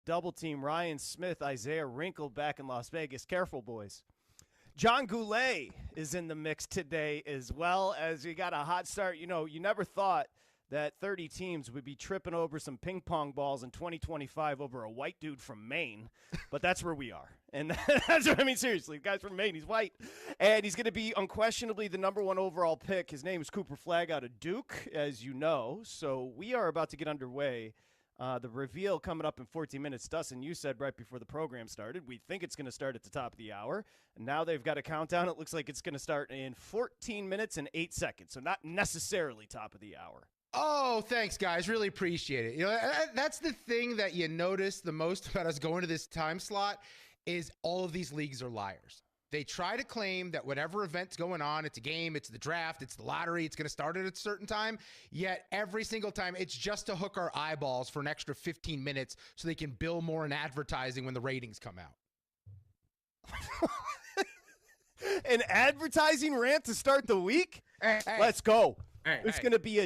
double team Ryan Smith, Isaiah Wrinkle back in Las Vegas. Careful, boys. John Goulet is in the mix today as well, as we got a hot start. You know, you never thought that 30 teams would be tripping over some ping pong balls in 2025 over a white dude from Maine, but that's where we are. And that's what I mean, seriously. The guy's from Maine. He's white, and he's going to be unquestionably the number 1 overall pick. His name is Cooper Flagg out of Duke, as you know. So we are about to get underway. The reveal coming up in 14 minutes. Dustin, you said right before the program started, we think it's going to start at the top of the hour. And now they've got a countdown. It looks like it's going to start in 14 minutes and 8 seconds. So not necessarily top of the hour. Oh, thanks, guys. Really appreciate it. You know, that's the thing that you notice the most about us going to this time slot is all of these leagues are liars. They try to claim that whatever event's going on, it's a game, it's the draft, it's the lottery, it's going to start at a certain time. Yet every single time, it's just to hook our eyeballs for an extra 15 minutes so they can bill more in advertising when the ratings come out. An advertising rant to start the week? Hey. Let's go. It's going to be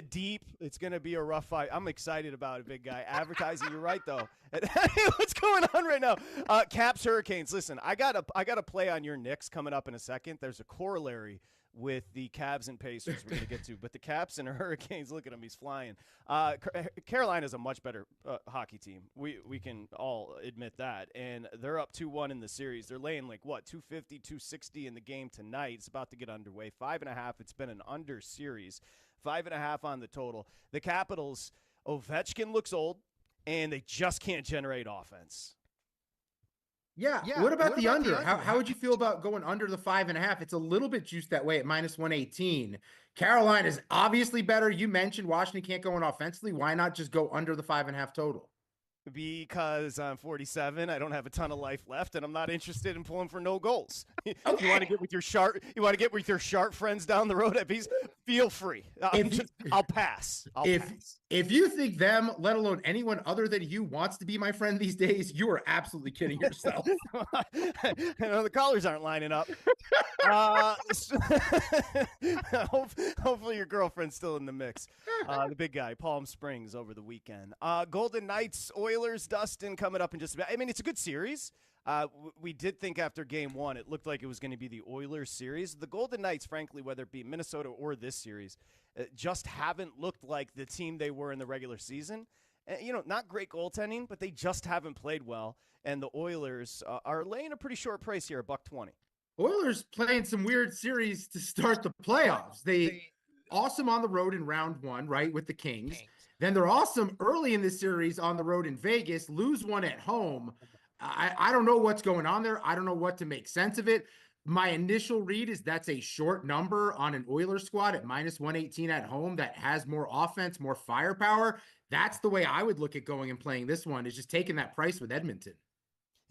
it's going to be a rough fight. I'm excited about it, big guy. Advertising, you're right, though. What's going on right now? Caps, Hurricanes. Listen, I got a play on your Knicks coming up in a second. There's a corollary with the Cavs and Pacers we're going to get to. But the Caps and Hurricanes, look at him. He's flying. Carolina's a much better hockey team. We can all admit that. And they're up 2-1 in the series. They're laying 250, 260 in the game tonight. It's about to get underway. 5.5. It's been an under series. 5.5 on the total. The Capitals, Ovechkin looks old, and they just can't generate offense. Yeah. What about the under? How would you feel about going under the 5.5? It's a little bit juiced that way at -118. Carolina is obviously better. You mentioned Washington can't go in offensively. Why not just go under the 5.5 total? Because I'm 47, I don't have a ton of life left, and I'm not interested in pulling for no goals. Okay. You want to get with your sharp friends down the road? Feel free. I'll pass. If you think them, let alone anyone other than you, wants to be my friend these days, you are absolutely kidding yourself. The callers aren't lining up. Hopefully your girlfriend's still in the mix. The big guy, Palm Springs over the weekend. Golden Knights, Oilers, Dustin coming up in just about. I mean, it's a good series. We did think after game 1, it looked like it was going to be the Oilers series. The Golden Knights, frankly, whether it be Minnesota or this series, just haven't looked like the team they were in the regular season. Not great goaltending, but they just haven't played well. And the Oilers are laying a pretty short price here, $1.20. Oilers playing some weird series to start the playoffs. They awesome on the road in round 1, right, with the Kings. Then they're awesome early in this series on the road in Vegas, lose one at home. I don't know what's going on there. I don't know what to make sense of it. My initial read is that's a short number on an Oilers squad at -118 at home that has more offense, more firepower. That's the way I would look at going and playing this one, is just taking that price with Edmonton.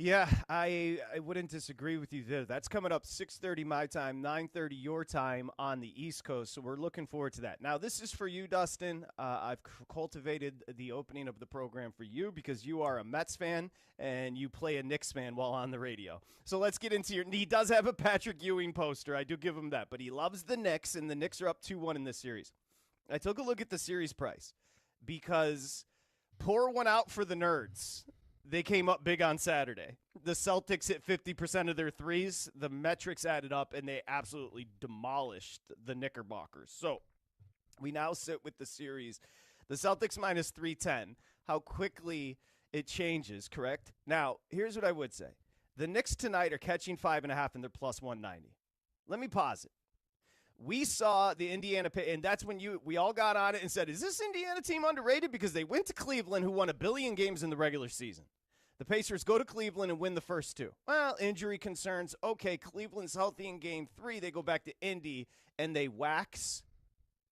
Yeah, I wouldn't disagree with you there. That's coming up 6:30 my time, 9:30 your time on the East Coast, so we're looking forward to that. Now, this is for you, Dustin. I've cultivated the opening of the program for you because you are a Mets fan and you play a Knicks fan while on the radio. So let's get into he does have a Patrick Ewing poster. I do give him that, but he loves the Knicks, and the Knicks are up 2-1 in this series. I took a look at the series price because pour one out for the nerds. They came up big on Saturday. The Celtics hit 50% of their threes. The metrics added up, and they absolutely demolished the Knickerbockers. So we now sit with the series. The Celtics -310. How quickly it changes, correct? Now, here's what I would say. The Knicks tonight are catching 5.5, and they're +190. Let me pause it. We saw the Indiana, and that's when we all got on it and said, is this Indiana team underrated? Because they went to Cleveland, who won 1 billion games in the regular season. The Pacers go to Cleveland and win the first 2. Well, injury concerns. Okay, Cleveland's healthy in game 3. They go back to Indy, and they wax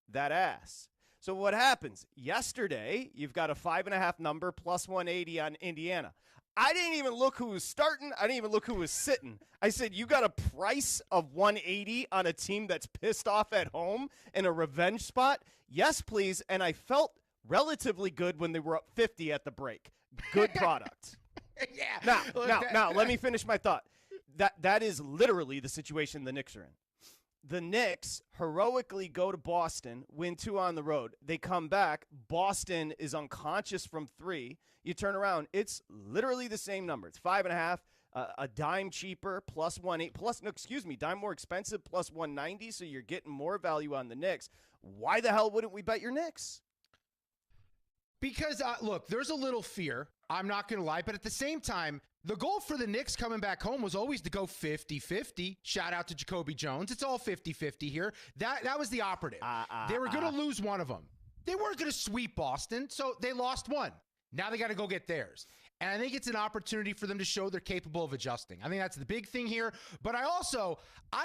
that ass. So what happens? Yesterday, you've got a 5.5 number, +180 on Indiana. I didn't even look who was starting. I didn't even look who was sitting. I said, you got a price of 180 on a team that's pissed off at home in a revenge spot? Yes, please. And I felt relatively good when they were up 50 at the break. Good product. Yeah. Now, let me finish my thought. That is literally the situation the Knicks are in. The Knicks heroically go to Boston, win 2 on the road. They come back. Boston is unconscious from 3. You turn around. It's literally the same number. It's 5.5, a dime cheaper, plus 1.8, dime more expensive, plus 190. So you're getting more value on the Knicks. Why the hell wouldn't we bet your Knicks? Because, look, there's a little fear. I'm not going to lie. But at the same time, the goal for the Knicks coming back home was always to go 50-50. Shout out to Jacoby Jones. It's all 50-50 here. That was the operative. They were going to lose one of them. They weren't going to sweep Boston, so they lost one. Now they got to go get theirs. And I think it's an opportunity for them to show they're capable of adjusting. I think that's the big thing here. But I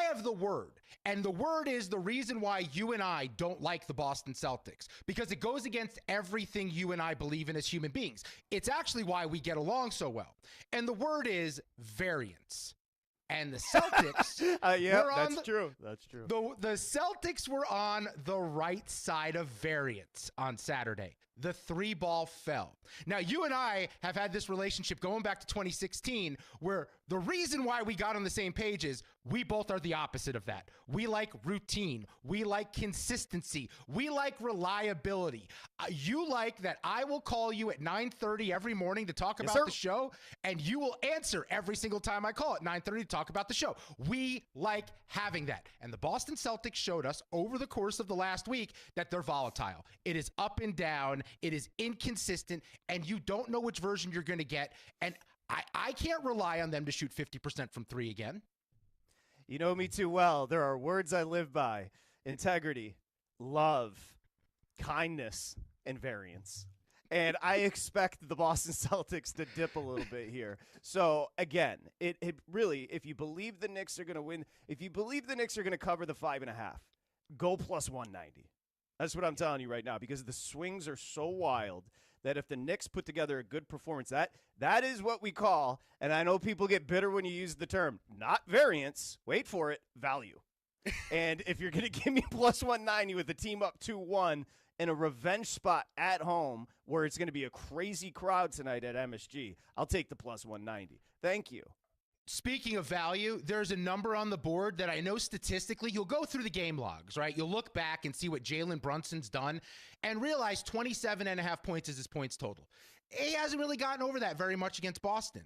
have the word. And the word is the reason why you and I don't like the Boston Celtics. Because it goes against everything you and I believe in as human beings. It's actually why we get along so well. And the word is variance. And the Celtics true. That's true. The Celtics were on the right side of variance on Saturday. The 3-ball fell. Now, you and I have had this relationship going back to 2016 where the reason why we got on the same page is we both are the opposite of that. We like routine. We like consistency. We like reliability. You like that I will call you at 9:30 every morning to talk about the show, and you will answer every single time I call at 9:30 to talk about the show. We like having that. And the Boston Celtics showed us over the course of the last week that they're volatile. It is up and down. It is inconsistent, and you don't know which version you're going to get. And I can't rely on them to shoot 50% from 3 again. You know me too well. There are words I live by: integrity, love, kindness, and variance. And I expect the Boston Celtics to dip a little bit here. So, again, it really, if you believe the Knicks are going to win, if you believe the Knicks are going to cover the 5.5, go plus 190. That's what I'm telling you right now, because the swings are so wild that if the Knicks put together a good performance, that is what we call, and I know people get bitter when you use the term, not variance, wait for it, value. And if you're going to give me plus 190 with the team up 2-1 in a revenge spot at home where it's going to be a crazy crowd tonight at MSG, I'll take the plus 190. Thank you. Speaking of value, there's a number on the board that I know statistically, you'll go through the game logs, right? You'll look back and see what Jalen Brunson's done and realize 27.5 points is his points total. He hasn't really gotten over that very much against Boston.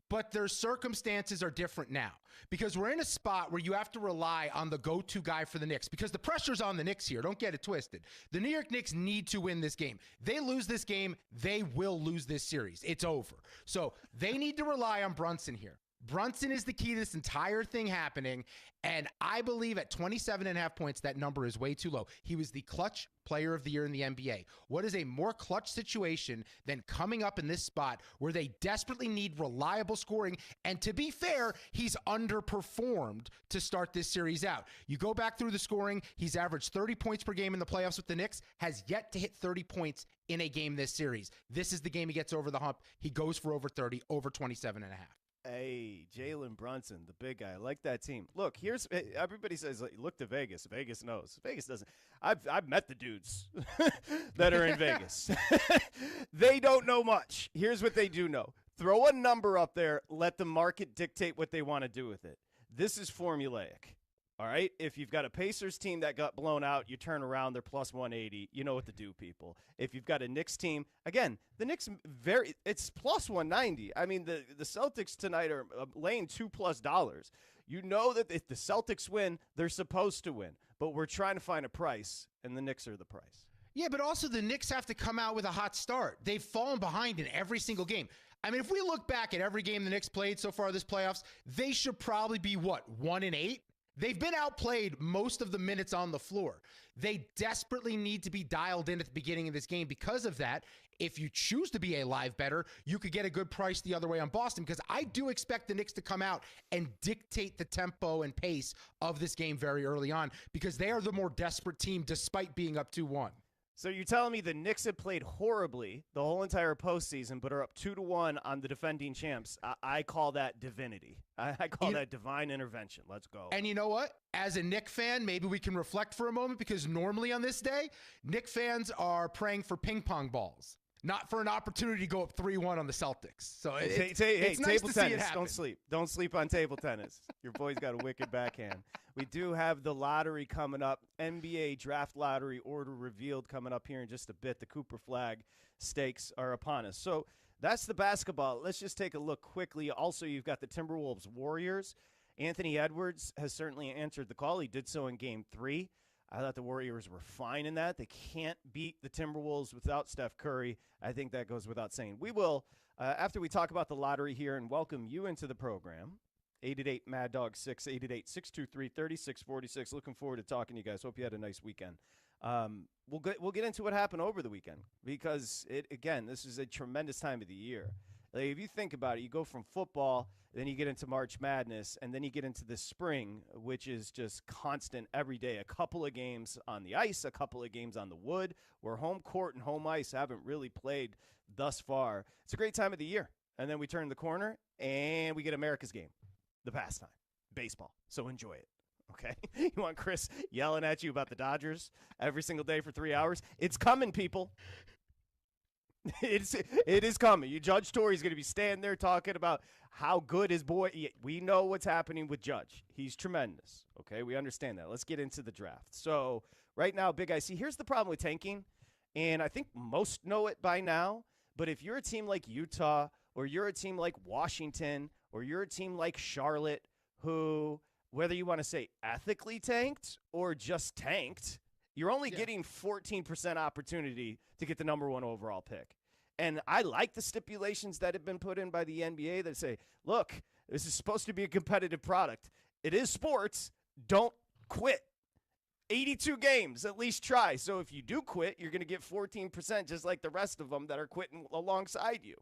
But their circumstances are different now because we're in a spot where you have to rely on the go-to guy for the Knicks because the pressure's on the Knicks here. Don't get it twisted. The New York Knicks need to win this game. They lose this game, they will lose this series. It's over. So they need to rely on Brunson here. Brunson is the key to this entire thing happening, and I believe at 27.5 points, that number is way too low. He was the clutch player of the year in the NBA. What is a more clutch situation than coming up in this spot where they desperately need reliable scoring? And to be fair, he's underperformed to start this series out. You go back through the scoring, he's averaged 30 points per game in the playoffs with the Knicks, has yet to hit 30 points in a game this series. This is the game he gets over the hump. He goes for over 30, over 27.5. Hey, Jalen Brunson, the big guy. I like that team. Look, here's everybody says, look to Vegas. Vegas knows. Vegas doesn't. I've met the dudes that are in Vegas. They don't know much. Here's what they do know. Throw a number up there. Let the market dictate what they want to do with it. This is formulaic. All right? If you've got a Pacers team that got blown out, you turn around, they're plus 180. You know what to do, people. If you've got a Knicks team, again, the Knicks, it's plus 190. I mean, the Celtics tonight are laying $2+. You know that if the Celtics win, they're supposed to win. But we're trying to find a price, and the Knicks are the price. Yeah, but also the Knicks have to come out with a hot start. They've fallen behind in every single game. I mean, if we look back at every game the Knicks played so far this playoffs, they should probably be, 1-8? They've been outplayed most of the minutes on the floor. They desperately need to be dialed in at the beginning of this game. Because of that, if you choose to be a live bettor, you could get a good price the other way on Boston, because I do expect the Knicks to come out and dictate the tempo and pace of this game very early on, because they are the more desperate team despite being up 2-1. So you're telling me the Knicks have played horribly the whole entire postseason, but are up 2-1 on the defending champs. I call that divinity. I call that divine intervention. Let's go. And you know what? As a Knicks fan, maybe we can reflect for a moment, because normally on this day, Knicks fans are praying for ping pong balls. not for an opportunity to go up 3-1 on the Celtics. So Hey, it's nice table to see tennis. it happen. Don't sleep on table tennis. Your boy's got a wicked backhand. We do have the lottery coming up. NBA draft lottery order revealed coming up here in just a bit. The Cooper Flag stakes are upon us. So that's the basketball. Let's just take a look quickly. Also, you've got the Timberwolves Warriors. Anthony Edwards has certainly answered the call. He did so in Game 3. I thought the Warriors were fine in that. They can't beat the Timberwolves without Steph Curry. I think that goes without saying. We will, after we talk about the lottery here and welcome you into the program, 888-MAD-DOG-6, 888-623-3646. Looking forward to talking to you guys. Hope you had a nice weekend. We'll get into what happened over the weekend because, this is a tremendous time of the year. Like, if you think about it, you go from football, then you get into March Madness, and then you get into the spring, which is just constant every day. A couple of games on the ice, a couple of games on the wood, where home court and home ice haven't really played thus far. It's a great time of the year. And then we turn the corner, and we get America's game, the pastime, baseball. So enjoy it. Okay? You want Chris yelling at you about the Dodgers every single day for 3 hours? It's coming, people. It is coming. You Judge Torrey's going to be standing there talking about how good his boy. We know what's happening with Judge. He's tremendous. Okay, we understand that. Let's get into the draft. So right now, Big I see. Here's the problem with tanking, and I think most know it by now. But if you're a team like Utah, or you're a team like Washington, or you're a team like Charlotte, who, whether you want to say ethically tanked or just tanked, you're only getting 14% opportunity to get the number 1 overall pick. And I like the stipulations that have been put in by the NBA that say, look, this is supposed to be a competitive product. It is sports. Don't quit. 82 games, at least try. So if you do quit, you're going to get 14% just like the rest of them that are quitting alongside you.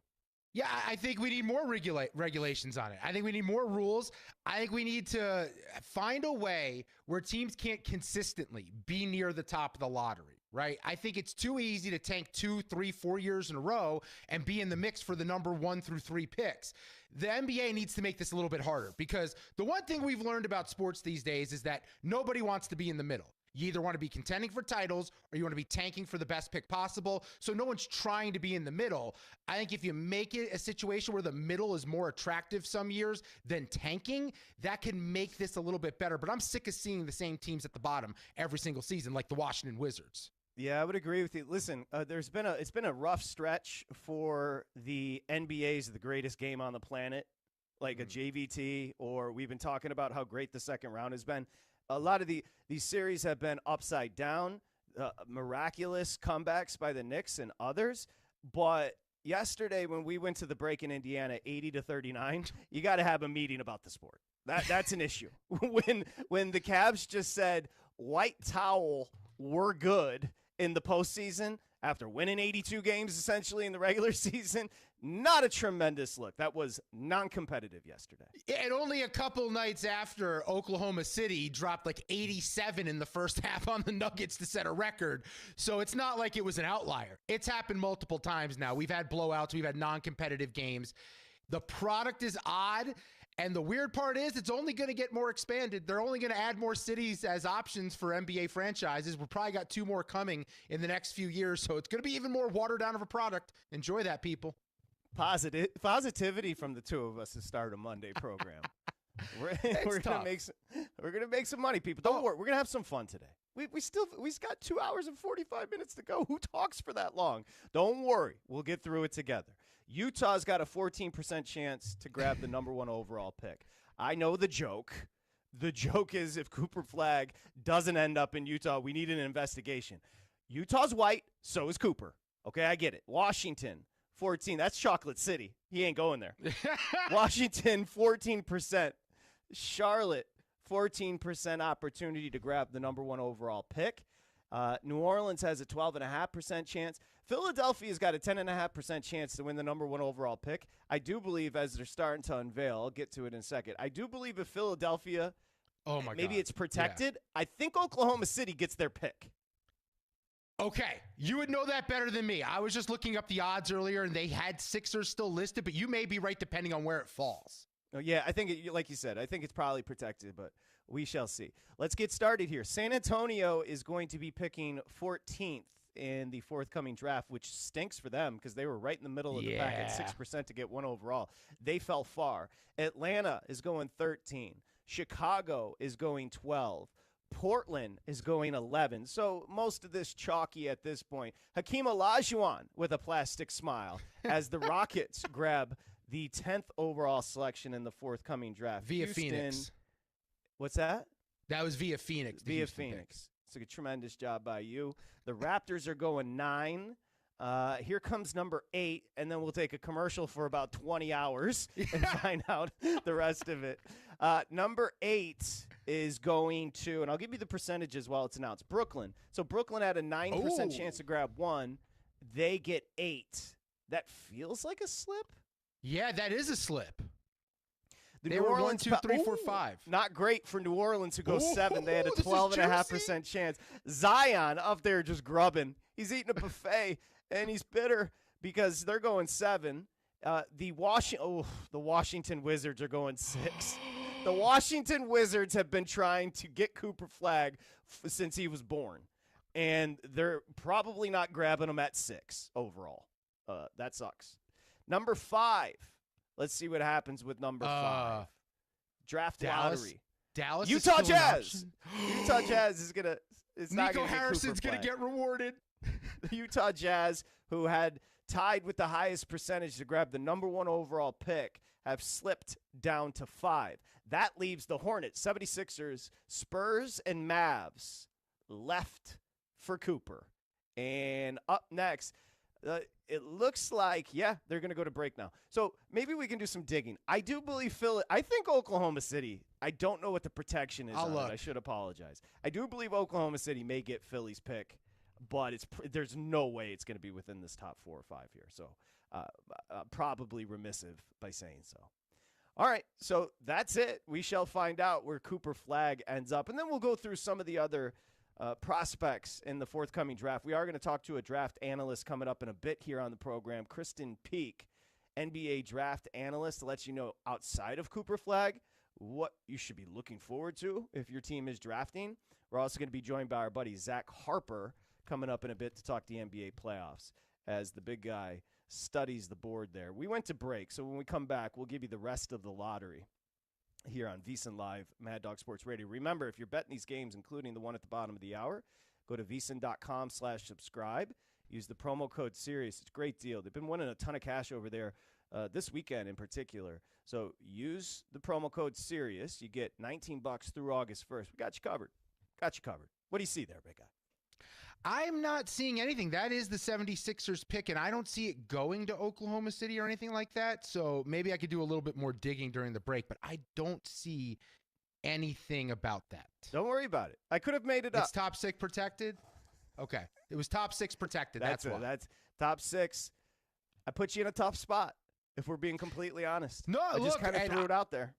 Yeah, I think we need more regulations on it. I think we need more rules. I think we need to find a way where teams can't consistently be near the top of the lottery, right? I think it's too easy to tank 2, 3, 4 years in a row and be in the mix for the number 1 through 3 picks. The NBA needs to make this a little bit harder because the one thing we've learned about sports these days is that nobody wants to be in the middle. You either want to be contending for titles or you want to be tanking for the best pick possible. So no one's trying to be in the middle. I think if you make it a situation where the middle is more attractive some years than tanking, that can make this a little bit better. But I'm sick of seeing the same teams at the bottom every single season, like the Washington Wizards. Yeah, I would agree with you. Listen, it's been a rough stretch for the NBA's the greatest game on the planet, like a JVT, or we've been talking about how great the second round has been. A lot of these series have been upside down, miraculous comebacks by the Knicks and others. But yesterday when we went to the break in Indiana, 80-39, you got to have a meeting about the sport. That's an issue. When the Cavs just said, white towel, we're good in the postseason after winning 82 games essentially in the regular season, not a tremendous look. That was non-competitive yesterday. And only a couple nights after Oklahoma City dropped like 87 in the first half on the Nuggets to set a record. So it's not like it was an outlier. It's happened multiple times now. We've had blowouts. We've had non-competitive games. The product is odd. And the weird part is it's only going to get more expanded. They're only going to add more cities as options for NBA franchises. We've probably got 2 more coming in the next few years. So it's going to be even more watered down of a product. Enjoy that, people. Positivity from the two of us to start a Monday program. We're gonna make some money, people. Don't worry, we're gonna have some fun today. We've got 2 hours and 45 minutes to go. Who talks for that long? Don't worry, we'll get through it together. Utah's got a 14% chance to grab the number 1 overall pick. I know the joke. The joke is if Cooper Flag doesn't end up in Utah, we need an investigation. Utah's white, so is Cooper. Okay, I get it. Washington, 14. That's Chocolate City. He ain't going there. Washington, 14%. Charlotte, 14% opportunity to grab the number 1 overall pick. New Orleans has a 12.5% chance. Philadelphia's got a 10.5% chance to win the number 1 overall pick. I do believe, as they're starting to unveil, I'll get to it in a second, I do believe if Philadelphia, maybe it's protected, yeah. I think Oklahoma City gets their pick. Okay, you would know that better than me. I was just looking up the odds earlier, and they had Sixers still listed, but you may be right depending on where it falls. Oh, yeah, I think, like you said, I think it's probably protected, but we shall see. Let's get started here. San Antonio is going to be picking 14th in the forthcoming draft, which stinks for them because they were right in the middle of the pack at 6% to get 1 overall. They fell far. Atlanta is going 13. Chicago is going 12. Portland is going 11. So most of this chalky at this point. Hakeem Olajuwon with a plastic smile as the Rockets grab the 10th overall selection in the forthcoming draft. Via Houston, Phoenix. What's that? That was via Phoenix. Via Phoenix. It's a tremendous job by you. The Raptors are going 9. Here comes number 8, and then we'll take a commercial for about 20 hours and find out the rest of it. Number 8 is going to, and I'll give you the percentages while it's announced, Brooklyn. So Brooklyn had a 9% chance to grab 1. They get 8. That feels like a slip? Yeah, that is a slip. They were 1, 2, 3, 4, 5. Not great for New Orleans, who goes 7. They had a 12.5% chance. Zion up there just grubbing. He's eating a buffet, and he's bitter because they're going 7. The Washington Wizards are going 6. The Washington Wizards have been trying to get Cooper Flagg since he was born, and they're probably not grabbing him at 6 overall. That sucks. Number 5. Let's see what happens with number 5. Draft Dallas, lottery. Dallas. Utah Jazz. Utah Jazz is gonna. Nico Harrison's gonna get rewarded. Utah Jazz, who had tied with the highest percentage to grab the number 1 overall pick, have slipped down to 5. That leaves the Hornets, 76ers, Spurs, and Mavs left for Cooper. And up next, it looks like, they're going to go to break now. So maybe we can do some digging. I do believe Philly. I think Oklahoma City. I don't know what the protection is on it. I should apologize. I do believe Oklahoma City may get Philly's pick, but there's no way it's going to be within this top 4 or 5 here. So probably remissive by saying so. All right, so that's it. We shall find out where Cooper Flagg ends up, and then we'll go through some of the other prospects in the forthcoming draft. We are going to talk to a draft analyst coming up in a bit here on the program, Kristen Peak, NBA draft analyst, to let you know outside of Cooper Flagg what you should be looking forward to if your team is drafting. We're also going to be joined by our buddy Zach Harper coming up in a bit to talk the NBA playoffs as the big guy studies the board there. We went to break, so when we come back, we'll give you the rest of the lottery here on VSiN Live, Mad Dog Sports Radio. Remember, if you're betting these games, including the one at the bottom of the hour, go to VSiN.com/subscribe. Use the promo code SIRIUS. It's a great deal. They've been winning a ton of cash over there this weekend in particular. So use the promo code SIRIUS. You get $19 through August 1st. We got you covered. Got you covered. What do you see there, big guy? I'm not seeing anything. That is the 76ers pick, and I don't see it going to Oklahoma City or anything like that. So maybe I could do a little bit more digging during the break, but I don't see anything about that. Don't worry about it. I could have made it up. It's top 6 protected? Okay. It was top 6 protected. That's why. That's top 6. I put you in a tough spot, if we're being completely honest. No, I just kind of threw it out there.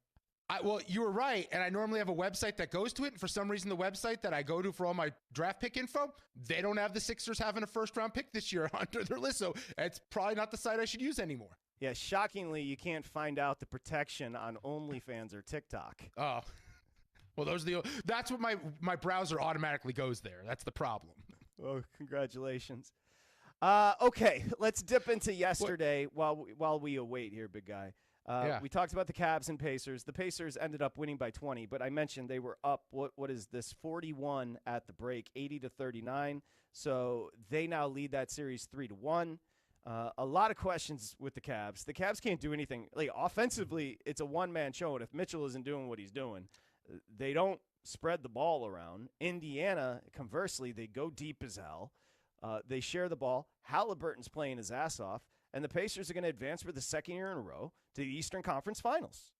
Well, you were right, and I normally have a website that goes to it, and for some reason the website that I go to for all my draft pick info, they don't have the Sixers having a first-round pick this year under their list, so it's probably not the site I should use anymore. Yeah, shockingly, you can't find out the protection on OnlyFans or TikTok. Oh. Well, that's what my browser automatically goes there. That's the problem. Oh, congratulations. Okay, let's dip into yesterday while we await here, big guy. We talked about the Cavs and Pacers. The Pacers ended up winning by 20, but I mentioned they were up, what is this, 41 at the break, 80-39. So they now lead that series 3-1. A lot of questions with the Cavs. The Cavs can't do anything. Like, offensively, it's a one-man show, and if Mitchell isn't doing what he's doing, they don't spread the ball around. Indiana, conversely, they go deep as hell. They share the ball. Halliburton's playing his ass off. And the Pacers are going to advance for the second year in a row to the Eastern Conference Finals.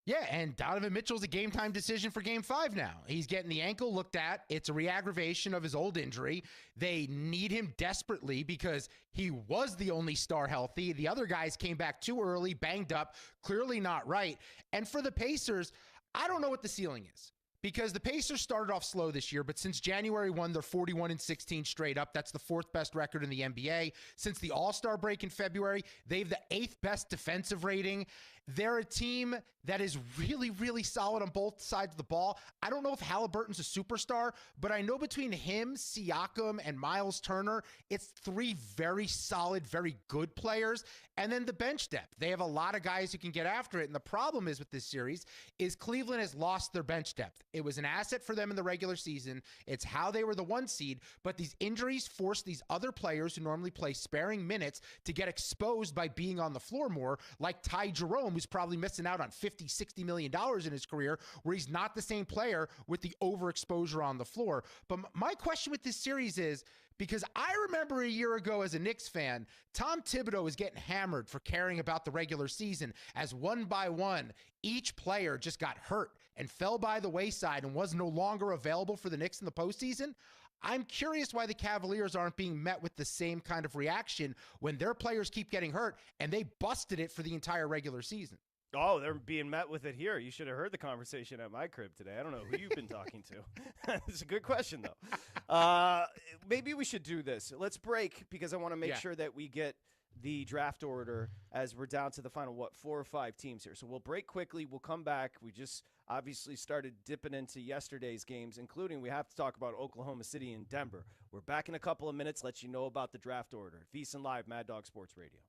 Yeah, and Donovan Mitchell's a game-time decision for Game 5 now. He's getting the ankle looked at. It's a re-aggravation of his old injury. They need him desperately because he was the only star healthy. The other guys came back too early, banged up, clearly not right. And for the Pacers, I don't know what the ceiling is. because the Pacers started off slow this year, but since January 1, they're 41-16 straight up. That's the 4th best record in the NBA. Since the All-Star break in February, they have the 8th best defensive rating. They're a team that is really, really solid on both sides of the ball. I don't know if Halliburton's a superstar, but I know between him, Siakam, and Miles Turner, it's 3 very solid, very good players. And then the bench depth. They have a lot of guys who can get after it. And the problem is with this series is Cleveland has lost their bench depth. It was an asset for them in the regular season. It's how they were the 1 seed, but these injuries forced these other players who normally play sparing minutes to get exposed by being on the floor more, like Ty Jerome, who's probably missing out on $50-60 million in his career, where he's not the same player with the overexposure on the floor. But my question with this series is, because I remember a year ago as a Knicks fan, Tom Thibodeau was getting hammered for caring about the regular season as one by one, each player just got hurt and fell by the wayside and was no longer available for the Knicks in the postseason. I'm curious why the Cavaliers aren't being met with the same kind of reaction when their players keep getting hurt and they busted it for the entire regular season. Oh, they're being met with it here. You should have heard the conversation at my crib today. I don't know who you've been talking to. It's a good question, though. Maybe we should do this. Let's break because I want to make sure that we get the draft order as we're down to the final, 4 or 5 teams here. So we'll break quickly. We'll come back. We just obviously started dipping into yesterday's games, including we have to talk about Oklahoma City and Denver. We're back in a couple of minutes. Let you know about the draft order. VSiN Live, Mad Dog Sports Radio.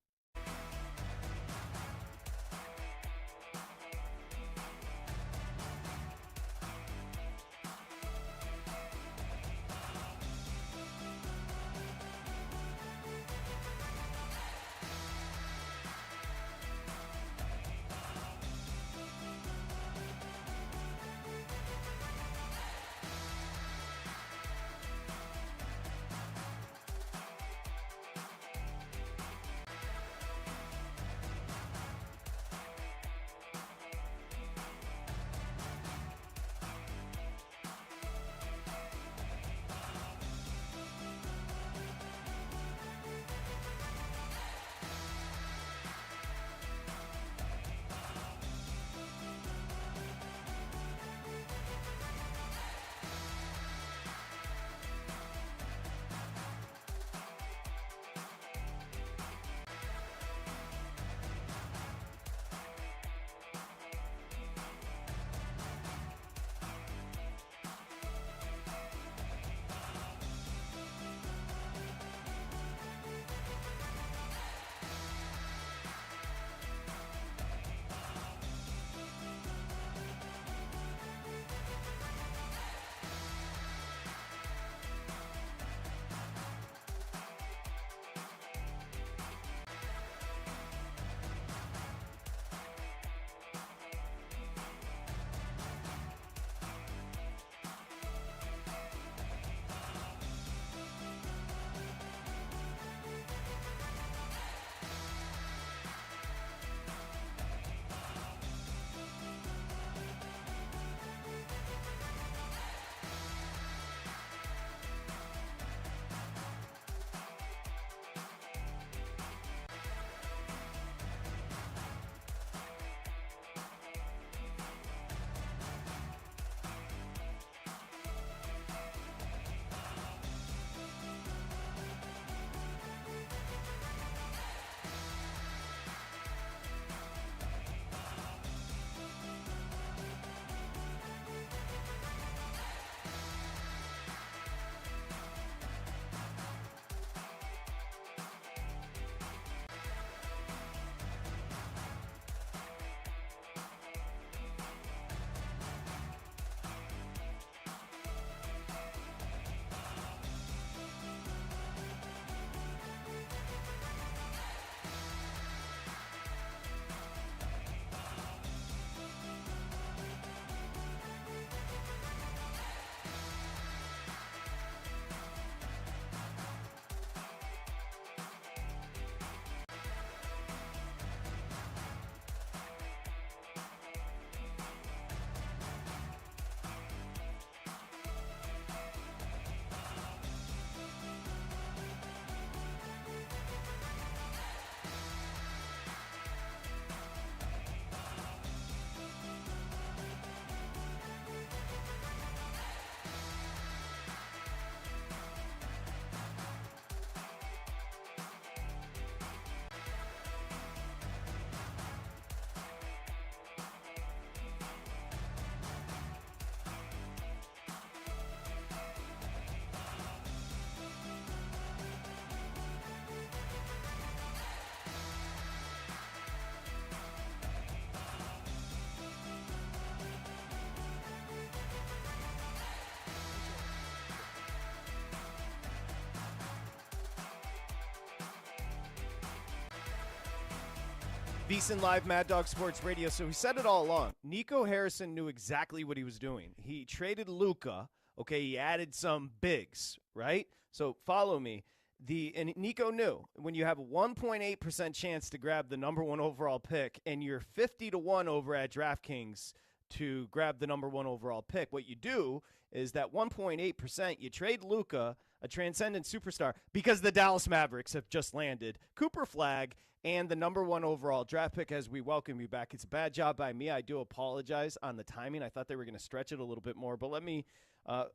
VSiN Live, Mad Dog Sports Radio. So we said it all along. Nico Harrison knew exactly what he was doing. He traded Luka. Okay, he added some bigs, right? So follow me. And Nico knew when you have a 1.8% chance to grab the number one overall pick and you're 50-1 over at DraftKings to grab the number one overall pick, what you do is that 1.8%, you trade Luka, a transcendent superstar, because the Dallas Mavericks have just landed Cooper Flagg and the number one overall draft pick as we welcome you back. It's a bad job by me. I do apologize on the timing. I thought they were going to stretch it a little bit more, but let me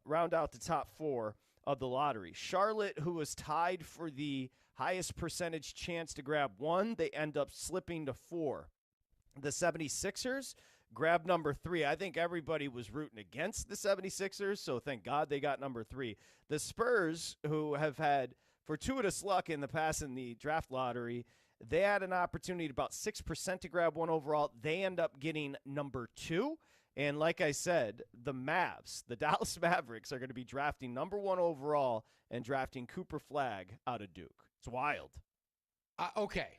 round out the top four of the lottery. Charlotte, who was tied for the highest percentage chance to grab one, they end up slipping to 4. The 76ers grab number 3. I think everybody was rooting against the 76ers, so thank God they got number 3. The Spurs, who have had fortuitous luck in the past in the draft lottery, they had an opportunity about 6% to grab one overall. They end up getting number 2. And like I said, the Mavs, the Dallas Mavericks, are going to be drafting number 1 overall and drafting Cooper Flagg out of Duke. It's wild. Okay.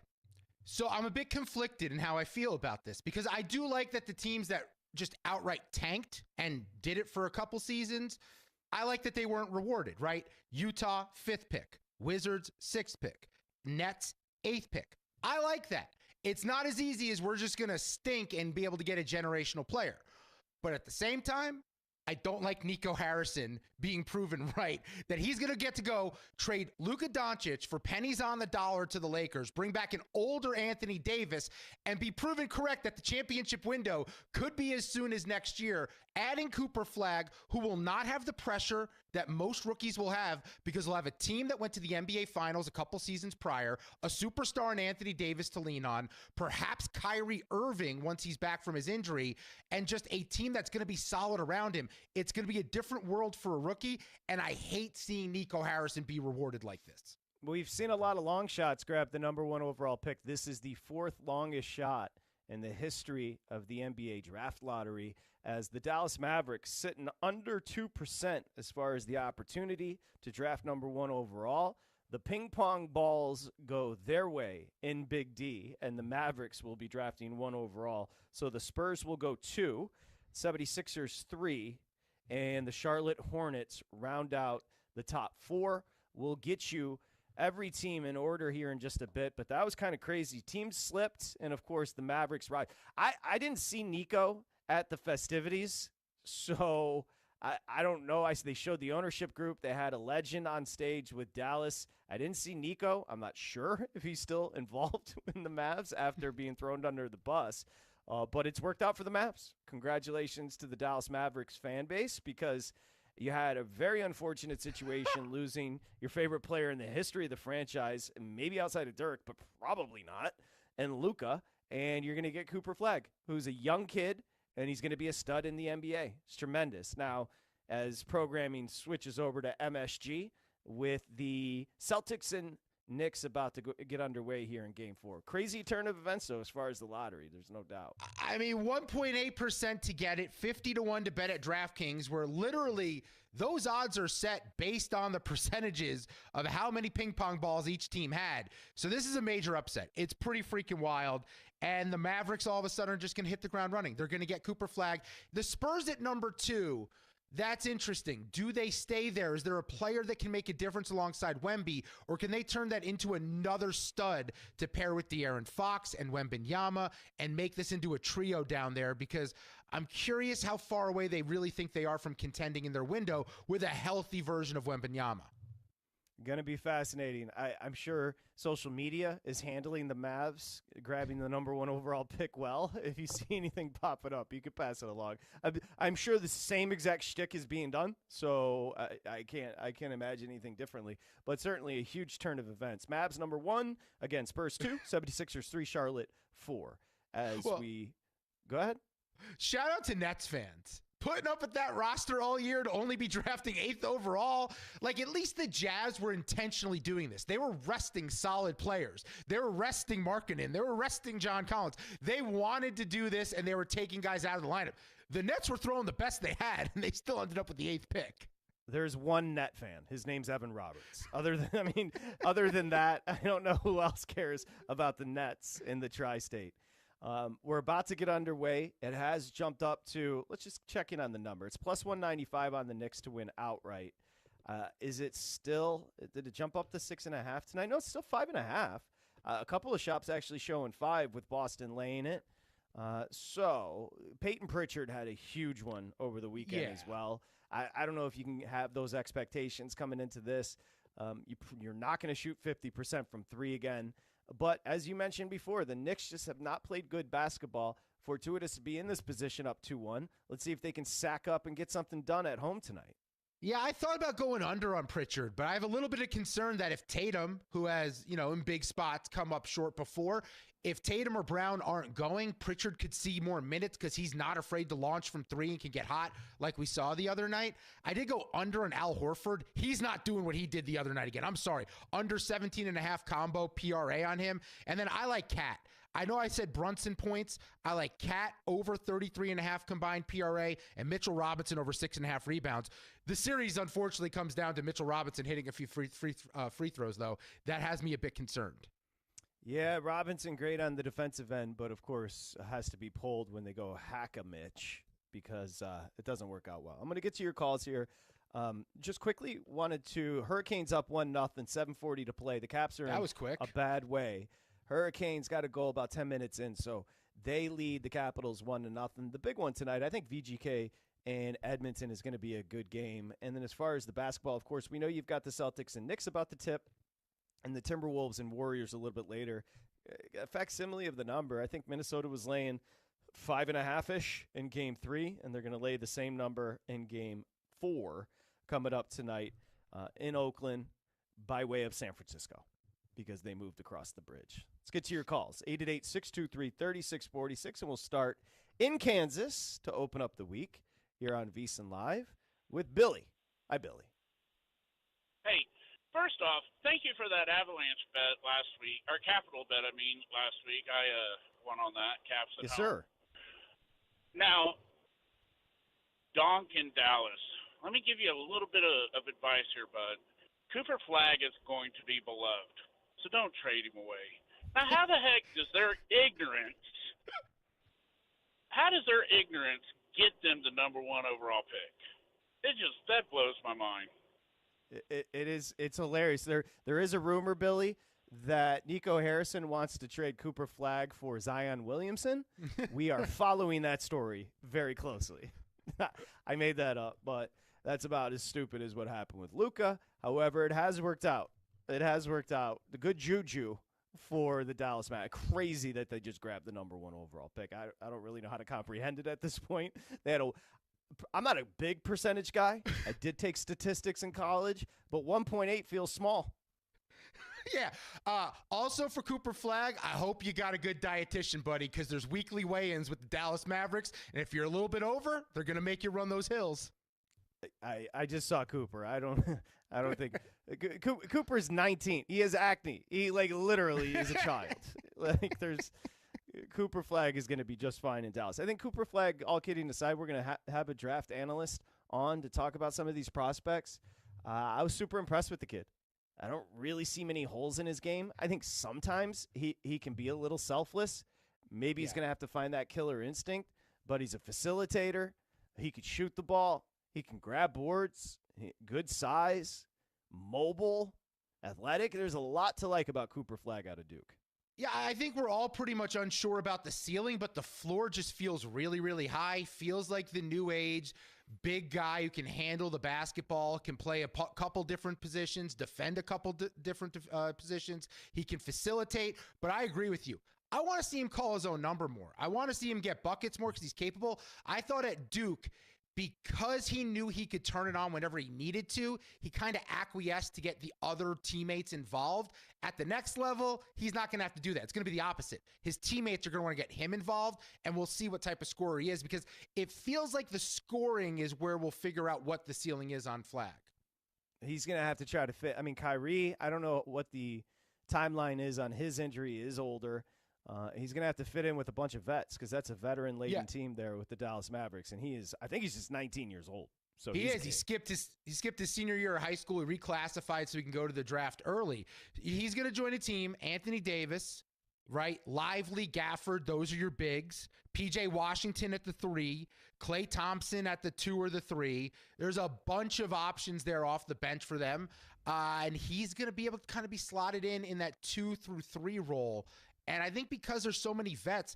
So I'm a bit conflicted in how I feel about this because I do like that the teams that just outright tanked and did it for a couple seasons, I like that they weren't rewarded, right? Utah, 5th pick. Wizards, 6th pick. Nets, 8th pick. I like that. It's not as easy as we're just going to stink and be able to get a generational player. But at the same time, I don't like Nico Harrison being proven right that he's going to get to go trade Luka Doncic for pennies on the dollar to the Lakers, bring back an older Anthony Davis, and be proven correct that the championship window could be as soon as next year, adding Cooper Flagg, who will not have the pressure that most rookies will have because he'll have a team that went to the NBA Finals a couple seasons prior, a superstar in Anthony Davis to lean on, perhaps Kyrie Irving once he's back from his injury, and just a team that's going to be solid around him. It's going to be a different world for a rookie, and I hate seeing Nico Harrison be rewarded like this. We've seen a lot of long shots grab the number 1 overall pick. This is the 4th longest shot in the history of the NBA draft lottery, as the Dallas Mavericks sitting under 2% as far as the opportunity to draft number 1 overall. The ping pong balls go their way in Big D, and the Mavericks will be drafting 1 overall. So the Spurs will go 2, 76ers 3, and the Charlotte Hornets round out the top 4. We'll get you every team in order here in just a bit, but that was kind of crazy. Teams slipped, and of course the Mavericks ride. I didn't see Nico at the festivities, so I don't know. They showed the ownership group. They had a legend on stage with Dallas. I didn't see Nico. I'm not sure if he's still involved in the Mavs after being thrown under the bus, but it's worked out for the Mavs. Congratulations to the Dallas Mavericks fan base, because you had a very unfortunate situation losing your favorite player in the history of the franchise, maybe outside of Dirk, but probably not, and Luka, and you're going to get Cooper Flagg, who's a young kid, and he's going to be a stud in the NBA. It's tremendous. Now, as programming switches over to MSG with the Celtics and Knicks about to get underway here in Game 4. Crazy turn of events, though, as far as the lottery. There's no doubt. I mean, 1.8% to get it, 50-1 to bet at DraftKings, where literally those odds are set based on the percentages of how many ping pong balls each team had. So this is a major upset. It's pretty freaking wild. And the Mavericks all of a sudden are just going to hit the ground running. They're going to get Cooper Flagg. The Spurs at number 2, that's interesting. Do they stay there? Is there a player that can make a difference alongside Wemby, or can they turn that into another stud to pair with De'Aaron Fox and Wembanyama and make this into a trio down there? Because I'm curious how far away they really think they are from contending in their window with a healthy version of Wembanyama. Going to be fascinating. I'm sure social media is handling the Mavs grabbing the number 1 overall pick well. If you see anything popping up, you could pass it along. I'm sure the same exact shtick is being done, so I can't imagine anything differently. But certainly a huge turn of events. Mavs number 1, again, Spurs 2, 76ers 3, Charlotte 4. Go ahead. Shout out to Nets fans. Putting up with that roster all year to only be drafting 8th overall. Like, at least the Jazz were intentionally doing this. They were resting solid players. They were resting Markkanen. They were resting John Collins. They wanted to do this, and they were taking guys out of the lineup. The Nets were throwing the best they had, and they still ended up with the 8th pick. There's one Net fan. His name's Evan Roberts. Other than that, I don't know who else cares about the Nets in the tri-state. We're about to get underway. It has jumped up to, let's just check in on the number. It's plus 195 on the Knicks to win outright. Is it still, did it jump up to 6.5 tonight? No, it's still 5.5. A couple of shops actually showing 5 with Boston laying it. So Peyton Pritchard had a huge one over the weekend as well. I don't know if you can have those expectations coming into this. You're not going to shoot 50% from 3 again. But as you mentioned before, the Knicks just have not played good basketball. Fortuitous to be in this position up 2-1. Let's see if they can sack up and get something done at home tonight. Yeah, I thought about going under on Pritchard, but I have a little bit of concern that if Tatum, who has, in big spots come up short before, if Tatum or Brown aren't going, Pritchard could see more minutes because he's not afraid to launch from 3 and can get hot like we saw the other night. I did go under on Al Horford. He's not doing what he did the other night again. I'm sorry. Under 17.5 combo PRA on him. And then I like Cat. I know I said Brunson points. I like Cat over 33.5 combined PRA and Mitchell Robinson over 6.5 rebounds. The series, unfortunately, comes down to Mitchell Robinson hitting a few free throws, though. That has me a bit concerned. Yeah, Robinson great on the defensive end, but of course has to be pulled when they go hack a Mitch because it doesn't work out well. I'm going to get to your calls here. Just quickly, Hurricanes up 1-0, 7:40 to play. The Caps are in a bad way. Hurricanes got a goal about 10 minutes in, so they lead the Capitals 1-0. The big one tonight, I think VGK and Edmonton is going to be a good game. And then as far as the basketball, of course, we know you've got the Celtics and Knicks about the tip, and the Timberwolves and Warriors a little bit later. A facsimile of the number, I think Minnesota was laying 5.5-ish in Game 3, and they're going to lay the same number in Game 4 coming up tonight in Oakland by way of San Francisco, because they moved across the bridge. Let's get to your calls. 888-623-3646, and we'll start in Kansas to open up the week here on VSiN Live with Billy. Hi, Billy. Hey, first off, thank you for that Avalanche bet last week, or Capital bet, last week. I won on that, Caps at Yes, home. sir. Now, Donk in Dallas. Let me give you a little bit of advice here, bud. Cooper Flagg is going to be beloved, so don't trade him away. Now, how the heck does their ignorance get them the number 1 overall pick? That blows my mind. It's hilarious. There is a rumor, Billy, that Nico Harrison wants to trade Cooper Flagg for Zion Williamson. We are following that story very closely. I made that up, but that's about as stupid as what happened with Luka. However, it has worked out. The good juju for the Dallas Mavericks. Crazy that they just grabbed the number 1 overall pick. I don't really know how to comprehend it at this point. I'm not a big percentage guy. I did take statistics in college, but 1.8 feels small. Yeah. Also for Cooper Flagg, I hope you got a good dietitian, buddy, because there's weekly weigh-ins with the Dallas Mavericks, and if you're a little bit over, they're going to make you run those hills. I just saw Cooper. I don't think Cooper's 19. He has acne. He literally is a child. Cooper Flagg is going to be just fine in Dallas. I think Cooper Flagg, all kidding aside, we're going to have a draft analyst on to talk about some of these prospects. I was super impressed with the kid. I don't really see many holes in his game. I think sometimes he can be a little selfless. Maybe he's going to have to find that killer instinct, but he's a facilitator. He could shoot the ball. He can grab boards. Good size, mobile, athletic. There's a lot to like about Cooper Flagg out of Duke. Yeah, I think we're all pretty much unsure about the ceiling, but the floor just feels really, really high. Feels like the new age big guy who can handle the basketball, can play a couple different positions, defend a couple different positions. He can facilitate, but I agree with you. I want to see him call his own number more. I want to see him get buckets more because he's capable. I thought at Duke, because he knew he could turn it on whenever he needed to, he kind of acquiesced to get the other teammates involved. At the next level, he's not going to have to do that. It's going to be the opposite. His teammates are going to want to get him involved, and we'll see what type of scorer he is, because it feels like the scoring is where we'll figure out what the ceiling is on Flagg. He's going to have to try to fit. I mean, Kyrie, I don't know what the timeline is on his injury. He is older. He's going to have to fit in with a bunch of vets because that's a veteran-laden team there with the Dallas Mavericks, and I think he's just 19 years old. So he skipped his senior year of high school. He reclassified so he can go to the draft early. He's going to join a team, Anthony Davis, right? Lively, Gafford, those are your bigs. PJ Washington at the 3, Klay Thompson at the 2 or the 3. There's a bunch of options there off the bench for them. And he's going to be able to kind of be slotted in that 2 through 3 role. And I think because there's so many vets,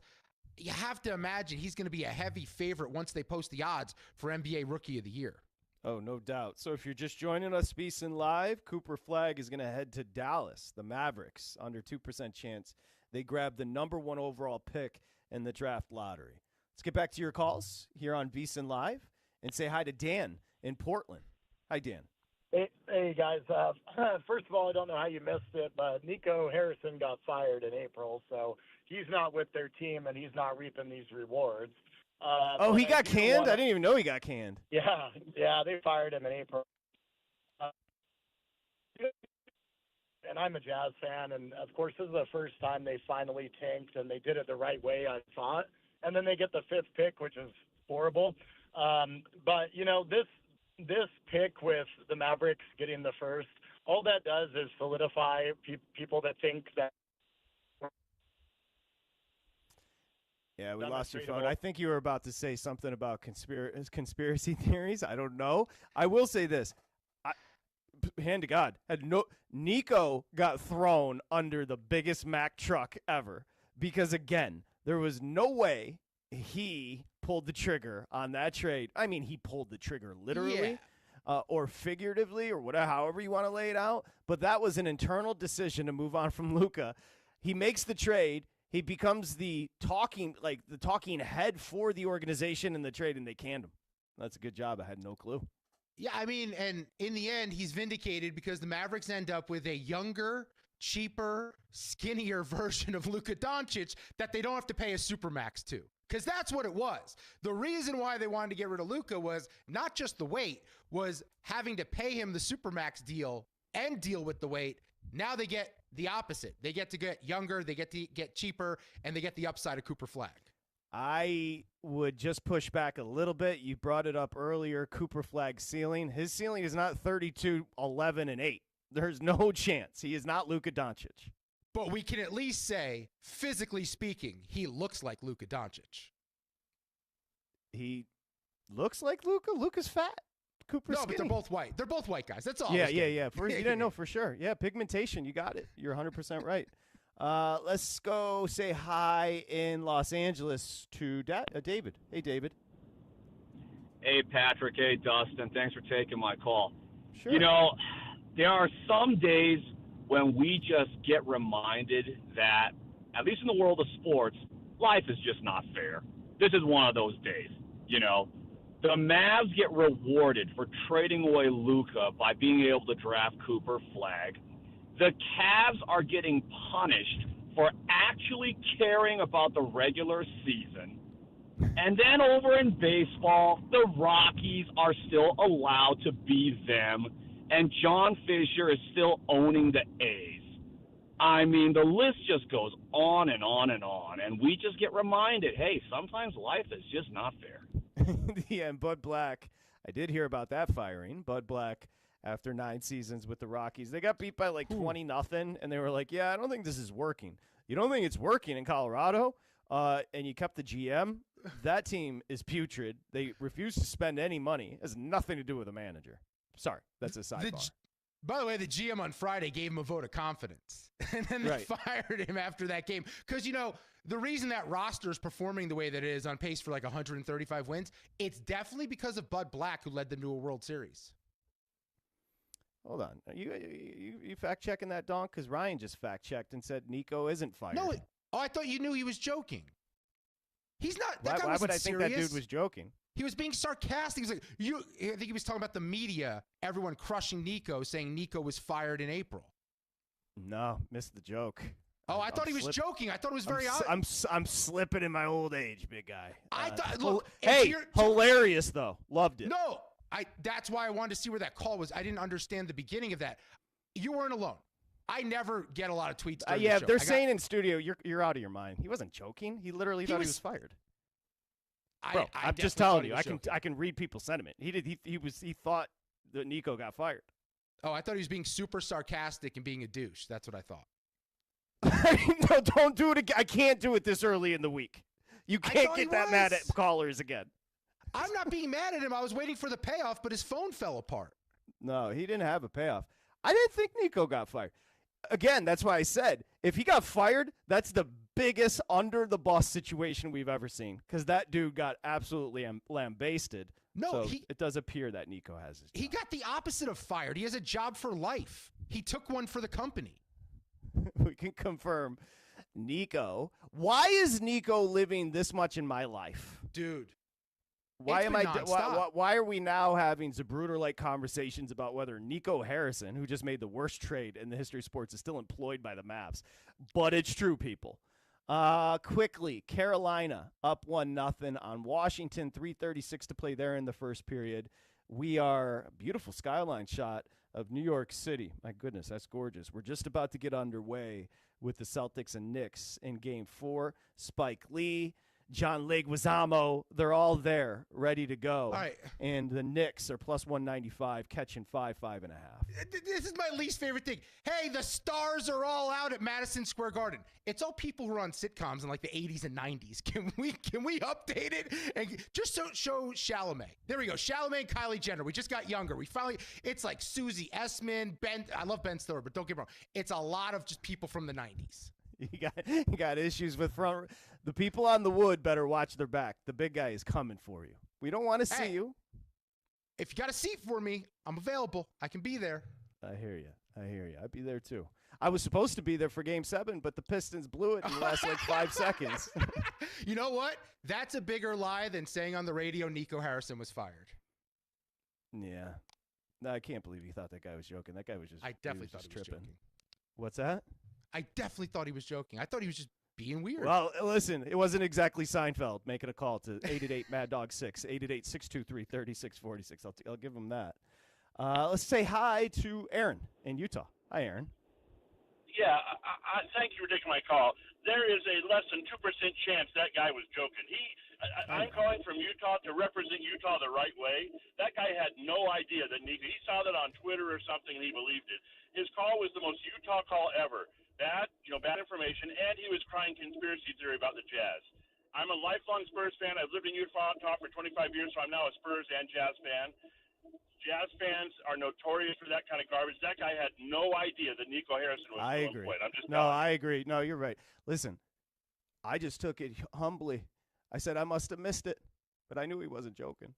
you have to imagine he's going to be a heavy favorite once they post the odds for NBA Rookie of the Year. Oh, no doubt. So if you're just joining us, VSiN Live, Cooper Flagg is going to head to Dallas, the Mavericks, under 2% chance. They grabbed the number 1 overall pick in the draft lottery. Let's get back to your calls here on VSiN Live and say hi to Dan in Portland. Hi, Dan. Hey guys. First of all, I don't know how you missed it, but Nico Harrison got fired in April, so he's not with their team and he's not reaping these rewards. He got canned? I didn't even know he got canned. Yeah, they fired him in April. And I'm a Jazz fan, and of course this is the first time they finally tanked, and they did it the right way, I thought. And then they get the 5th pick, which is horrible. But this pick with the Mavericks getting the 1st, all that does is solidify people that think that. Yeah, we lost your phone. I think you were about to say something about conspiracy theories. I don't know. I will say this. Hand to God, Nico got thrown under the biggest Mack truck ever because, again, there was no way he pulled the trigger on that trade. I mean, he pulled the trigger literally or figuratively or whatever, however you want to lay it out. But that was an internal decision to move on from Luka. He makes the trade. He becomes the talking head for the organization in the trade, and they canned him. That's a good job. I had no clue. Yeah, I mean, and in the end, he's vindicated because the Mavericks end up with a younger, cheaper, skinnier version of Luka Doncic that they don't have to pay a supermax to. Because that's what it was. The reason why they wanted to get rid of Luka was not just the weight, was having to pay him the supermax deal and deal with the weight. Now they get the opposite. They get to get younger, they get to get cheaper, and they get the upside of Cooper Flagg. I would just push back a little bit. You brought it up earlier, Cooper Flagg's ceiling. His ceiling is not 32, 11, and 8. There's no chance. He is not Luka Doncic. But we can at least say, physically speaking, he looks like Luka Doncic. He looks like Luka? Luka's fat. Cooper's skinny. But they're both white. They're both white guys. That's all. Yeah. You didn't know for sure. Yeah, pigmentation. You got it. You're 100% right. Let's go say hi in Los Angeles to David. Hey, David. Hey, Patrick. Hey, Dustin. Thanks for taking my call. Sure. There are some days when we just get reminded that, at least in the world of sports, life is just not fair. This is one of those days, The Mavs get rewarded for trading away Luka by being able to draft Cooper Flagg. The Cavs are getting punished for actually caring about the regular season. And then over in baseball, the Rockies are still allowed to be them, and John Fisher is still owning the A's. I mean, the list just goes on and on and on, and we just get reminded, hey, sometimes life is just not fair. Yeah, and Bud Black, I did hear about that firing. Bud Black, after 9 seasons with the Rockies, they got beat by 20-0, and they were like, yeah, I don't think this is working. You don't think it's working in Colorado? And you kept the GM? That team is putrid. They refuse to spend any money. It has nothing to do with the manager. Sorry, that's a sidebar. By the way, the GM on Friday gave him a vote of confidence, and then they fired him after that game. Because, the reason that roster is performing the way that it is, on pace for 135 wins, it's definitely because of Bud Black, who led them to a World Series. Hold on. Are you fact-checking that, Donk? Because Ryan just fact-checked and said Nico isn't fired. No, I thought you knew he was joking. He's not. Why would I think that dude was joking? He was being sarcastic. He was I think he was talking about the media, everyone crushing Nico, saying Nico was fired in April. No, missed the joke. Oh, I thought he was joking. I thought it was very odd. I'm slipping in my old age, big guy. I thought. Look, hilarious though. Loved it. No, that's why I wanted to see where that call was. I didn't understand the beginning of that. You weren't alone. I never get a lot of tweets. During the show. They're saying in studio, you're out of your mind. He wasn't joking. He literally thought he was fired. Bro, I'm just telling you. I can read people's sentiment. He thought that Nico got fired. Oh, I thought he was being super sarcastic and being a douche. That's what I thought. No, don't do it again. I can't do it this early in the week. You can't get that mad at callers again. I'm not being mad at him. I was waiting for the payoff, but his phone fell apart. No, he didn't have a payoff. I didn't think Nico got fired. Again, that's why I said, if he got fired, that's the biggest under-the-bus situation we've ever seen, because that dude got absolutely lambasted. No, so it does appear that Nico has his job. He got the opposite of fired. He has a job for life. He took one for the company. We can confirm Nico. Why is Nico living this much in my life? Dude. Why are we now having Zapruder-like conversations about whether Nico Harrison, who just made the worst trade in the history of sports, is still employed by the Mavs? But it's true, people. Quickly, Carolina up 1-0 on Washington, 3:36 to play there in the first period. We are a beautiful skyline shot of New York City. My goodness, that's gorgeous. We're just about to get underway with the Celtics and Knicks in Game 4. Spike Lee, John Leguizamo, they're all there, ready to go. All right. And the Knicks are plus 195, catching 5.5. This is my least favorite thing. Hey, the stars are all out at Madison Square Garden. It's all people who are on sitcoms in like the 80s and 90s. Can we update it and just show Chalamet? There we go. Chalamet and Kylie Jenner. We just got younger. It's like Susie Essman, Ben. I love Ben Stiller, but don't get me wrong. It's a lot of just people from the 90s. You got issues with front. The people on the wood better watch their back. The big guy is coming for you. We don't want to see you. If you got a seat for me, I'm available. I can be there. I hear you. I'd be there too. I was supposed to be there for Game 7, but the Pistons blew it in the last 5 seconds. You know what? That's a bigger lie than saying on the radio Nico Harrison was fired. Yeah. No, I can't believe you thought that guy was joking. That guy was just. I definitely thought he was tripping. joking. What's that? I definitely thought he was joking. I thought he was just being weird. Well, listen, it wasn't exactly Seinfeld making a call to 888-MAD-DOG-6, 888-623-3646. I'll give him that. Let's say hi to Aaron in Utah. Hi, Aaron. Yeah, I thank you for taking my call. There is a less than 2% chance that guy was joking. I'm calling from Utah to represent Utah the right way. That guy had no idea that Nico. He saw that on Twitter or something, and he believed it. His call was the most Utah call ever. Bad information, and he was crying conspiracy theory about the Jazz. I'm a lifelong Spurs fan. I've lived in Utah for 25 years, so I'm now a Spurs and Jazz fan. Jazz fans are notorious for that kind of garbage. That guy had no idea that Nico Harrison was employed. I agree. No, you're right. Listen, I just took it humbly. I said I must have missed it, but I knew he wasn't joking.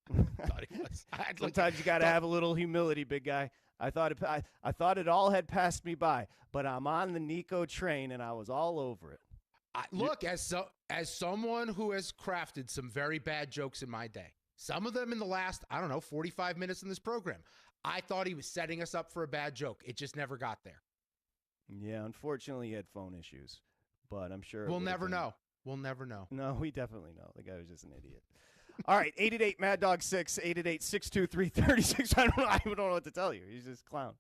Thought he was. Sometimes you got to have a little humility, big guy. I thought it all had passed me by, but I'm on the Nico train, and I was all over it. Look, as someone who has crafted some very bad jokes in my day, some of them in the last, 45 minutes in this program, I thought he was setting us up for a bad joke. It just never got there. Yeah, unfortunately, he had phone issues, but I'm sure we'll never know. We'll never know. No, we definitely know. The guy was just an idiot. All right, 888-MAD-DOG-6, 888-623-36. I don't know what to tell you. He's just a clown.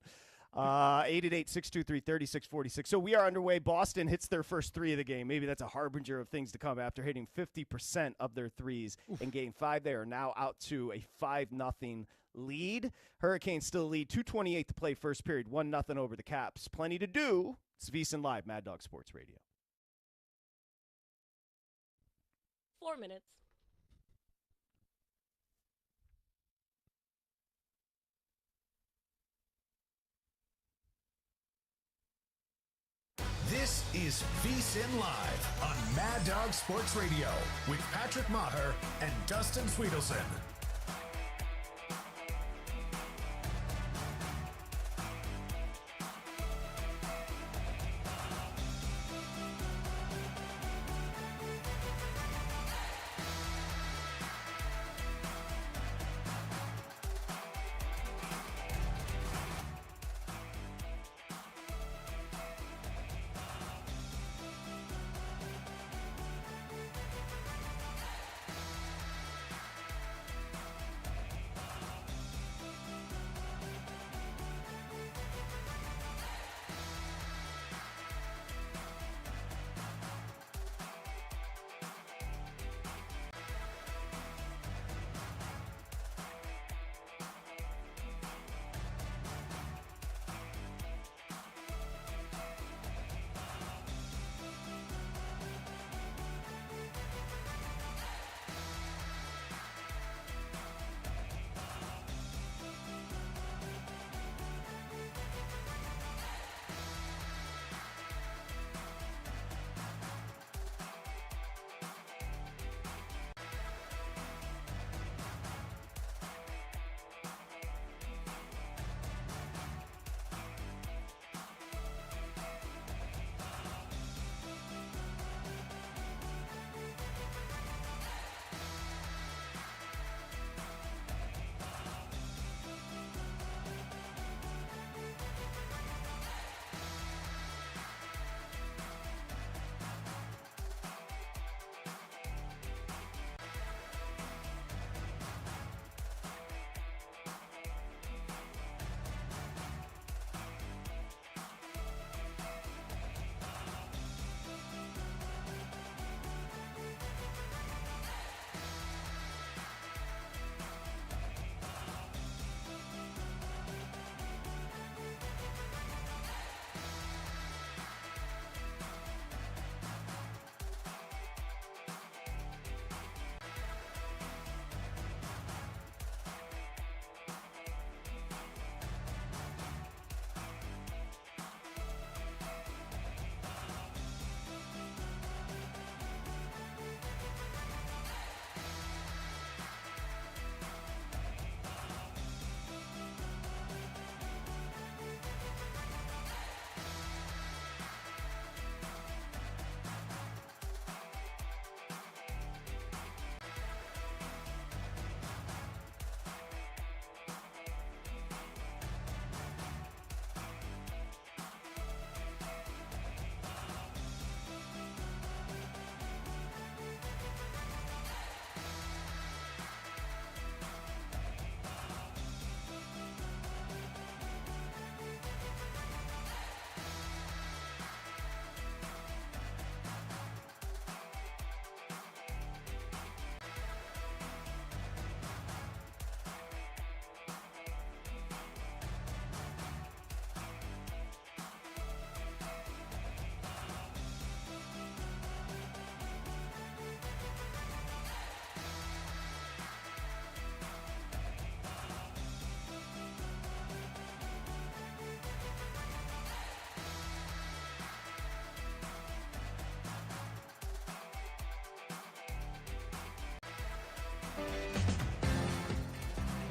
888-623-3646. So we are underway. Boston hits their first 3 of the game. Maybe that's a harbinger of things to come after hitting 50% of their threes in Game 5. They are now out to a 5-0 lead. Hurricanes still lead. 2:28 to play first period. 1-0 over the Caps. Plenty to do. It's VSiN Live, Mad Dog Sports Radio. 4 minutes. This is VSiN Live on Mad Dog Sports Radio with Patrick Meagher and Dustin Swedelson.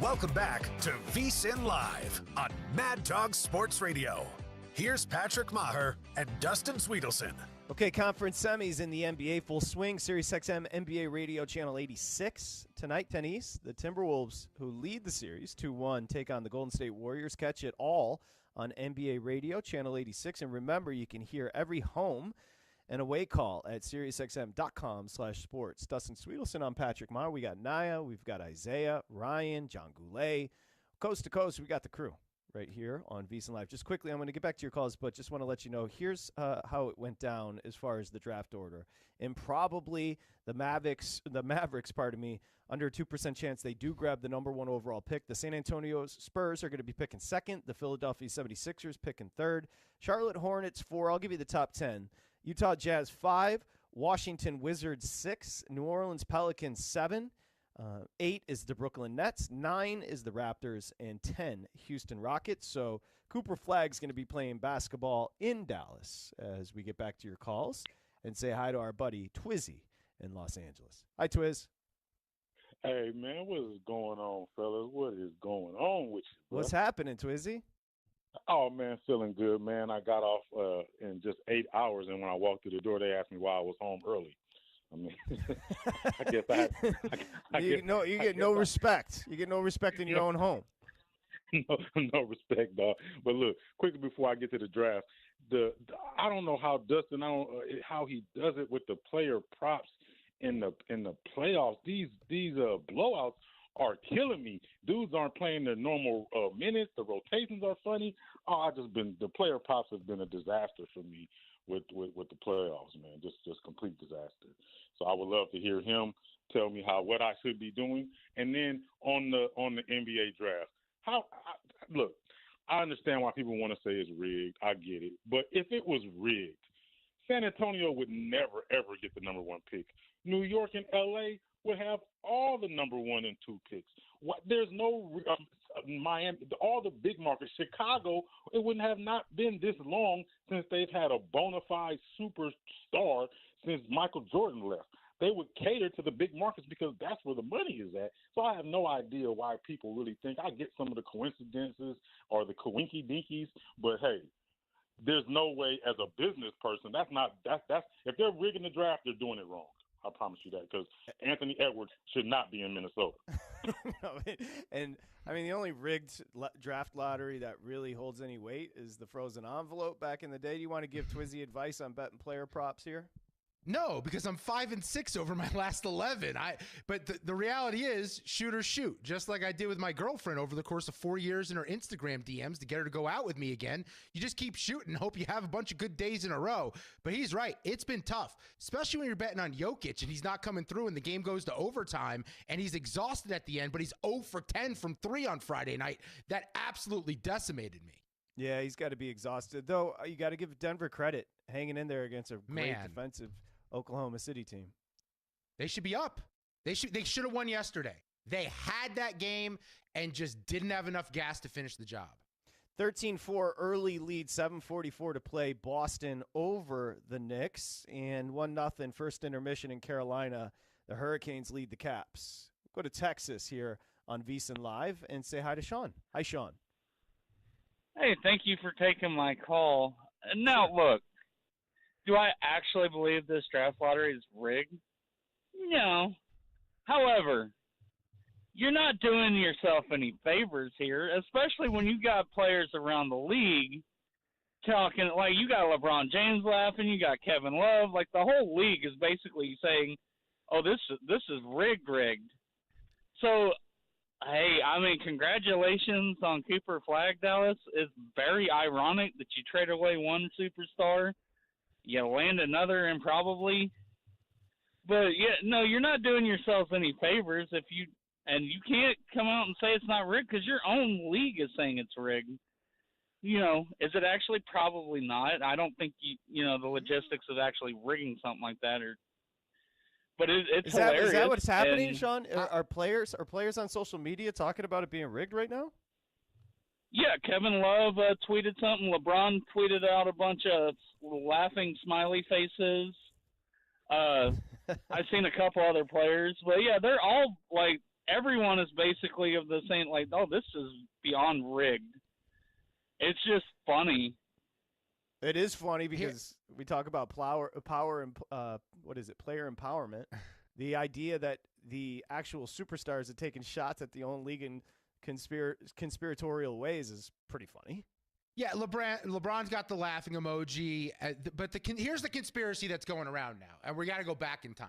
Welcome back to VSiN Live on Mad Dog Sports Radio. Here's Patrick Maher and Dustin Swedelson. Okay, conference semis in the NBA full swing. SiriusXM NBA Radio Channel 86. Tonight, 10 East, the Timberwolves, who lead the series 2-1, take on the Golden State Warriors. Catch it all on NBA Radio Channel 86. And remember, you can hear every home and away call at SiriusXM.com/sports. Dustin Swedelson, I'm Patrick Maher. We got Naya, we've got Isaiah, Ryan, John Goulet. Coast to coast, we got the crew right here on VSiN Live. Just quickly, I'm going to get back to your calls, but just want to let you know, here's how it went down as far as the draft order. And probably the Mavericks, under a 2% chance they do grab the number 1 overall pick. The San Antonio Spurs are going to be picking second. The Philadelphia 76ers picking third. Charlotte Hornets 4. I'll give you the top 10. Utah Jazz 5, Washington Wizards 6, New Orleans Pelicans 7, 8 is the Brooklyn Nets, 9 is the Raptors, and 10 Houston Rockets. So Cooper Flagg's going to be playing basketball in Dallas as we get back to your calls and say hi to our buddy Twizzy in Los Angeles. Hi, Twiz. Hey, man, what is going on, fellas? What is going on with you, bro? What's happening, Twizzy? Oh, man, feeling good, man. I got off in just 8 hours, and when I walked through the door, they asked me why I was home early. I mean, I guess you get no respect. You get no respect in your own home. No respect, dog. But look, quickly before I get to the draft, I don't know how Dustin, how he does it with the player props in the playoffs. These blowouts are killing me. Dudes aren't playing their normal minutes. The rotations are funny. The player props have been a disaster for me with the playoffs, man. Just complete disaster. So I would love to hear him tell me what I should be doing. And then on the NBA draft, look, I understand why people want to say it's rigged. I get it. But if it was rigged, San Antonio would never, ever get the number 1 pick. New York and L.A. would have all the number 1 and 2 picks. There's no Miami, all the big markets. Chicago, it wouldn't have not been this long since they've had a bona fide superstar since Michael Jordan left. They would cater to the big markets because that's where the money is at. So I have no idea why people really think. I get some of the coincidences or the coinky-dinkies, but hey, there's no way as a business person. That's if they're rigging the draft, they're doing it wrong. I promise you that, because Anthony Edwards should not be in Minnesota. And, I mean, the only rigged draft lottery that really holds any weight is the frozen envelope back in the day. Do you want to give Twizzy advice on betting player props here? No, because I'm 5-6 over my last 11. But the reality is, shoot or shoot. Just like I did with my girlfriend over the course of 4 years in her Instagram DMs to get her to go out with me again. You just keep shooting, hope you have a bunch of good days in a row. But he's right. It's been tough, especially when you're betting on Jokic and he's not coming through and the game goes to overtime and he's exhausted at the end, but he's 0 for 10 from 3 on Friday night. That absolutely decimated me. Yeah, he's got to be exhausted. Though, you got to give Denver credit, hanging in there against a great defensive Oklahoma City team. They should be up. They should have won yesterday. They had that game and just didn't have enough gas to finish the job. 13-4 early lead, 7:44 to play. Boston over the Knicks, and 1-0 first intermission in Carolina. The Hurricanes lead the Caps. Go to Texas here on VSiN Live and say hi to Sean. Hi, Sean. Hey, thank you for taking my call. Now, look. Do I actually believe this draft lottery is rigged? No. However, you're not doing yourself any favors here, especially when you got players around the league talking, like you got LeBron James laughing, you got Kevin Love, like the whole league is basically saying, oh, this is rigged. So, hey, I mean, congratulations on Cooper Flagg, Dallas. It's very ironic that you trade away one superstar. You land another improbably. But, yeah, no, you're not doing yourselves any favors if you – and you can't come out and say it's not rigged because your own league is saying it's rigged. You know, is it actually? Probably not. I don't think, the logistics of actually rigging something like that are – but it's hilarious. Is that what's happening, Sean? Are players on social media talking about it being rigged right now? Yeah, Kevin Love tweeted something. LeBron tweeted out a bunch of laughing smiley faces. I've seen a couple other players, but yeah, they're all like everyone is basically of the same. Like, oh, this is beyond rigged. It's just funny. It is funny because we talk about power and player empowerment. The idea that the actual superstars have taken shots at the own league in conspiratorial ways is pretty funny. Yeah, LeBron's got the laughing emoji, but here's the conspiracy that's going around now, and we got to go back in time.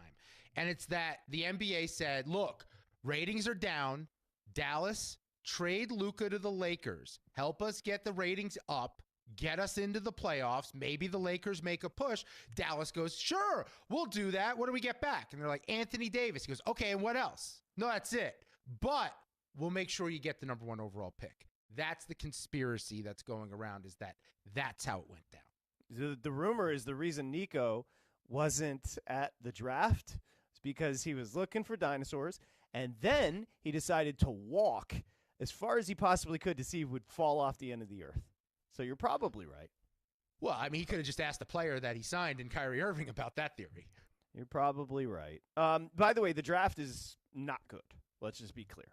And it's that the NBA said, look, ratings are down. Dallas, trade Luka to the Lakers. Help us get the ratings up. Get us into the playoffs. Maybe the Lakers make a push. Dallas goes, sure, we'll do that. What do we get back? And they're like, Anthony Davis. He goes, okay, and what else? No, that's it. But we'll make sure you get the number 1 overall pick. That's the conspiracy that's going around, is that's how it went down. The rumor is the reason Nico wasn't at the draft is because he was looking for dinosaurs, and then he decided to walk as far as he possibly could to see who would fall off the end of the earth. So you're probably right. Well, I mean, he could have just asked the player that he signed in Kyrie Irving about that theory. You're probably right. By the way, the draft is not good. Let's just be clear.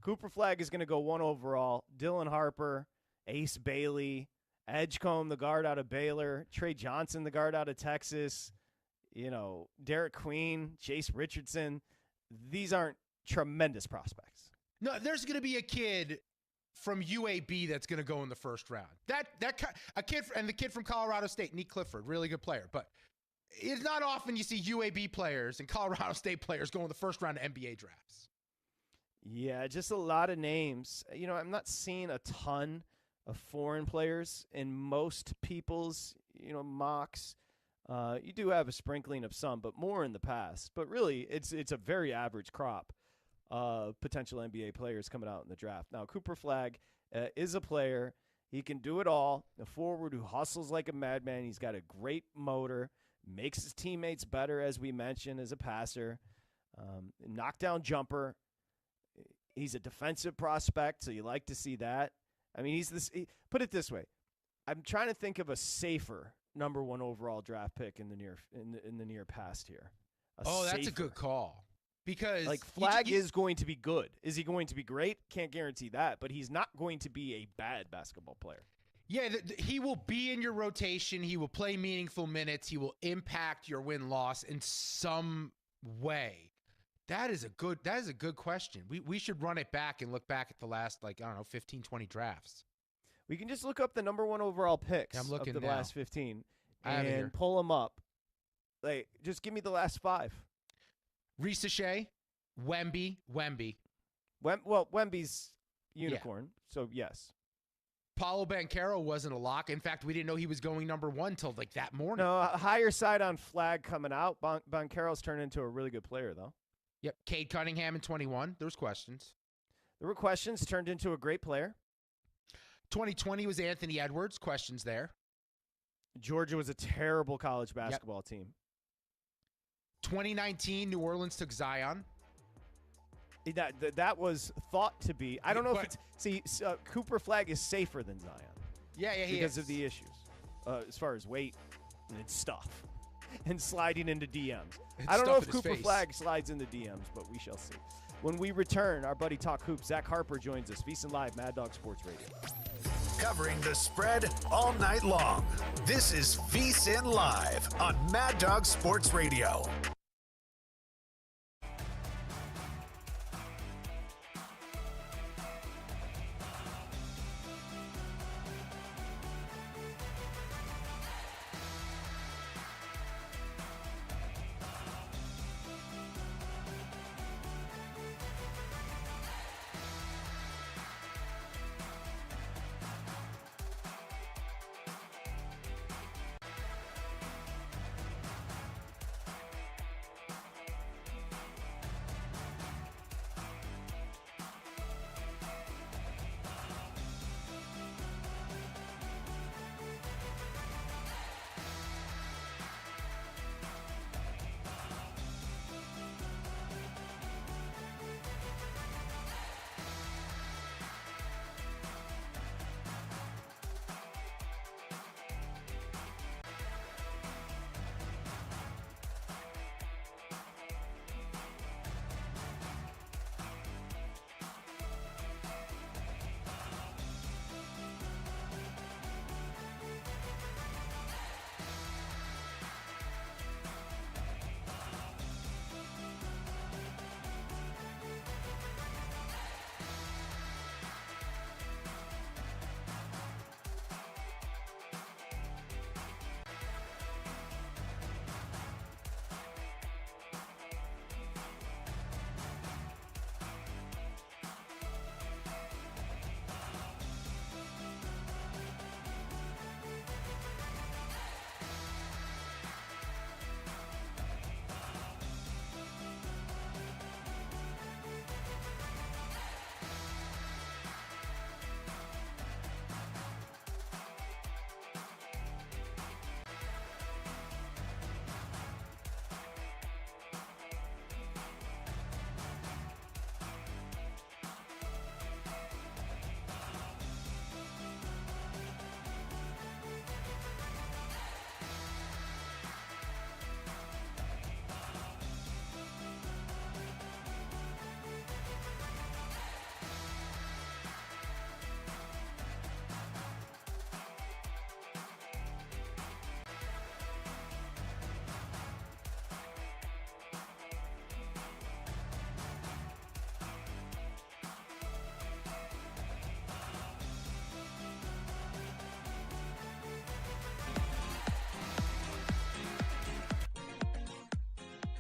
Cooper Flagg is going to go 1 overall. Dylan Harper, Ace Bailey, Edgecombe, the guard out of Baylor, Trey Johnson, the guard out of Texas, Derek Queen, Chase Richardson. These aren't tremendous prospects. No, there's going to be a kid from UAB that's going to go in the first round. The kid from Colorado State, Nick Clifford, really good player. But it's not often you see UAB players and Colorado State players go in the first round of NBA drafts. Yeah, just a lot of names. I'm not seeing a ton of foreign players in most people's, mocks. You do have a sprinkling of some, but more in the past. But really, it's a very average crop of potential NBA players coming out in the draft. Now, Cooper Flagg is a player. He can do it all. A forward who hustles like a madman. He's got a great motor, makes his teammates better, as we mentioned, as a passer. Knockdown jumper. He's a defensive prospect, so you like to see that. I mean, put it this way. I'm trying to think of a safer number 1 overall draft pick in the near past here. That's a good call. Because Flagg is going to be good. Is he going to be great? Can't guarantee that, but he's not going to be a bad basketball player. Yeah, he will be in your rotation. He will play meaningful minutes. He will impact your win-loss in some way. That is a good question. We should run it back and look back at the last 15, 20 drafts. We can just look up the number 1 overall picks of the last 15 and pull them up. Just give me the last 5. Risa Shea, Wemby. Wemby's unicorn, so yes. Paolo Banchero wasn't a lock. In fact, we didn't know he was going number 1 till that morning. No, a higher side on Flagg coming out. Banchero's turned into a really good player, though. Yep, Cade Cunningham in 21. There was questions. There were questions. Turned into a great player. 2020 was Anthony Edwards. Questions there. Georgia was a terrible college basketball team. 2019, New Orleans took Zion. That was thought to be. I don't know if it's. Cooper Flagg is safer than Zion. Yeah, because of the issues, as far as weight and stuff, and sliding into DMs. I don't know if Cooper Flagg slides into DMs, but we shall see. When we return, our buddy Talk Hoops, Zach Harper joins us. VSiN Live, Mad Dog Sports Radio. Covering the spread all night long. This is VSiN Live on Mad Dog Sports Radio.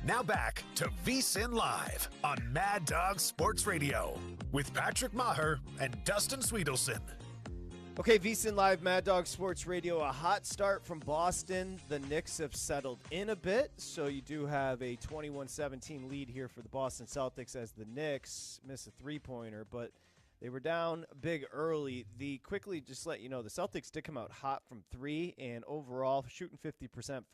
Now back to VSiN Live on Mad Dog Sports Radio with Patrick Meagher and Dustin Swedelson. Okay, VSiN Live, Mad Dog Sports Radio. A hot start from Boston. The Knicks have settled in a bit, so you do have a 21-17 lead here for the Boston Celtics as the Knicks miss a three-pointer, but they were down big early. Quickly, just let you know, the Celtics did come out hot from three, and overall shooting 50%,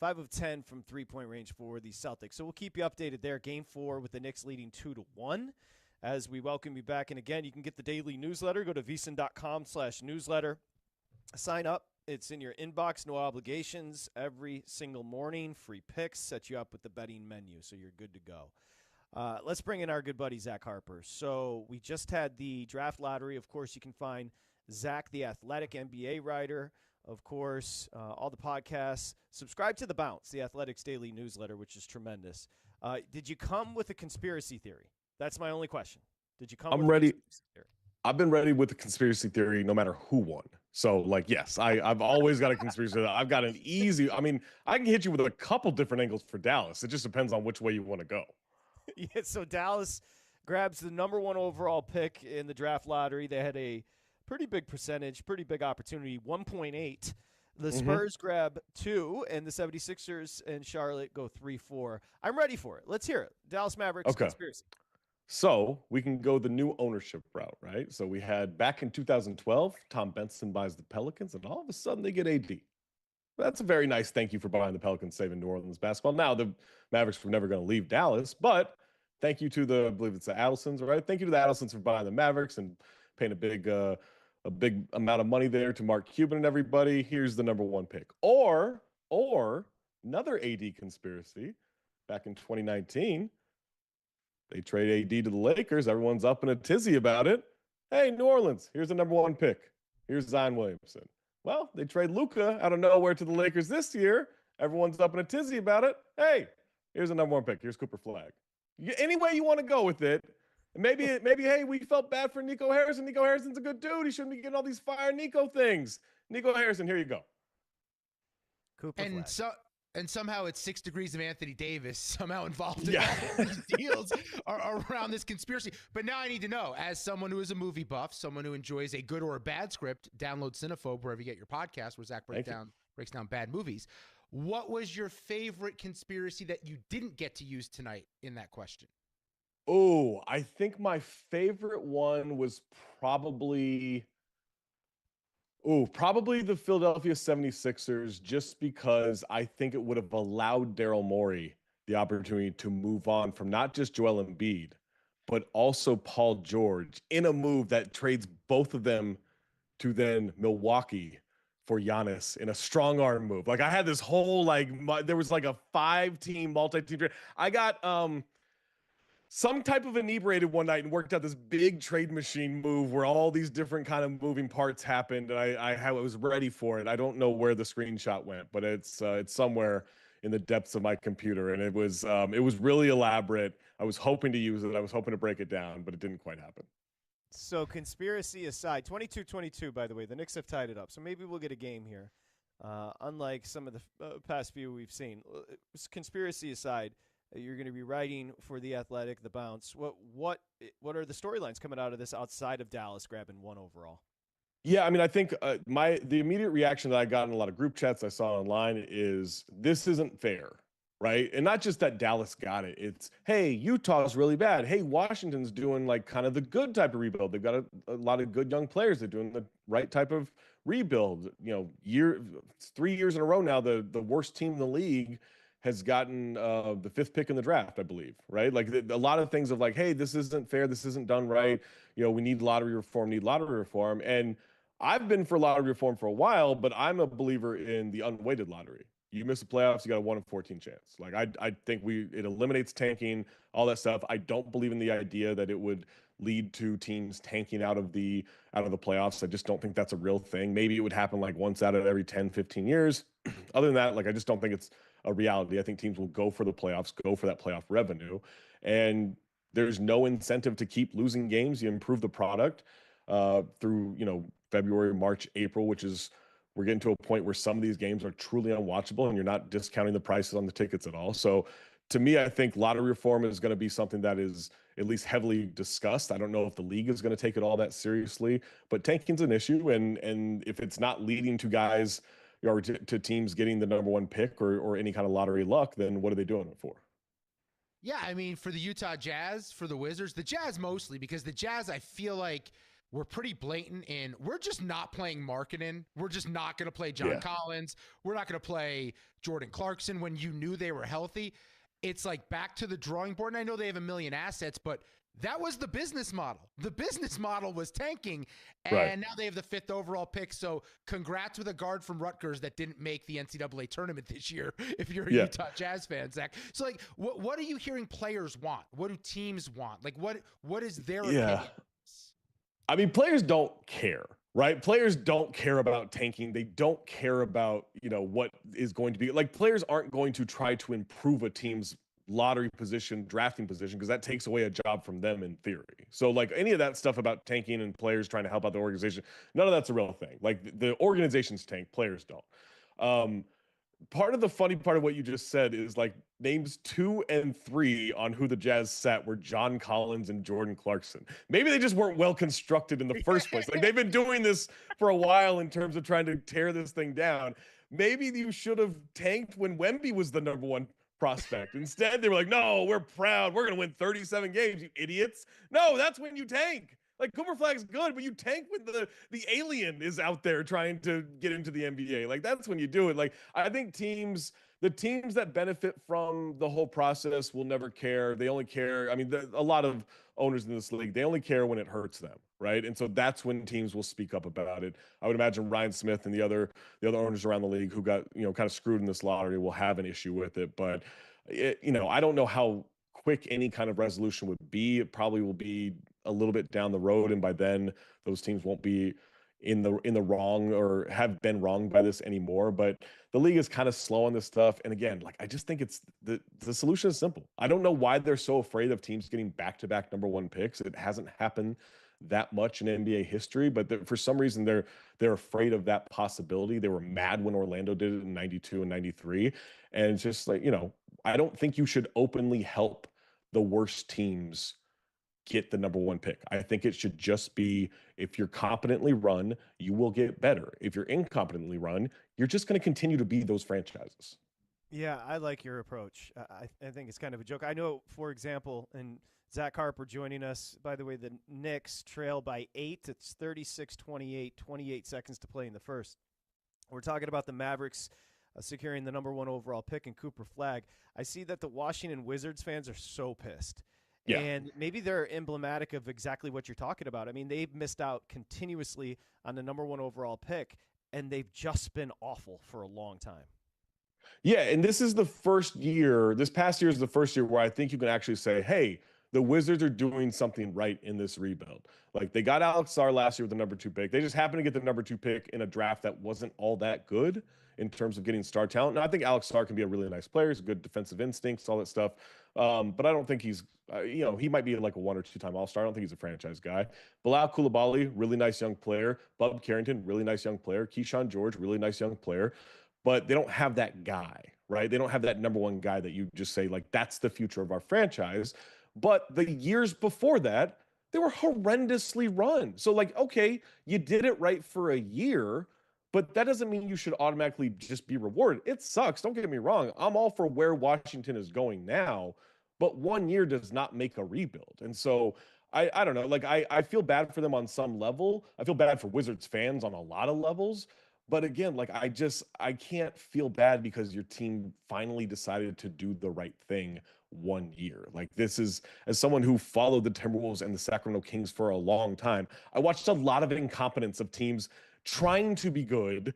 5 of 10 from three-point range for the Celtics. So we'll keep you updated there. Game 4 with the Knicks leading 2-1. As we welcome you back. And again, you can get the daily newsletter. Go to vsin.com/newsletter. Sign up. It's in your inbox. No obligations. Every single morning. Free picks. Set you up with the betting menu, so you're good to go. Let's bring in our good buddy, Zach Harper. So we just had the draft lottery. Of course, you can find Zach, the Athletic NBA writer. Of course, all the podcasts. Subscribe to The Bounce, the Athletics daily newsletter, which is tremendous. Did you come with a conspiracy theory? That's my only question. Did you come I'm with ready. a conspiracy theory? I've been ready with the conspiracy theory no matter who won. So, like, yes, I've always got a conspiracy theory. I've got an easy – I mean, I can hit you with a couple different angles for Dallas. It just depends on which way you want to go. Yeah, so Dallas grabs the number 1 overall pick in the draft lottery. They had a pretty big percentage, pretty big opportunity, 1.8. The Spurs grab 2, and the 76ers and Charlotte go 3-4. I'm ready for it. Let's hear it. Dallas Mavericks conspiracy. So we can go the new ownership route, right? So we had back in 2012, Tom Benson buys the Pelicans, and all of a sudden they get AD. That's a very nice thank you for buying the Pelicans, saving New Orleans basketball. Now, the Mavericks were never going to leave Dallas, but thank you to I believe it's the Adelsons, right? Thank you to the Adelsons for buying the Mavericks and paying a big amount of money there to Mark Cuban and everybody. Here's the number 1 pick. Or another AD conspiracy back in 2019. They trade AD to the Lakers. Everyone's up in a tizzy about it. Hey, New Orleans, here's the number 1 pick. Here's Zion Williamson. Well, they trade Luka out of nowhere to the Lakers this year. Everyone's up in a tizzy about it. Hey, here's the number 1 pick. Here's Cooper Flag. Any way you want to go with it. Maybe, hey, we felt bad for Nico Harrison. Nico Harrison's a good dude. He shouldn't be getting all these fire Nico things. Nico Harrison, here you go. Cooper Flag. And somehow it's 6 degrees of Anthony Davis somehow involved in all these deals around this conspiracy. But now I need to know, as someone who is a movie buff, someone who enjoys a good or a bad script, download Cinephobe wherever you get your podcast, where Zach breaks down bad movies. What was your favorite conspiracy that you didn't get to use tonight in that question? Oh, I think my favorite one was probably the Philadelphia 76ers, just because I think it would have allowed Daryl Morey the opportunity to move on from not just Joel Embiid, but also Paul George in a move that trades both of them to then Milwaukee for Giannis in a strong arm move. Like, I had this whole, there was like a 5-team, multi-team trade. I got some type of inebriated one night and worked out this big trade machine move where all these different kind of moving parts happened, and I was ready for it. I don't know where the screenshot went, but it's somewhere in the depths of my computer, and it was really elaborate. I was hoping to use it. I was hoping to break it down, but it didn't quite happen. So conspiracy aside, 22-22, by the way, the Knicks have tied it up, so maybe we'll get a game here, unlike some of the past few we've seen. Conspiracy aside, you're going to be writing for The Athletic, The Bounce. What are the storylines coming out of this outside of Dallas grabbing 1 overall? Yeah, I mean, I think the immediate reaction that I got in a lot of group chats I saw online is this isn't fair, right? And not just that Dallas got it. It's, hey, Utah's really bad. Hey, Washington's doing like kind of the good type of rebuild. They've got a lot of good young players. They're doing the right type of rebuild. 3 years in a row now, the worst team in the league has gotten the 5th pick in the draft, I believe, right? Like a lot of things of like, hey, this isn't fair. This isn't done right. We need lottery reform. And I've been for lottery reform for a while, but I'm a believer in the unweighted lottery. You miss the playoffs, you got a 1 in 14 chance. Like I think it eliminates tanking, all that stuff. I don't believe in the idea that it would lead to teams tanking out of the playoffs. I just don't think that's a real thing. Maybe it would happen like once out of every 10, 15 years. Other than that, like I just don't think it's a reality. I think teams will go for the playoffs, go for that playoff revenue. And there's no incentive to keep losing games. You improve the product through, February, March, April, which is we're getting to a point where some of these games are truly unwatchable, and you're not discounting the prices on the tickets at all. So to me, I think lottery reform is going to be something that is at least heavily discussed. I don't know if the league is going to take it all that seriously, but tanking's an issue. And if it's not leading to guys or to teams getting the number one pick or any kind of lottery luck, then what are they doing it for? Yeah, I mean, for the Utah Jazz, for the Wizards, the Jazz mostly, because the Jazz, I feel like we're pretty blatant in we're just not playing marketing. We're just not going to play John Collins. We're not going to play Jordan Clarkson when you knew they were healthy. It's like back to the drawing board. And I know they have a million assets, but that was the business model. The business model was tanking, and now they have the 5th overall pick. So congrats with a guard from Rutgers that didn't make the NCAA tournament this year, if you're a Utah Jazz fan, Zach. So, like, what are you hearing players want? What do teams want? Like, what is their opinion? I mean, players don't care, right? Players don't care about tanking. They don't care about, what is going to be. Like, players aren't going to try to improve a team's lottery position, drafting position, because that takes away a job from them in theory. So, like, any of that stuff about tanking and players trying to help out the organization, none of that's a real thing. Like, the organizations tank, players don't. Part of the funny part of what you just said is like names 2 and 3 on who the Jazz sat were John Collins and Jordan Clarkson. Maybe they just weren't well constructed in the first place. Like, they've been doing this for a while in terms of trying to tear this thing down. Maybe you should have tanked when Wemby was the number 1 prospect. Instead, they were like, no, we're proud. We're going to win 37 games, you idiots. No, that's when you tank. Like, Cooper Flag's good, but you tank when the alien is out there trying to get into the NBA. Like, that's when you do it. Like, I think the teams that benefit from the whole process will never care. They only care. I mean, a lot of owners in this league, they only care when it hurts them, right? And so that's when teams will speak up about it. I would imagine Ryan Smith and the other owners around the league who got, kind of screwed in this lottery will have an issue with it. But, I don't know how quick any kind of resolution would be. It probably will be a little bit down the road, and by then those teams won't be in the wrong or have been wrong by this anymore. But the league is kind of slow on this stuff. And again, like, I just think it's the solution is simple. I don't know why they're so afraid of teams getting back-to-back number 1 picks. It hasn't happened that much in NBA history, but for some reason they're afraid of that possibility. They were mad when Orlando did it in 92 and 93. And it's just like, I don't think you should openly help the worst teams get the number 1 pick. I think it should just be, if you're competently run, you will get better. If you're incompetently run, you're just going to continue to be those franchises. Yeah, I like your approach. I think it's kind of a joke. I know, for example, and Zach Harper joining us, by the way, the Knicks trail by 8. It's 36-28, 28 seconds to play in the first. We're talking about the Mavericks securing the number 1 overall pick in Cooper Flagg. I see that the Washington Wizards fans are so pissed. Yeah. And maybe they're emblematic of exactly what you're talking about. I mean, they've missed out continuously on the number 1 overall pick, and they've just been awful for a long time. Yeah, and this past year is the first year where I think you can actually say, hey, the Wizards are doing something right in this rebuild. Like, they got Alex Sarr last year with the number 2 pick. They just happened to get the number 2 pick in a draft that wasn't all that good in terms of getting star talent. Now, I think Alex Sarr can be a really nice player. He's good defensive instincts, all that stuff. But I don't think he's, he might be like a 1 or 2-time All-Star. I don't think he's a franchise guy. Bilal Coulibaly, really nice young player. Bub Carrington, really nice young player. Keyshawn George, really nice young player. But they don't have that guy, right? They don't have that number 1 guy that you just say, like, that's the future of our franchise. But the years before that, they were horrendously run. So, like, okay, you did it right for a year, but that doesn't mean you should automatically just be rewarded. It sucks. Don't get me wrong. I'm all for where Washington is going now, but 1 year does not make a rebuild. And so I don't know. Like, I feel bad for them on some level. I feel bad for Wizards fans on a lot of levels. But again, like, I can't feel bad because your team finally decided to do the right thing 1 year. Like, this is, as someone who followed the Timberwolves and the Sacramento Kings for a long time, I watched a lot of incompetence of teams trying to be good,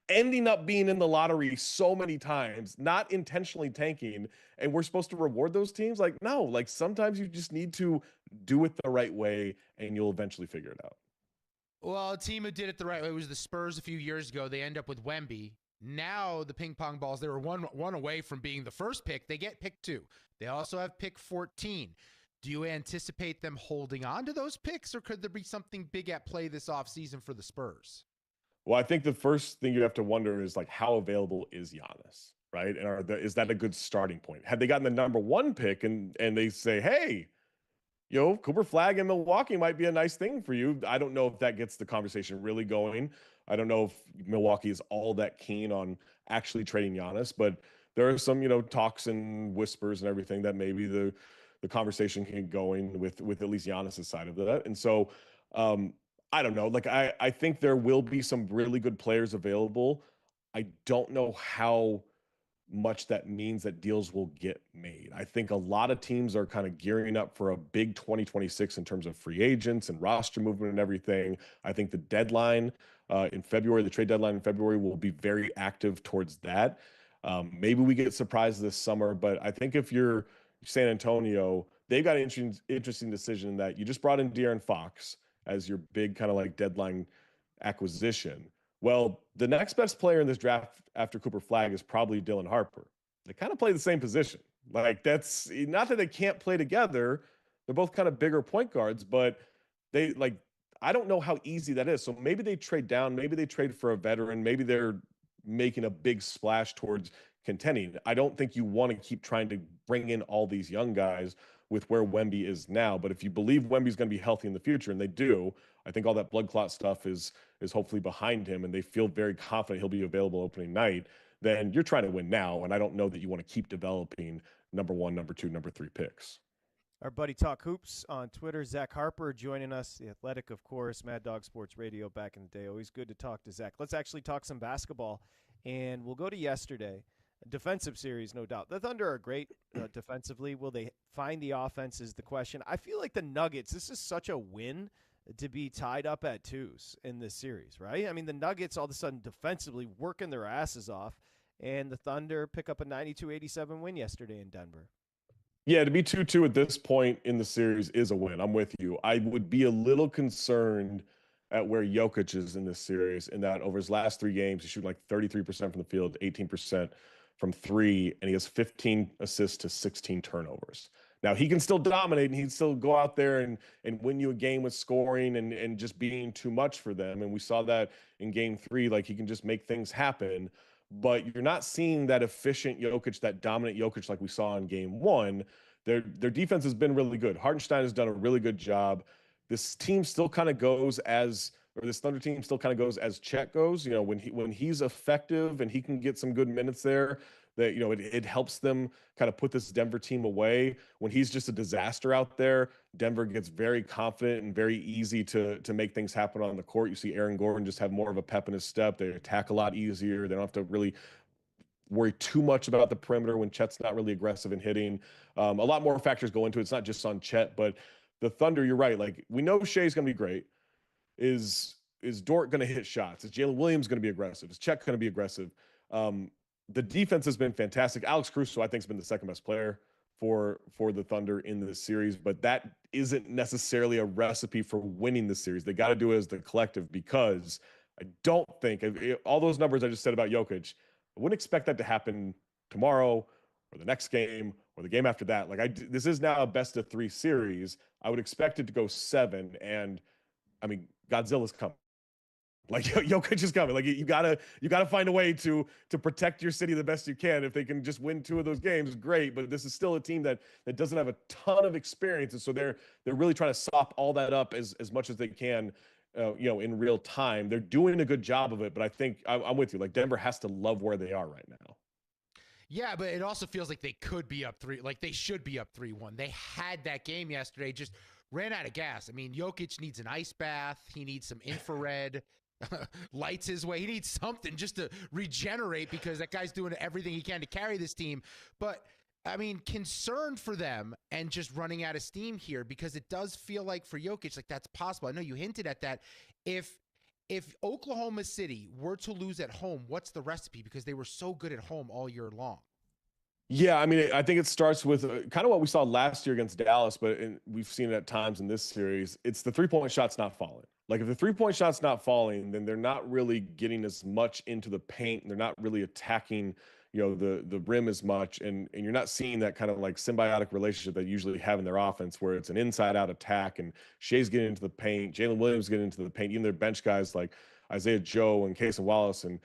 ending up being in the lottery so many times, not intentionally tanking, and we're supposed to reward those teams? Like, no, like, sometimes you just need to do it the right way and you'll eventually figure it out. Well, a team who did it the right way was the Spurs a few years ago. They end up with Wemby. Now the ping pong balls, they were one away from being the first pick. They get pick 2. They also have pick 14. Do you anticipate them holding on to those picks, or could there be something big at play this offseason for the Spurs? Well, I think the first thing you have to wonder is like how available is Giannis, right? And is that a good starting point? Had they gotten the number one pick and they say, hey, Cooper Flag in Milwaukee might be a nice thing for you. I don't know if that gets the conversation really going. I don't know if Milwaukee is all that keen on actually trading Giannis, but there are some, talks and whispers and everything that maybe the conversation can get going with at least Giannis' side of that. And so I don't know. Like I think there will be some really good players available. I don't know how much that means that deals will get made. I think a lot of teams are kind of gearing up for a big 2026 in terms of free agents and roster movement and everything. I think the deadline in February, the trade deadline in February, will be very active towards that. Maybe we get surprised this summer, but I think if you're San Antonio, they've got an interesting decision that you just brought in De'Aaron Fox as your big kind of like deadline acquisition. Well, the next best player in this draft after Cooper Flag is probably Dylan Harper. They kind of play the same position. Like that's not that they can't play together. They're both kind of bigger point guards, but I don't know how easy that is. So maybe they trade down, maybe they trade for a veteran, maybe they're making a big splash towards contending. I don't think you want to keep trying to bring in all these young guys with where Wemby is now. But if you believe Wemby's going to be healthy in the future, and they do, I think all that blood clot stuff is hopefully behind him, and they feel very confident he'll be available opening night, then you're trying to win now. And I don't know that you want to keep developing number 1, number 2, number 3 picks. Our buddy Talk Hoops on Twitter, Zach Harper, joining us. The Athletic, of course, Mad Dog Sports Radio back in the day. Always good to talk to Zach. Let's actually talk some basketball, and we'll go to yesterday. A defensive series, no doubt. The Thunder are great defensively. Will they find the offense is the question. I feel like the Nuggets, this is such a win to be tied up at 2s in this series, right? I mean, the Nuggets all of a sudden defensively working their asses off, and the Thunder pick up a 92-87 win yesterday in Denver. Yeah, to be 2-2 at this point in the series is a win. I'm with you. I would be a little concerned at where Jokic is in this series, in that over his last 3 games, he's shooting like 33% from the field, 18% from 3, and he has 15 assists to 16 turnovers. Now, he can still dominate, and he can still go out there and win you a game with scoring and just being too much for them. And we saw that in game 3, like he can just make things happen. But you're not seeing that efficient Jokic, that dominant Jokic like we saw in game 1. Their defense has been really good. Hartenstein has done a really good job. This team still kind of goes as – or this Thunder team still kind of goes as Chet goes. When he's effective and he can get some good minutes there, that it helps them kind of put this Denver team away. When he's just a disaster out there, Denver gets very confident and very easy to make things happen on the court. You see Aaron Gordon just have more of a pep in his step. They attack a lot easier. They don't have to really worry too much about the perimeter when Chet's not really aggressive in hitting. A lot more factors go into it. It's not just on Chet, but the Thunder, you're right. Like, we know Shea's going to be great. Is Dort going to hit shots? Is Jalen Williams going to be aggressive? Is Chet going to be aggressive? The defense has been fantastic. Alex Caruso, I think, has been the second best player for the Thunder in this series, but that isn't necessarily a recipe for winning the series. They got to do it as the collective, because I don't think all those numbers I just said about Jokic, I wouldn't expect that to happen tomorrow or the next game or the game after that. Like, this is now a best of 3 series. I would expect it to go 7, and I mean, Godzilla's coming. Like, Jokic is coming. Like, you gotta find a way to protect your city the best you can. If they can just win 2 of those games, great. But this is still a team that doesn't have a ton of experience, and so they're really trying to sop all that up as much as they can, in real time. They're doing a good job of it, but I think I'm with you. Like, Denver has to love where they are right now. Yeah, but it also feels like they could be up 3. Like, they should be up 3-1. They had that game yesterday, just ran out of gas. I mean, Jokic needs an ice bath. He needs some infrared lights his way. He needs something just to regenerate, because that guy's doing everything he can to carry this team. But I mean, concerned for them and just running out of steam here, because it does feel like for Jokic, like, that's possible. I know you hinted at that. If Oklahoma City were to lose at home, what's the recipe? Because they were so good at home all year long. Yeah, I mean, I think it starts with kind of what we saw last year against Dallas, but we've seen it at times in this series. It's the 3-point shot's not falling. Like, if the 3-point shot's not falling, then they're not really getting as much into the paint, and they're not really attacking, the rim as much, and you're not seeing that kind of like symbiotic relationship that you usually have in their offense, where it's an inside-out attack, and Shea's getting into the paint, Jalen Williams getting into the paint, even their bench guys like Isaiah Joe and Casey Wallace and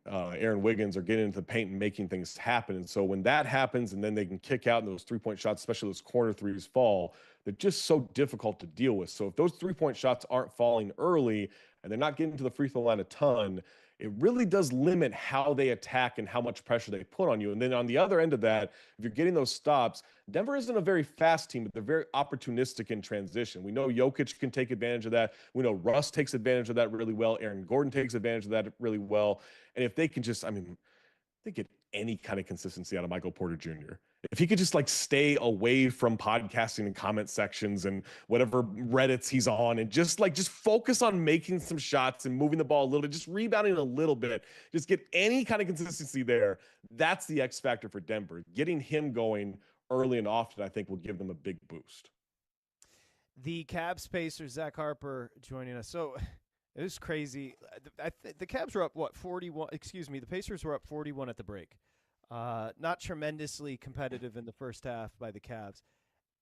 Aaron Wiggins are getting into the paint and making things happen. And so when that happens, and then they can kick out and those 3-point shots, especially those corner threes fall, they're just so difficult to deal with. So if those 3-point shots aren't falling early and they're not getting to the free throw line a ton, it really does limit how they attack and how much pressure they put on you. And then on the other end of that, if you're getting those stops, Denver isn't a very fast team, but they're very opportunistic in transition. We know Jokic can take advantage of that. We know Russ takes advantage of that really well. Aaron Gordon takes advantage of that really well. And if they can just, they get any kind of consistency out of Michael Porter Jr. If he could just stay away from podcasting and comment sections and whatever Reddits he's on, and just focus on making some shots and moving the ball a little bit, just rebounding a little bit, just get any kind of consistency there. That's the X factor for Denver. Getting him going early and often, I think, will give them a big boost. The Cavs Pacers, Zach Harper joining us. So it was crazy. The Cavs were up, 41? Excuse me, the Pacers were up 41 at the break. Not tremendously competitive in the first half by the Cavs.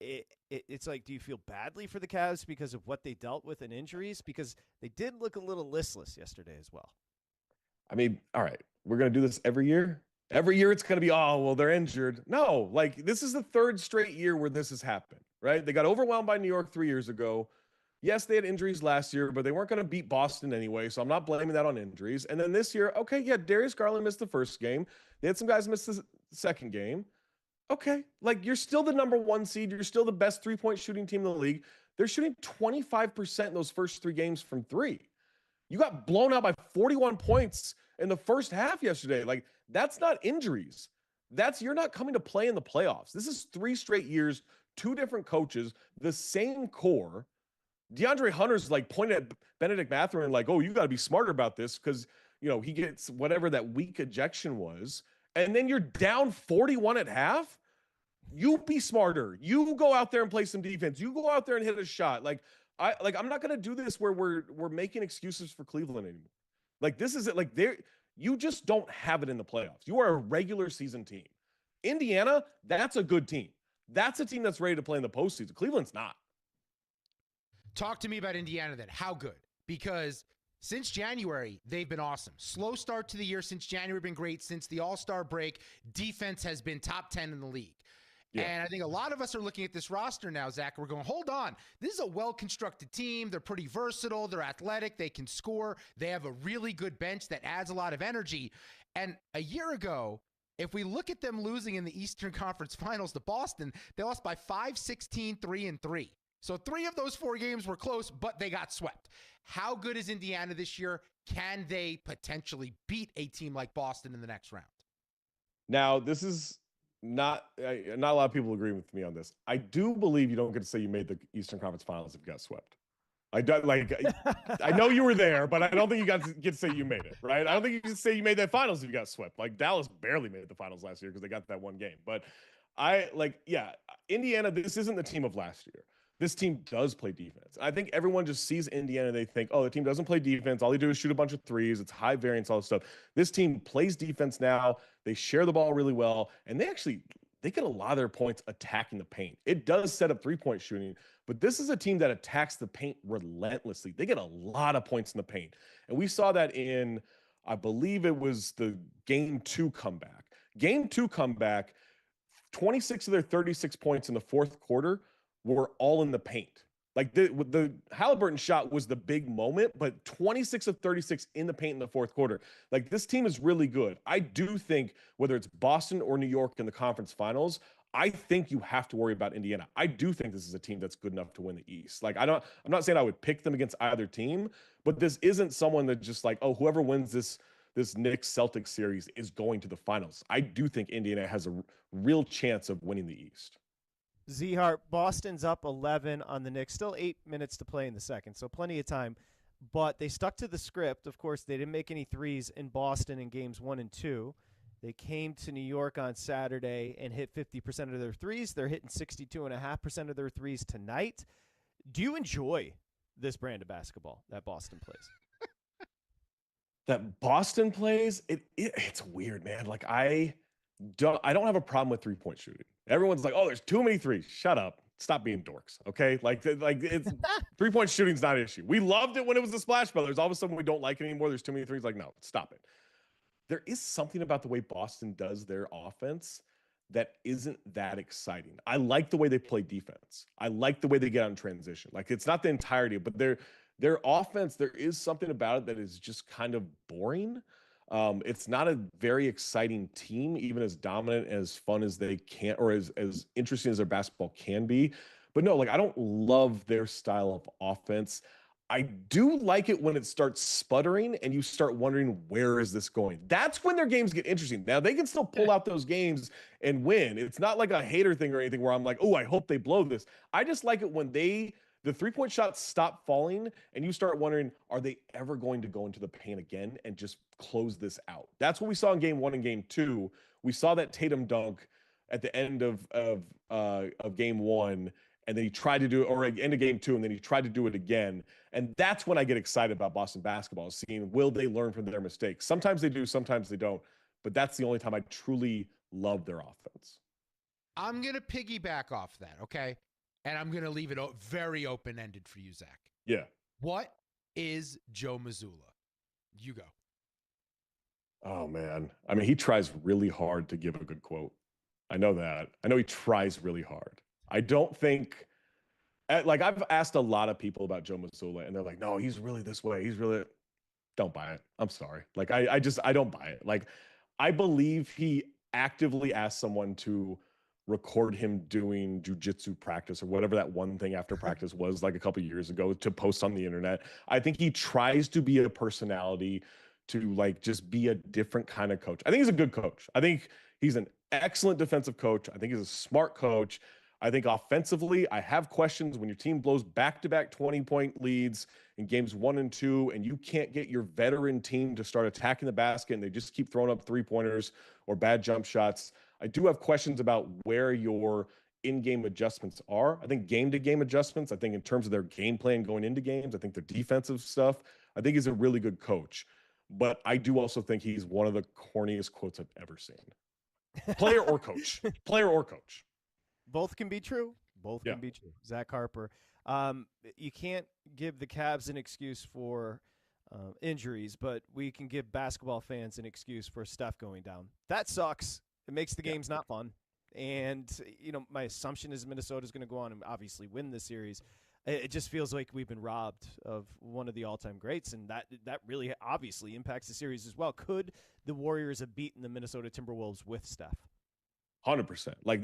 It's like, do you feel badly for the Cavs because of what they dealt with and injuries? Because they did look a little listless yesterday as well. All right, we're going to do this every year. Every year it's going to be, oh, well, they're injured. No, this is the third straight year where this has happened, right? They got overwhelmed by New York 3 years ago. Yes, they had injuries last year, but they weren't going to beat Boston anyway, so I'm not blaming that on injuries. And then this year, okay, yeah, Darius Garland missed the first game. They had some guys miss the second game. Okay, you're still the number 1 seed. You're still the best 3-point shooting team in the league. They're shooting 25% in those first 3 games from 3. You got blown out by 41 points in the first half yesterday. That's not injuries. You're not coming to play in the playoffs. This is 3 straight years, 2 different coaches, the same core. DeAndre Hunter's pointing at Benedict Mathurin oh, you got to be smarter about this because, he gets whatever that weak ejection was. And then you're down 41 at half. You be smarter. You go out there and play some defense. You go out there and hit a shot. I'm not going to do this where we're making excuses for Cleveland anymore. This is it. You just don't have it in the playoffs. You are a regular season team. Indiana, that's a good team. That's a team that's ready to play in the postseason. Cleveland's not. Talk to me about Indiana then. How good? Because since January, they've been awesome. Slow start to the year since January, been great. Since the All-Star break, defense has been top 10 in the league. Yeah. And I think a lot of us are looking at this roster now, Zach. We're going, hold on. This is a well-constructed team. They're pretty versatile. They're athletic. They can score. They have a really good bench that adds a lot of energy. And a year ago, if we look at them losing in the Eastern Conference Finals to Boston, they lost by 5-16, 3-3. So 3 of those 4 games were close, but they got swept. How good is Indiana this year? Can they potentially beat a team like Boston in the next round? Now, this is not a lot of people agree with me on this. I do believe you don't get to say you made the Eastern Conference Finals if you got swept. I know you were there, but I don't think you get to say you made it, right? I don't think you can say you made that finals if you got swept. Dallas barely made the finals last year because they got that one game. But Indiana, this isn't the team of last year. This team does play defense. I think everyone just sees Indiana. They think, oh, the team doesn't play defense. All they do is shoot a bunch of threes. It's high variance, all this stuff. This team plays defense now. They share the ball really well. And they get a lot of their points attacking the paint. It does set up 3-point shooting, but this is a team that attacks the paint relentlessly. They get a lot of points in the paint. And we saw that in, I believe it was the Game 2 comeback. Game 2 comeback, 26 of their 36 points in the fourth quarter were all in the paint. The Halliburton shot was the big moment, but 26 of 36 in the paint in the fourth quarter. This team is really good. I do think whether it's Boston or New York in the conference finals, I think you have to worry about Indiana. I do think this is a team that's good enough to win the East. I'm not saying I would pick them against either team, but this isn't someone that just whoever wins this Knicks Celtics series is going to the finals. I do think Indiana has a real chance of winning the East. Z-Hart, Boston's up 11 on the Knicks. Still 8 minutes to play in the second, so plenty of time. But they stuck to the script. Of course, they didn't make any threes in Boston in games 1 and 2. They came to New York on Saturday and hit 50% of their threes. They're hitting 62.5% of their threes tonight. Do you enjoy this brand of basketball that Boston plays? That Boston plays? It's weird, man. I don't have a problem with 3-point shooting. Everyone's like, oh, there's too many threes. Shut up. stop being dorks, okay? Like it's 3-point shooting's not an issue. We loved it when it was the Splash Brothers. All of a sudden we don't like it anymore. There's too many threes. Like, no, stop it. There is something about the way Boston does their offense that isn't that exciting. I like the way they play defense. I like the way they get on transition. Like, it's not the entirety, but their offense, there is something about it that is just kind of boring. It's not a very exciting team, even as dominant, as fun as they can, or as interesting as their basketball can be. But no, like, I don't love their style of offense. I do like it when it starts sputtering and you start wondering, where is this going? That's when their games get interesting. Now, they can still pull out those games and win. It's not like a hater thing or anything where I'm like, oh, I hope they blow this. I just like it when the 3-point shots stop falling and you start wondering, are they ever going to go into the paint again and just close this out? That's what we saw in game 1 and game 2. We saw that Tatum dunk at the end of game 1, and then he tried to do it, or end of game 2, and then he tried to do it again. And that's when I get excited about Boston basketball, seeing, will they learn from their mistakes? Sometimes they do, sometimes they don't. But that's the only time I truly love their offense. I'm going to piggyback off that, okay? And I'm going to leave it very open-ended for you, Zach. Yeah. What is Joe Mazzulla? You go. Oh, man. I mean, he tries really hard to give a good quote. I know that. I know he tries really hard. I don't think, like, I've asked a lot of people about Joe Mazzulla, and they're like, no, he's really this way. He's really, don't buy it. I'm sorry. Like, I don't buy it. Like, I believe he actively asked someone to record him doing jujitsu practice or whatever that one thing after practice was, like a couple of years ago, to post on the internet. I think he tries to be a personality, to like just be a different kind of coach. I think he's a good coach. I think he's an excellent defensive coach. I think he's a smart coach. I think offensively, I have questions when your team blows back-to-back 20-point leads in games 1 and 2, and you can't get your veteran team to start attacking the basket, and they just keep throwing up three-pointers or bad jump shots. I do have questions about where your in-game adjustments are. I think game-to-game adjustments, I think in terms of their game plan going into games, I think their defensive stuff, I think he's a really good coach. But I do also think he's one of the corniest quotes I've ever seen. Player or coach. Player or coach. Both can be true. Both can be true. Zach Harper. You can't give the Cavs an excuse for injuries, but we can give basketball fans an excuse for Steph going down. That sucks. It makes the games not fun. And, you know, my assumption is Minnesota's going to go on and obviously win the series. It just feels like we've been robbed of one of the all-time greats, and that really obviously impacts the series as well. Could the Warriors have beaten the Minnesota Timberwolves with Steph? 100%. Like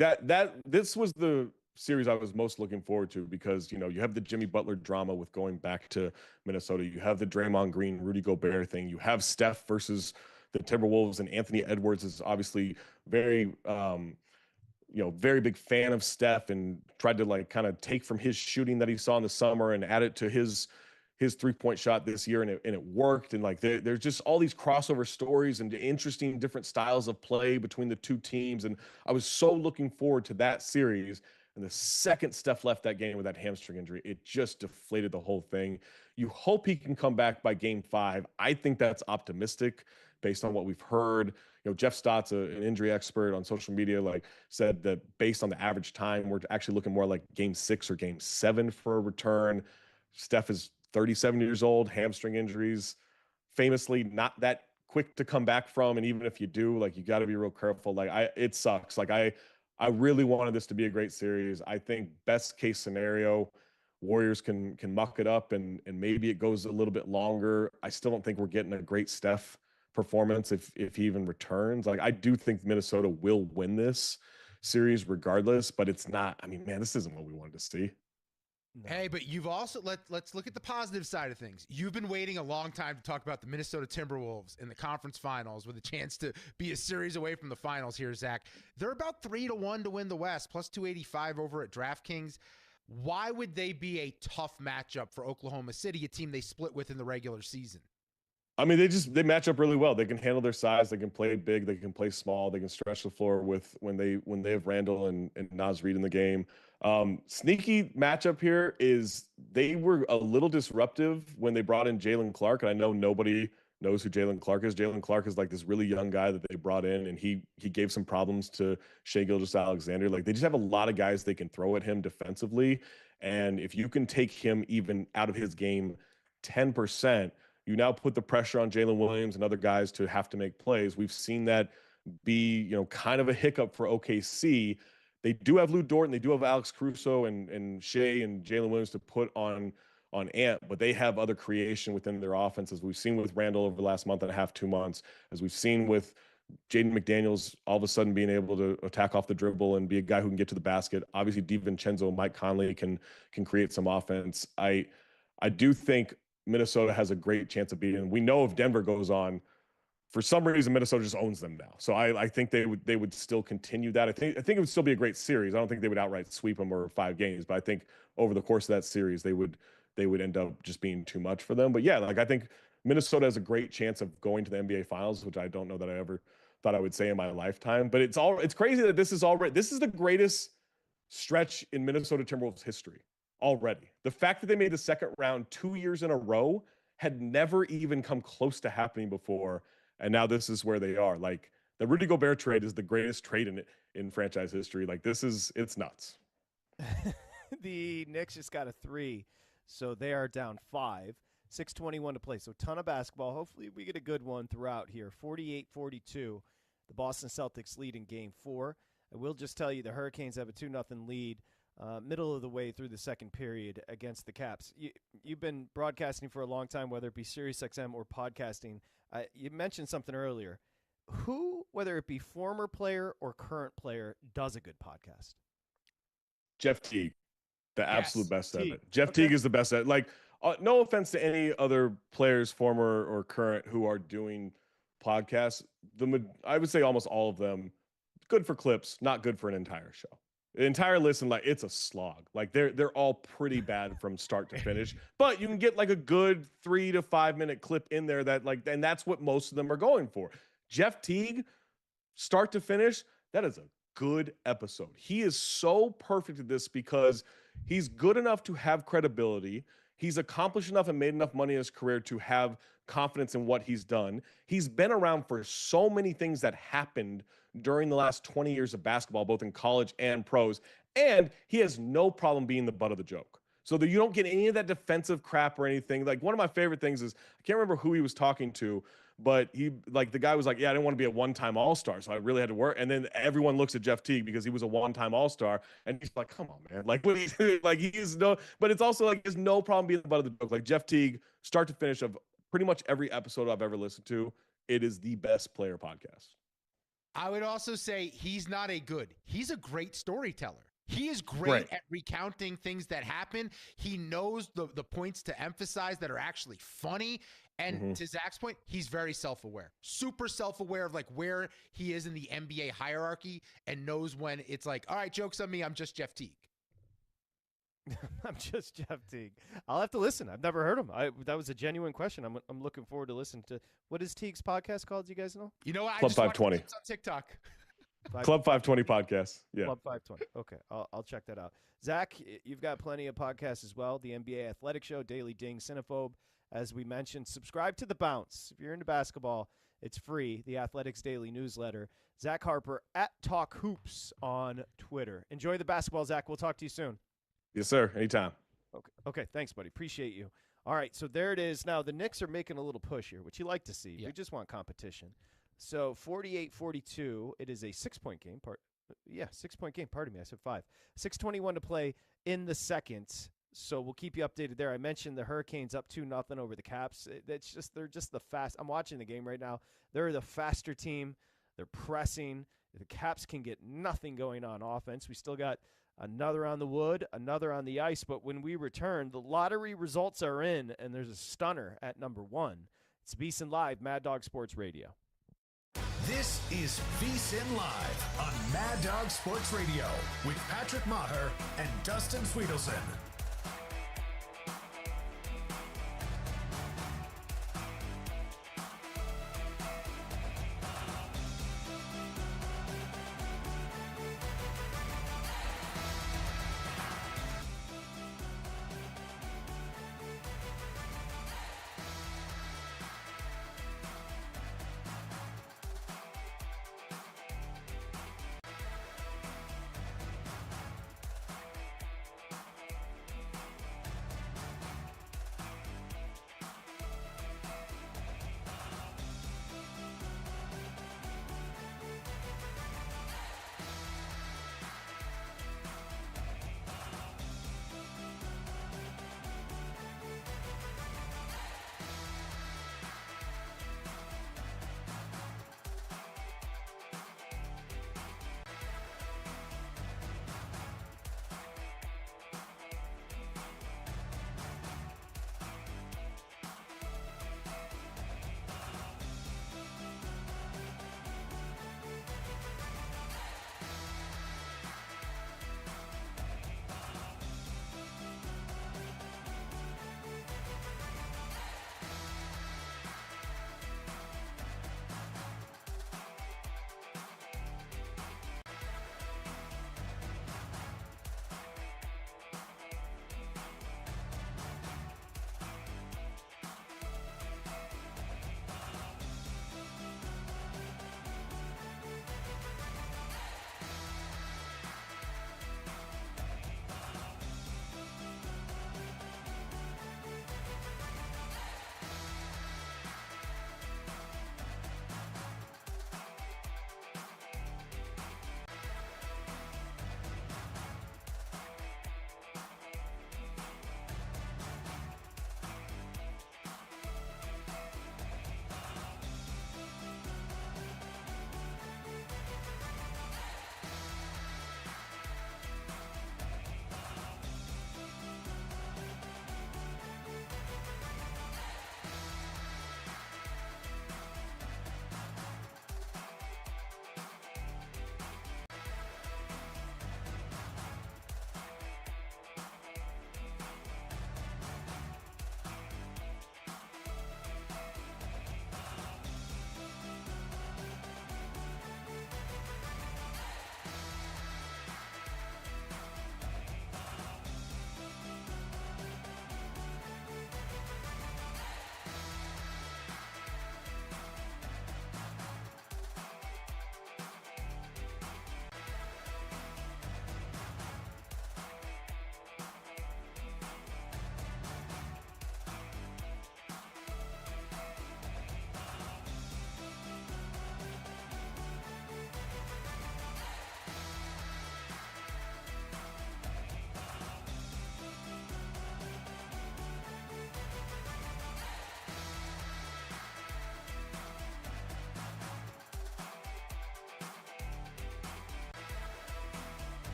this was the series I was most looking forward to, because, you know, you have the Jimmy Butler drama with going back to Minnesota. You have the Draymond Green, Rudy Gobert thing. You have Steph versus the Timberwolves, and Anthony Edwards is obviously very, very big fan of Steph, and tried to like kind of take from his shooting that he saw in the summer and add it to his 3-point shot this year, and it worked. And like there's just all these crossover stories and interesting different styles of play between the two teams. And I was so looking forward to that series. And the second Steph left that game with that hamstring injury, it just deflated the whole thing. You hope he can come back by game 5. I think that's optimistic based on what we've heard. You know, Jeff Stott's an injury expert on social media, like said that based on the average time, we're actually looking more like game 6 or game 7 for a return. Steph is 37 years old, hamstring injuries, famously not that quick to come back from. And even if you do, like, you got to be real careful. Like it sucks. Like I really wanted this to be a great series. I think best case scenario, Warriors can muck it up and maybe it goes a little bit longer. I still don't think we're getting a great Steph performance if he even returns. Like, I do think Minnesota will win this series regardless, but it's not, I mean, man, this isn't what we wanted to see. No. Hey, but you've also, let's look at the positive side of things. You've been waiting a long time to talk about the Minnesota Timberwolves in the conference finals, with a chance to be a series away from the finals here, Zach. They're about 3-1 to win the West, plus 285 over at DraftKings. Why would they be a tough matchup for Oklahoma City, a team they split with in the regular season? I mean, they match up really well. They can handle their size. They can play big. They can play small. They can stretch the floor with when they have Randall and Naz Reid in the game. Sneaky matchup here is they were a little disruptive when they brought in Jalen Clark, and I know nobody knows who Jalen Clark is. Jalen Clark is like this really young guy that they brought in, and he gave some problems to Shai Gilgeous-Alexander. Like, they just have a lot of guys they can throw at him defensively, and if you can take him even out of his game 10%, you now put the pressure on Jalen Williams and other guys to have to make plays. We've seen that be, kind of a hiccup for OKC. They do have Lou Dort, and they do have Alex Caruso and Shea and Jalen Williams to put on Ant, but they have other creation within their offense, as we've seen with Randall over the last month and a half, 2 months, as we've seen with Jaden McDaniels all of a sudden being able to attack off the dribble and be a guy who can get to the basket. Obviously, DiVincenzo, Mike Conley can create some offense. I do think Minnesota has a great chance of beating. We know if Denver goes on, for some reason, Minnesota just owns them now. So I think they would still continue that. I think it would still be a great series. I don't think they would outright sweep them or 5 games, but I think over the course of that series, they would end up just being too much for them. But yeah, like, I think Minnesota has a great chance of going to the NBA Finals, which I don't know that I ever thought I would say in my lifetime. But it's crazy that this is the greatest stretch in Minnesota Timberwolves history already. The fact that they made the second round 2 years in a row had never even come close to happening before. And now this is where they are. Like, the Rudy Gobert trade is the greatest trade in franchise history. Like, it's nuts. The Knicks just got a 3, so they are down 5. 6:21 to play. So ton of basketball. Hopefully we get a good one throughout here. 48-42. The Boston Celtics lead in Game 4. I will just tell you the Hurricanes have a 2-0 lead middle of the way through the second period against the Caps. You've been broadcasting for a long time, whether it be SiriusXM or podcasting. You mentioned something earlier. Who, whether it be former player or current player, does a good podcast? Jeff Teague, the absolute best at Teague. it. Jeff Teague is the best at it. Like, no offense to any other players, former or current, who are doing podcasts. I would say almost all of them, good for clips, not good for an entire show. The entire listen, like, it's a slog. Like, they're all pretty bad from start to finish. But you can get like a good 3 to 5 minute clip in there and that's what most of them are going for. Jeff Teague, start to finish, that is a good episode. He is so perfect at this because he's good enough to have credibility. He's accomplished enough and made enough money in his career to have confidence in what he's done. He's been around for so many things that happened during the last 20 years of basketball, both in college and pros. And he has no problem being the butt of the joke. So that you don't get any of that defensive crap or anything. Like, one of my favorite things is, I can't remember who he was talking to, but the guy was like, yeah, I didn't want to be a one-time all-star, so I really had to work. And then everyone looks at Jeff Teague because he was a one-time all-star, and he's like, come on, man. Like, what but it's also like, there's no problem being the butt of the joke. Like, Jeff Teague, start to finish of pretty much every episode I've ever listened to, it is the best player podcast. I would also say he's a great storyteller. He is great at recounting things that happen. He knows the points to emphasize that are actually funny. And to Zach's point, he's very self-aware, super self-aware of like where he is in the NBA hierarchy, and knows when it's like, all right, joke's on me, I'm just Jeff Teague. I'm just Jeff Teague. I'll have to listen. I've never heard him. That was a genuine question. I'm looking forward to listening to. What is Teague's podcast called? Do you guys know? You know what? Club 520 on TikTok. Club 520 podcast. Yeah. Club 520. Okay, I'll check that out. Zach, you've got plenty of podcasts as well. The NBA Athletic Show, Daily Ding, Cinephobe. As we mentioned, subscribe to The Bounce. If you're into basketball, it's free. The Athletics Daily Newsletter. Zach Harper at Talk Hoops on Twitter. Enjoy the basketball, Zach. We'll talk to you soon. Yes, sir. Anytime. Okay. Thanks, buddy. Appreciate you. All right, so there it is. Now, the Knicks are making a little push here, which you like to see. Yeah. We just want competition. So 48-42, it is a 6-point game. 6-point game. Pardon me, I said 5. 6:21 to play in the second. So we'll keep you updated there. I mentioned the Hurricanes up 2-0 over the Caps. They're just the fast. I'm watching the game right now. They're the faster team. They're pressing. The Caps can get nothing going on offense. We still got another on the wood, another on the ice. But when we return, the lottery results are in, and there's a stunner at number 1. It's VSiN Live, Mad Dog Sports Radio. This is VSiN Live on Mad Dog Sports Radio with Patrick Meagher and Dustin Swedelson.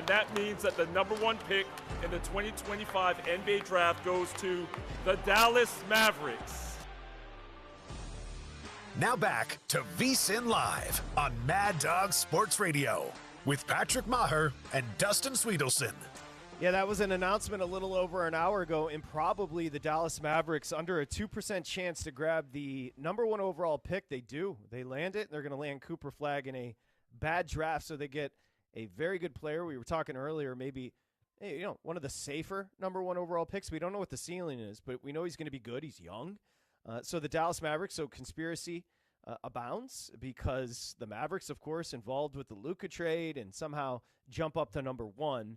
and that means that the number 1 pick in the 2025 NBA draft goes to the Dallas Mavericks. Now back to VSiN Live on Mad Dog Sports Radio with Patrick Maher and Dustin Swedelson. Yeah, that was an announcement a little over an hour ago. Improbably, the Dallas Mavericks under a 2% chance to grab the number 1 overall pick. They do. They land it. They're going to land Cooper Flagg in a bad draft, so they get a very good player. We were talking earlier, maybe one of the safer number 1 overall picks. We don't know what the ceiling is, but we know he's going to be good. He's young. So the Dallas Mavericks, so conspiracy abounds because the Mavericks, of course, involved with the Luka trade and somehow jump up to number 1.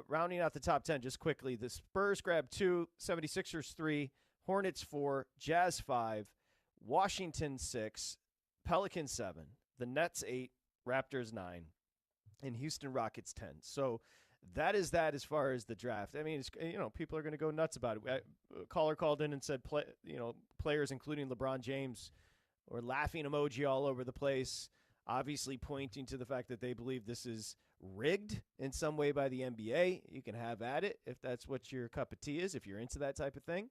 Rounding out the top 10 just quickly, the Spurs grab 2, 76ers 3, Hornets 4, Jazz 5, Washington 6, Pelicans 7, the Nets 8, Raptors 9, and Houston Rockets 10. So that is that as far as the draft. I mean, people are going to go nuts about it. A caller called in and said, players including LeBron James or laughing emoji all over the place, obviously pointing to the fact that they believe this is rigged in some way by the NBA. You can have at it if that's what your cup of tea is, if you're into that type of thing.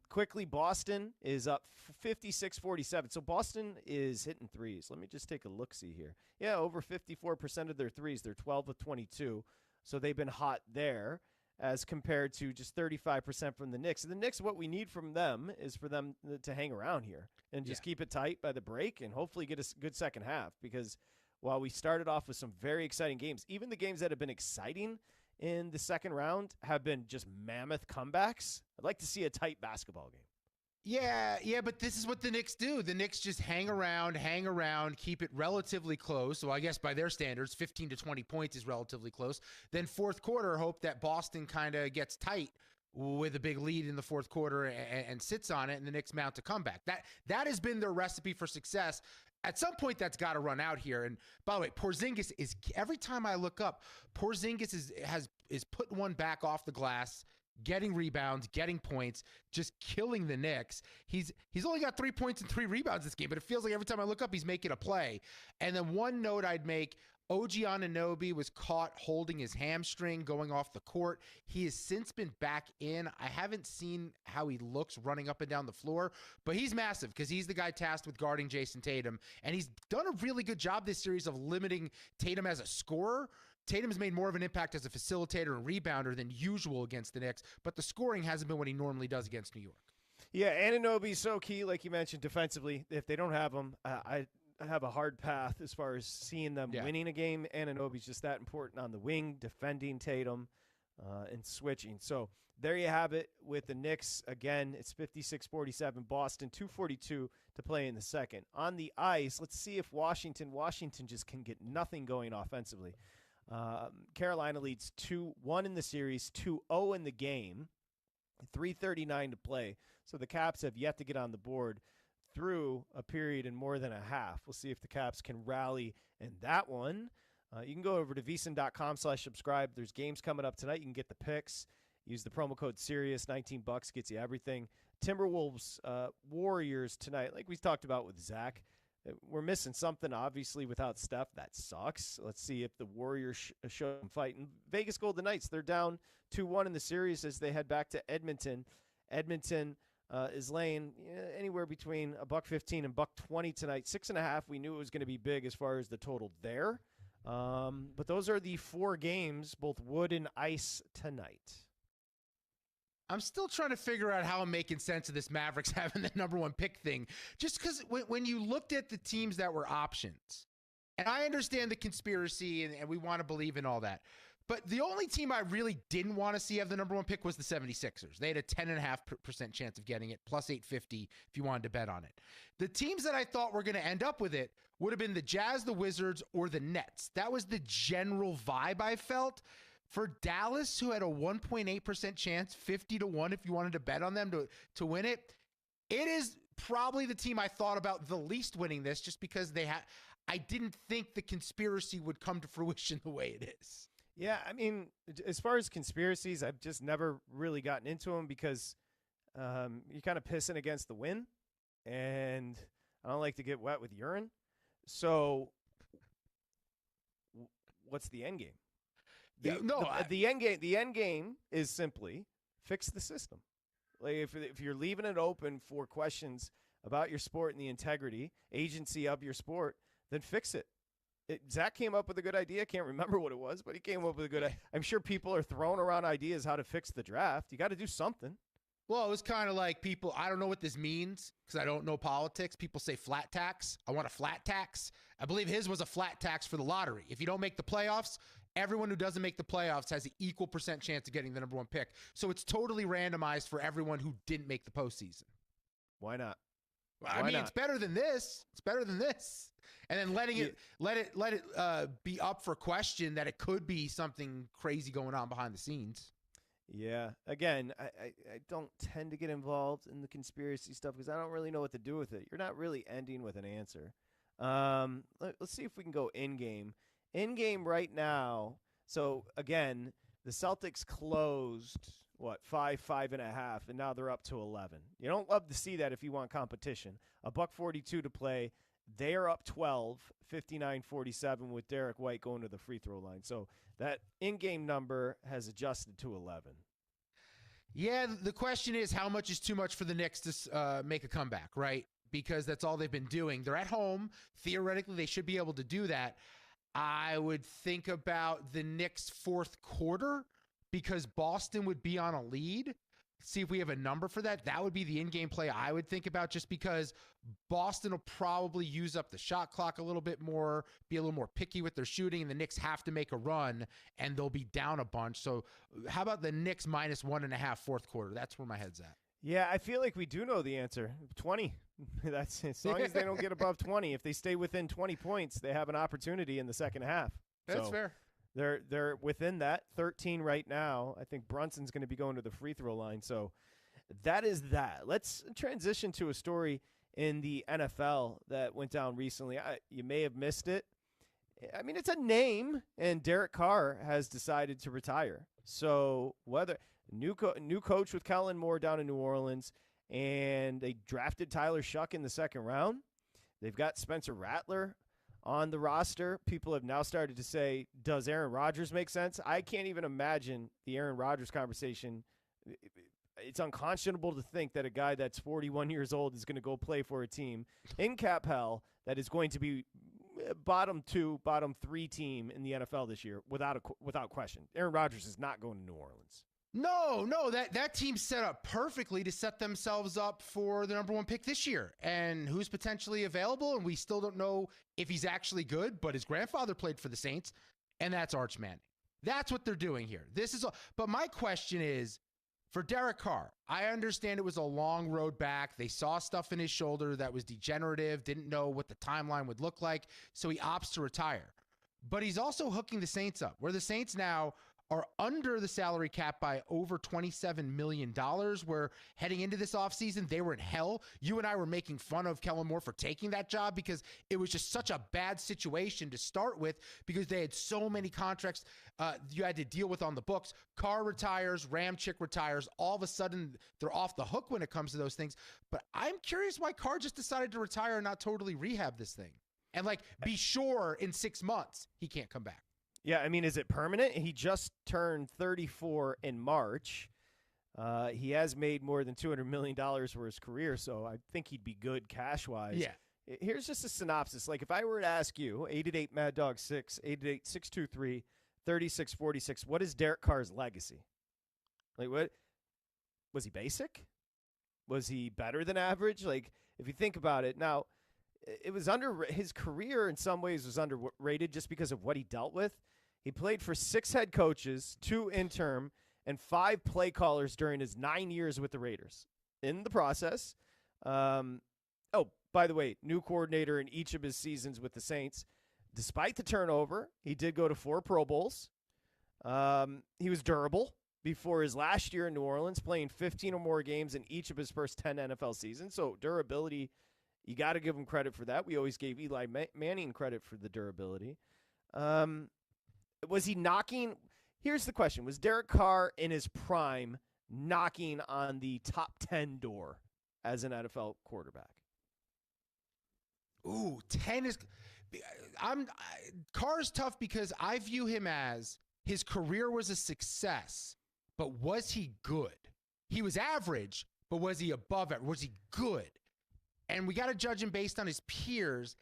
Quickly, Boston is up 56-47. So Boston is hitting threes. Let me just take a look-see here. Yeah, over 54% of their threes. They're 12 of 22. So they've been hot there as compared to just 35% from the Knicks. And the Knicks, what we need from them is for them to hang around here and just keep it tight by the break and hopefully get a good second half, because while we started off with some very exciting games, even the games that have been exciting in the second round have been just mammoth comebacks. I'd like to see a tight basketball game. Yeah, but this is what the Knicks do. The Knicks just hang around, keep it relatively close. So I guess by their standards, 15 to 20 points is relatively close. Then fourth quarter, hope that Boston kind of gets tight with a big lead in the fourth quarter and sits on it, and the Knicks mount a comeback. That has been their recipe for success. At some point, that's got to run out here. And by the way, Porzingis is, every time I look up, Porzingis is putting one back off the glass, getting rebounds, getting points, just killing the Knicks. He's only got 3 points and 3 rebounds this game, but it feels like every time I look up, he's making a play. And then one note I'd make, OG Anunoby was caught holding his hamstring going off the court. He has since been back in. I haven't seen how he looks running up and down the floor, but he's massive because he's the guy tasked with guarding Jason Tatum, and he's done a really good job this series of limiting Tatum as a scorer. Tatum's made more of an impact as a facilitator and rebounder than usual against the Knicks, but the scoring hasn't been what he normally does against New York. Yeah, Anunoby's so key, like you mentioned, defensively. If they don't have him, I have a hard path as far as seeing them winning a game. Anunoby's just that important on the wing, defending Tatum and switching. So there you have it with the Knicks. Again, it's 56-47. Boston, 2:42 to play in the second. On the ice, let's see if Washington just can get nothing going offensively. Carolina leads 2-1 in the series, 2-0 in the game, 3:39 to play. So the Caps have yet to get on the board through a period in more than a half. We'll see if the Caps can rally in that one. You can go over to VSiN.com/subscribe. There's games coming up tonight. You can get the picks. Use the promo code SIRIUS. $19 gets you everything. Timberwolves, Warriors tonight. Like we talked about with Zach, we're missing something, obviously, without Steph. That sucks. Let's see if the Warriors show them fighting. Vegas Golden Knights, they're down 2-1 in the series as they head back to Edmonton. Edmonton is laying anywhere between $1.15 and $1.20 tonight. 6.5. We knew it was going to be big as far as the total there. But those are the 4 games, both wood and ice tonight. I'm still trying to figure out how I'm making sense of this Mavericks having the number 1 pick thing. Just because when you looked at the teams that were options, and I understand the conspiracy and we want to believe in all that, but the only team I really didn't want to see have the number 1 pick was the 76ers. They had a 10.5% chance of getting it, plus 850 if you wanted to bet on it. The teams that I thought were going to end up with it would have been the Jazz, the Wizards, or the Nets. That was the general vibe I felt. For Dallas, who had a 1.8% chance, 50-1 if you wanted to bet on them to win it, it is probably the team I thought about the least winning this, just because I didn't think the conspiracy would come to fruition the way it is. Yeah, I mean, as far as conspiracies, I've just never really gotten into them because you're kind of pissing against the wind, and I don't like to get wet with urine. So what's the end game? The end game is simply fix the system. Like if you're leaving it open for questions about your sport and the integrity, agency of your sport, then fix it. Zach came up with a good idea. I can't remember what it was, but he came up with a good idea. I'm sure people are throwing around ideas how to fix the draft. You got to do something. Well, it was kind of like people, I don't know what this means because I don't know politics. People say flat tax. I want a flat tax. I believe his was a flat tax for the lottery. If you don't make the playoffs, everyone who doesn't make the playoffs has an equal % chance of getting the number 1 pick. So it's totally randomized for everyone who didn't make the postseason. Why not? I mean, it's better than this. It's better than this. And then let it be up for question that it could be something crazy going on behind the scenes. Yeah. Again, I don't tend to get involved in the conspiracy stuff because I don't really know what to do with it. You're not really ending with an answer. Let's see if we can go in-game. In-game right now. So, again, the Celtics closed, 5.5, and now they're up to 11. You don't love to see that if you want competition. $1:42 to play. They are up 12, 59-47 with Derek White going to the free throw line. So that in-game number has adjusted to 11. Yeah, the question is how much is too much for the Knicks to make a comeback, right? Because that's all they've been doing. They're at home. Theoretically, they should be able to do that. I would think about the Knicks' fourth quarter because Boston would be on a lead. See if we have a number for that. That would be the in-game play I would think about just because Boston will probably use up the shot clock a little bit more, be a little more picky with their shooting, and the Knicks have to make a run, and they'll be down a bunch. So how about the Knicks -1.5 fourth quarter? That's where my head's at. Yeah, I feel like we do know the answer. 20. That's as long as they don't get above 20. If they stay within 20 points, they have an opportunity in the second half. That's fair. They're within that 13 right now. I think Brunson's going to be going to the free throw line. So that is that. Let's transition to a story in the NFL that went down recently. You may have missed it. I mean, it's a name, and Derek Carr has decided to retire. So whether new coach with Kellen Moore down in New Orleans, and they drafted Tyler Shuck in the second round. They've got Spencer Rattler on the roster. People have now started to say, does Aaron Rodgers make sense? I can't even imagine the Aaron Rodgers conversation. It's unconscionable to think that a guy that's 41 years old is going to go play for a team in cap hell that is going to be bottom 2, bottom 3 team in the NFL this year without question. Aaron Rodgers is not going to New Orleans. No, that team's set up perfectly to set themselves up for the number 1 pick this year. And who's potentially available, and we still don't know if he's actually good, but his grandfather played for the Saints, and that's Arch Manning. That's what they're doing here. But my question is, for Derek Carr, I understand it was a long road back. They saw stuff in his shoulder that was degenerative, didn't know what the timeline would look like, so he opts to retire. But he's also hooking the Saints up, where the Saints now are under the salary cap by over $27 million, where heading into this offseason, they were in hell. You and I were making fun of Kellen Moore for taking that job because it was just such a bad situation to start with because they had so many contracts you had to deal with on the books. Carr retires, Ramchick retires. All of a sudden, they're off the hook when it comes to those things. But I'm curious why Carr just decided to retire and not totally rehab this thing. And, be sure in 6 months he can't come back. Yeah, I mean, is it permanent? He just turned 34 in March. He has made more than $200 million for his career, so I think he'd be good cash-wise. Yeah. Here's just a synopsis. If I were to ask you, 888-MAD-DOG-6, 888-623-3646, what is Derek Carr's legacy? What was he basic? Was he better than average? If you think about it, now, it was his career in some ways was underrated just because of what he dealt with. He played for 6 head coaches, 2 interim, and 5 play callers during his 9 years with the Raiders. In the process, by the way, new coordinator in each of his seasons with the Saints. Despite the turnover, he did go to 4 Pro Bowls. He was durable before his last year in New Orleans, playing 15 or more games in each of his first 10 NFL seasons. So durability, you got to give him credit for that. We always gave Eli Manning credit for the durability. Was he knocking? Here's the question. Was Derek Carr in his prime knocking on the top 10 door as an NFL quarterback? Ooh, 10 is – Carr's tough because I view him as his career was a success, but was he good? He was average, but was he above it? Was he good? And we got to judge him based on his peers.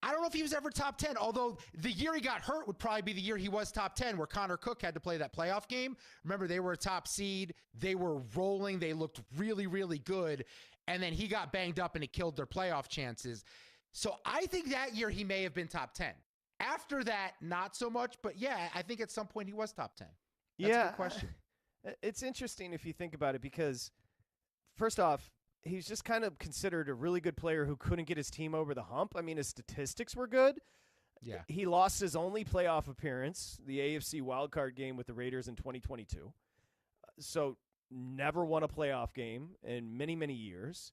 I don't know if he was ever top 10, although the year he got hurt would probably be the year he was top 10, where Connor Cook had to play that playoff game. Remember, they were a top seed. They were rolling. They looked really, really good. And then he got banged up and it killed their playoff chances. So I think that year he may have been top 10. After that, not so much. But yeah, I think at some point he was top 10. That's a good question. It's interesting if you think about it, because first off, he's just kind of considered a really good player who couldn't get his team over the hump. I mean, his statistics were good. Yeah. He lost his only playoff appearance, the AFC wildcard game with the Raiders in 2022. So never won a playoff game in many, many years.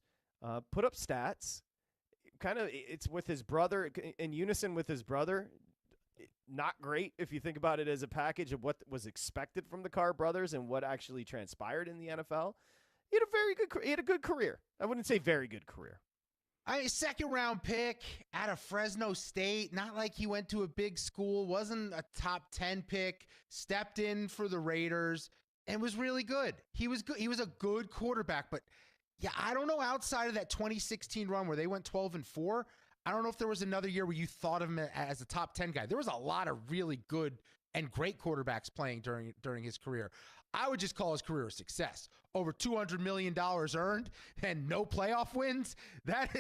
Put up stats. Kind of, it's with his brother, in unison with his brother. Not great if you think about it as a package of what was expected from the Carr brothers and what actually transpired in the NFL. He had a good career. I wouldn't say very good career. Second round pick out of Fresno State. Not like he went to a big school. Wasn't a top 10 pick. Stepped in for the Raiders and was really good. He was good. He was a good quarterback. But yeah, I don't know, outside of that 2016 run where they went 12-4, I don't know if there was another year where you thought of him as a top 10 guy. There was a lot of really good and great quarterbacks playing during his career. I would just call his career a success. Over $200 million earned and no playoff wins. That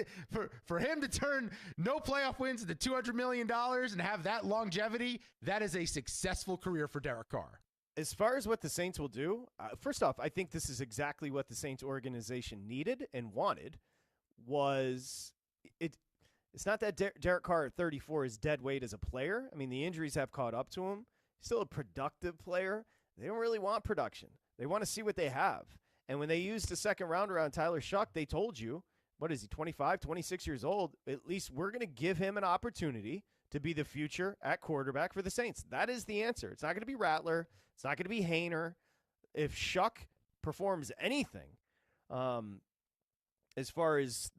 for him to turn no playoff wins into $200 million and have that longevity, that is a successful career for Derek Carr. As far as what the Saints will do, first off, I think this is exactly what the Saints organization needed and wanted. It's not that Derek Carr at 34 is dead weight as a player. I mean, the injuries have caught up to him. He's still a productive player. They don't really want production. They want to see what they have. And when they used the second rounder on Tyler Shuck, they told you, what is he, 25, 26 years old? At least we're going to give him an opportunity to be the future at quarterback for the Saints. That is the answer. It's not going to be Rattler. It's not going to be Haener. If Shuck performs anything, as far as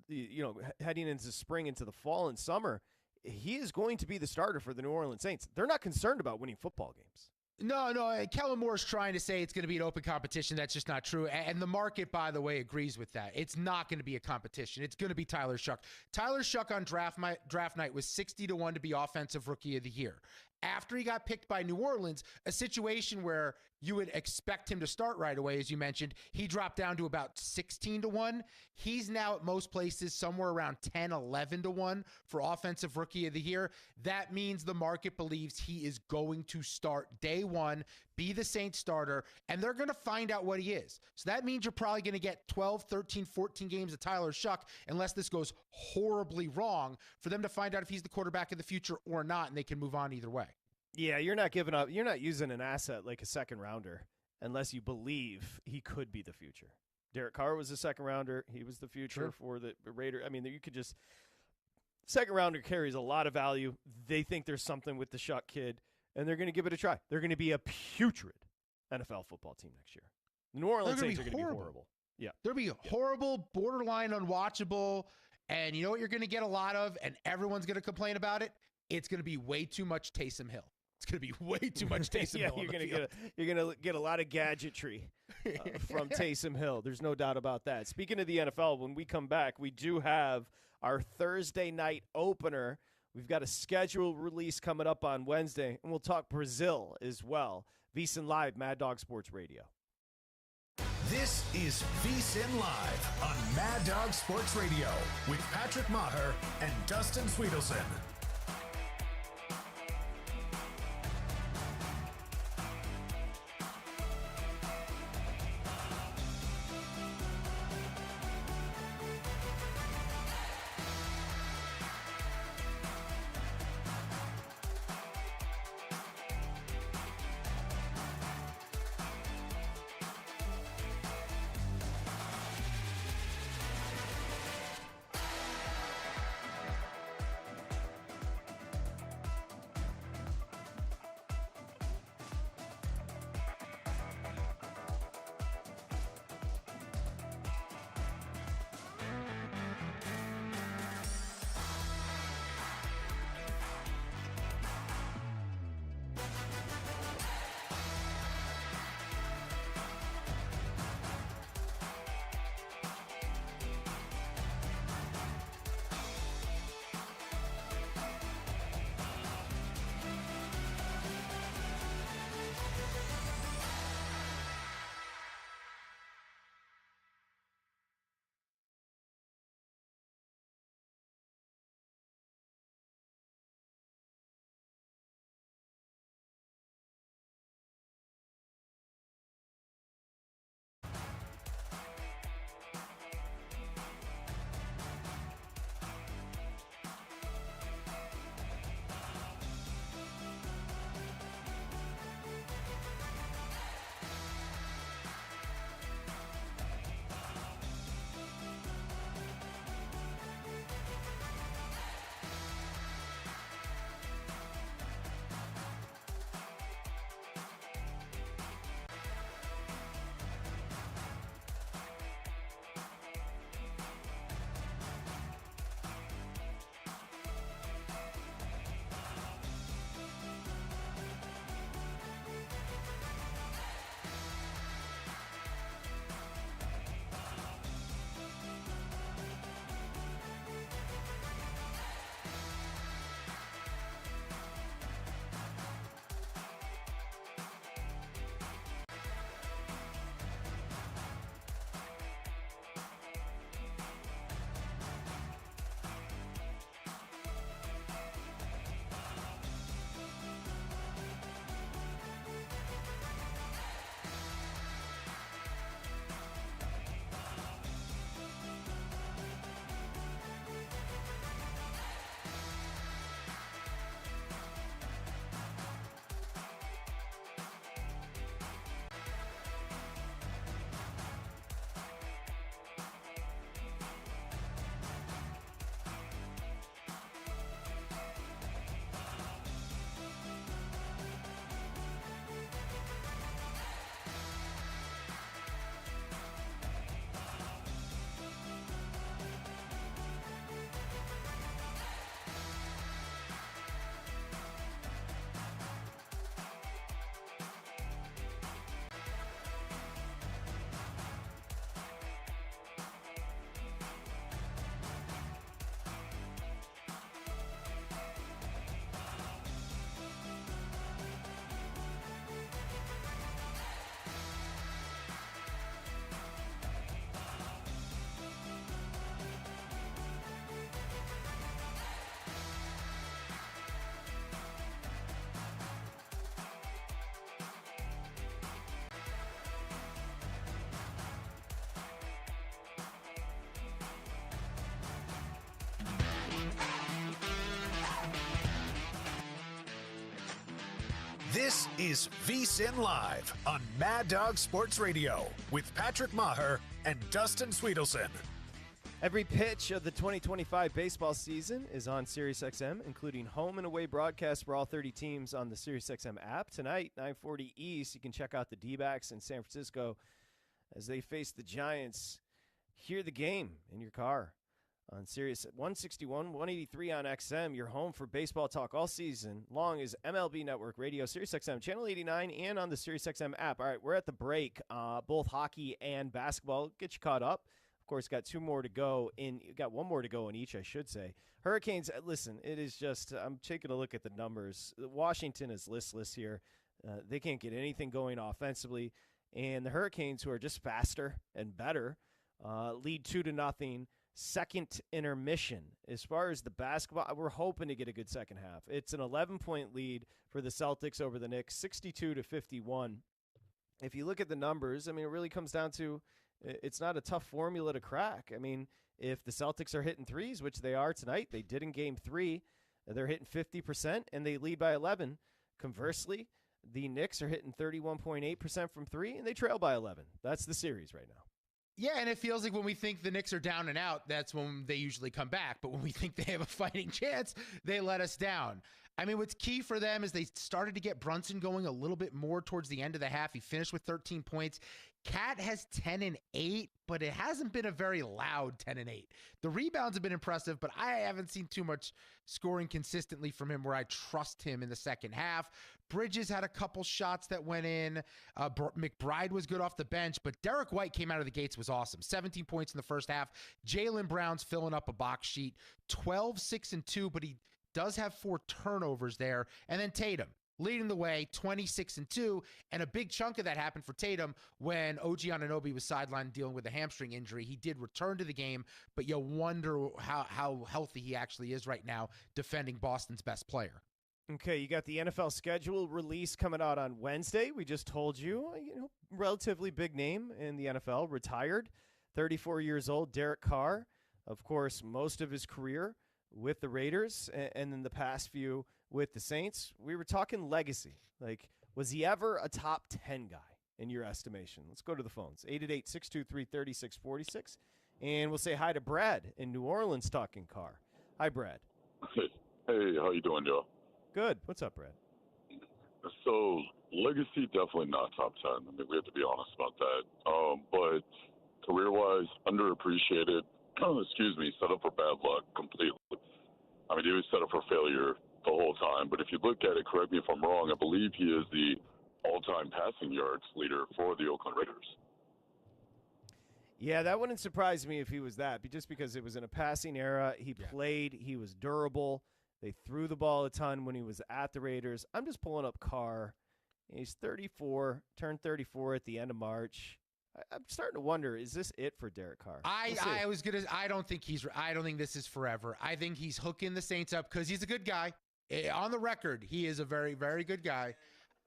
heading into spring, into the fall and summer, he is going to be the starter for the New Orleans Saints. They're not concerned about winning football games. No. Kellen Moore's trying to say it's going to be an open competition. That's just not true. And the market, by the way, agrees with that. It's not going to be a competition. It's going to be Tyler Shuck. Tyler Shuck on draft night was 60-1 to be Offensive Rookie of the Year. After he got picked by New Orleans, a situation where you would expect him to start right away, as you mentioned, he dropped down to about 16-1. He's now at most places somewhere around 10, 11-1 for Offensive Rookie of the Year. That means the market believes he is going to start day one, be the Saints starter, and they're going to find out what he is. So that means you're probably going to get 12, 13, 14 games of Tyler Shuck, unless this goes horribly wrong, for them to find out if he's the quarterback of the future or not, and they can move on either way. Yeah, you're not giving up. You're not using an asset like a second rounder unless you believe he could be the future. Derek Carr was a second rounder. He was the future for the Raider. I mean, you could just – second rounder carries a lot of value. They think there's something with the Shuck kid, and they're going to give it a try. They're going to be a putrid NFL football team next year. The New Orleans Saints are going to be horrible. Yeah. They'll be horrible, borderline unwatchable, and you know what you're going to get a lot of, and everyone's going to complain about it? It's going to be way too much Taysom Hill. It's going to be way too much Taysom Hill. You're going to get a lot of gadgetry from Taysom Hill. There's no doubt about that. Speaking of the NFL, when we come back, we do have our Thursday night opener. We've got a schedule release coming up on Wednesday, and we'll talk Brazil as well. VSiN Live, Mad Dog Sports Radio. This is VSiN Live on Mad Dog Sports Radio with Patrick Meagher and Dustin Swedelson. This is VSiN Live on Mad Dog Sports Radio with Patrick Meagher and Dustin Swedelson. Every pitch of the 2025 baseball season is on SiriusXM, including home and away broadcasts for all 30 teams on the SiriusXM app. Tonight, 9:40 East, you can check out the D-backs in San Francisco as they face the Giants. Hear the game in your car on Sirius 161, 183 on XM. You're home for baseball talk all season long as MLB Network Radio, SiriusXM, Channel 89, and on the SiriusXM app. All right, we're at the break. Both hockey and basketball. Get you caught up. Of course, got one more to go in each, I should say. Hurricanes, listen, it is just, I'm taking a look at the numbers. Washington is listless here. They can't get anything going offensively. And the Hurricanes, who are just faster and better, lead 2-0. Second intermission. As far as the basketball, we're hoping to get a good second half. It's an 11-point lead for the Celtics over the Knicks, 62-51. If you look at the numbers, I mean, it really comes down to, it's not a tough formula to crack. I mean, if the Celtics are hitting threes, which they are tonight, they did in Game 3, they're hitting 50%, and they lead by 11. Conversely, the Knicks are hitting 31.8% from three, and they trail by 11. That's the series right now. Yeah, and it feels like when we think the Knicks are down and out, that's when they usually come back. But when we think they have a fighting chance, they let us down. I mean, what's key for them is they started to get Brunson going a little bit more towards the end of the half. He finished with 13 points. Cat has 10 and 8, but it hasn't been a very loud 10 and 8. The rebounds have been impressive, but I haven't seen too much scoring consistently from him where I trust him in the second half. Bridges had a couple shots that went in. McBride was good off the bench, but Derek White came out of the gates, was awesome. 17 points in the first half. Jaylen Brown's filling up a box sheet. 12, 6, and 2, but he does have 4 turnovers there. And then Tatum leading the way, 26 and 2, and a big chunk of that happened for Tatum when OG Anunoby was sidelined dealing with a hamstring injury. He did return to the game, but you wonder how healthy he actually is right now defending Boston's best player. Okay, you got the NFL schedule release coming out on Wednesday. We just told you, relatively big name in the NFL, retired, 34 years old, Derek Carr. Of course, most of his career with the Raiders, and then the past few with the Saints. We were talking legacy. Like, was he ever a top 10 guy in your estimation? Let's go to the phones. 888-623-3646. And we'll say hi to Brad in New Orleans talking Carr. Hi, Brad. Hey, how you doing, Joe? Good. What's up, Brad? So, legacy, definitely not top 10. I mean, we have to be honest about that. But career-wise, underappreciated, set up for bad luck completely. I mean, he was set up for failure the whole time. But if you look at it, correct me if I'm wrong, I believe he is the all-time passing yards leader for the Oakland Raiders. Yeah, that wouldn't surprise me if he was that, just because it was in a passing era. He played. He was durable. They threw the ball a ton when he was at the Raiders. I'm just pulling up Carr. He's 34, turned 34 at the end of March. I'm starting to wonder, is this it for Derek Carr? I don't think this is forever. I think he's hooking the Saints up because he's a good guy. On the record, he is a very, very good guy.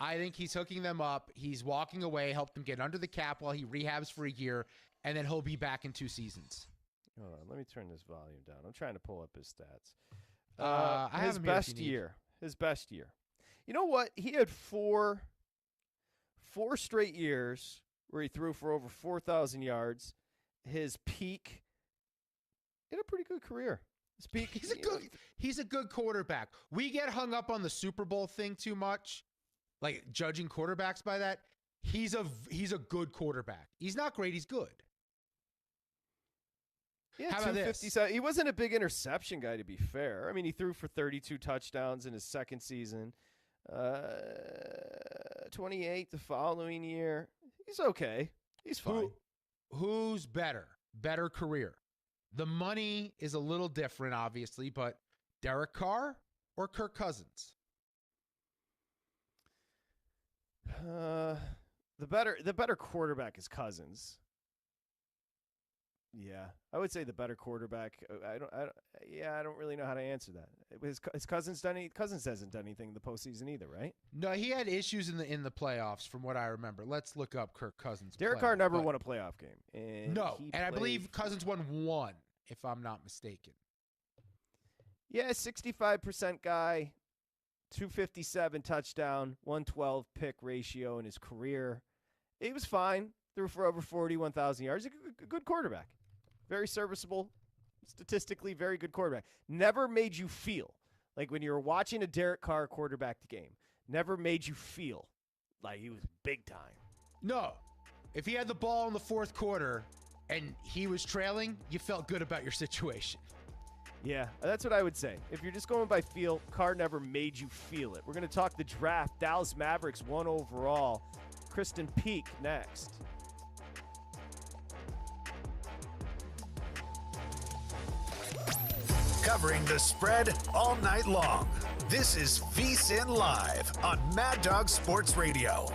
I think he's hooking them up. He's walking away, helped them get under the cap while he rehabs for a year, and then he'll be back in 2 seasons. Hold on, let me turn this volume down. I'm trying to pull up his stats. His best year. His best year. You know what? He had four straight years where he threw for over 4,000 yards. His peak in a pretty good career. His peak. He's a good quarterback. We get hung up on the Super Bowl thing too much, like judging quarterbacks by that. He's a good quarterback. He's not great. He's good. Yeah, how about this? He wasn't a big interception guy, to be fair. I mean, he threw for 32 touchdowns in his second season. 28 the following year. He's okay. He's fine. Who's better? Better career. The money is a little different, obviously, but Derek Carr or Kirk Cousins? The better quarterback is Cousins. Yeah, I would say the better quarterback. I don't really know how to answer that. Has Cousins done any? Cousins hasn't done anything in the postseason either, right? No, he had issues in the playoffs, from what I remember. Let's look up Kirk Cousins. Derek Carr never won a playoff game. I believe Cousins won one, if I'm not mistaken. Yeah, 65% guy, 257 touchdown, 112 pick ratio in his career. He was fine. Threw for over 41,000 yards. A good quarterback. Very serviceable. Statistically, very good quarterback. Never made you feel like when you were watching a Derek Carr quarterback game, never made you feel like he was big time. No. If he had the ball in the fourth quarter and he was trailing, you felt good about your situation. Yeah, that's what I would say. If you're just going by feel, Carr never made you feel it. We're going to talk the draft. Dallas Mavericks 1 overall. Kristen Peak next. Covering the spread all night long. This is VSiN Live on Mad Dog Sports Radio.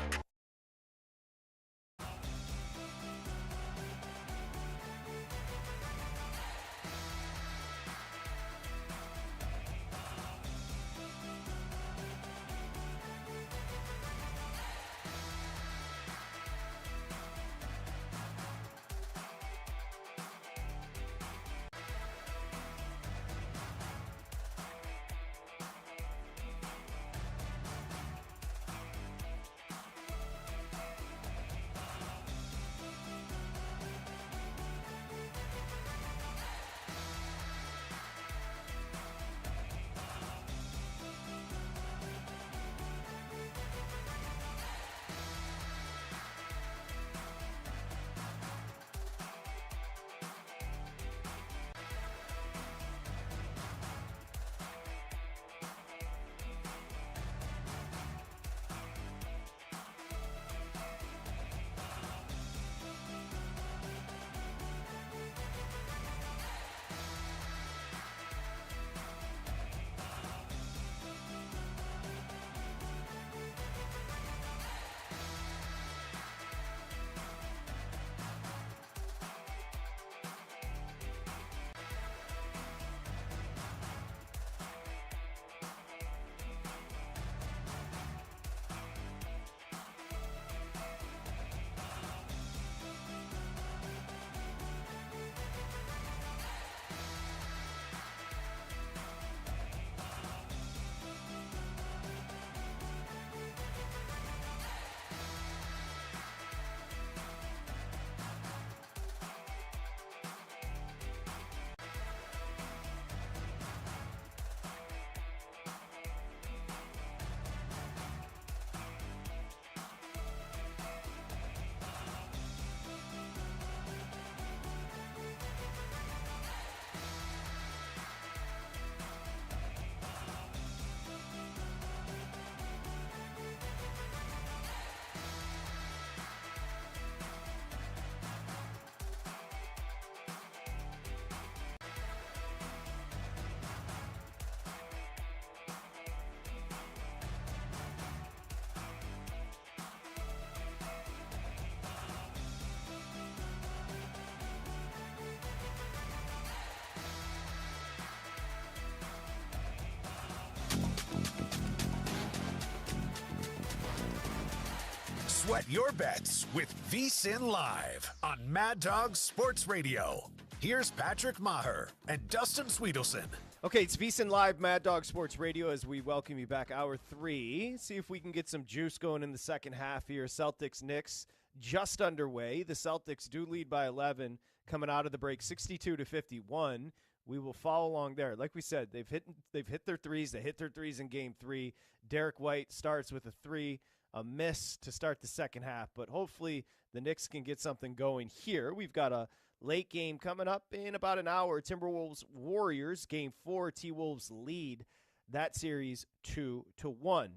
Sweat your bets with VSiN Live on Mad Dog Sports Radio. Here's Patrick Meagher and Dustin Swedelson. Okay, it's VSiN Live, Mad Dog Sports Radio, as we welcome you back. Hour 3. See if we can get some juice going in the second half here. Celtics-Knicks just underway. The Celtics do lead by 11 coming out of the break, 62-51. We will follow along there. Like we said, they've hit their threes. They hit their threes in Game 3. Derek White starts with a 3. A miss to start the second half, but hopefully the Knicks can get something going here. We've got a late game coming up in about an hour. Timberwolves Warriors, Game 4. T-Wolves lead that series 2-1.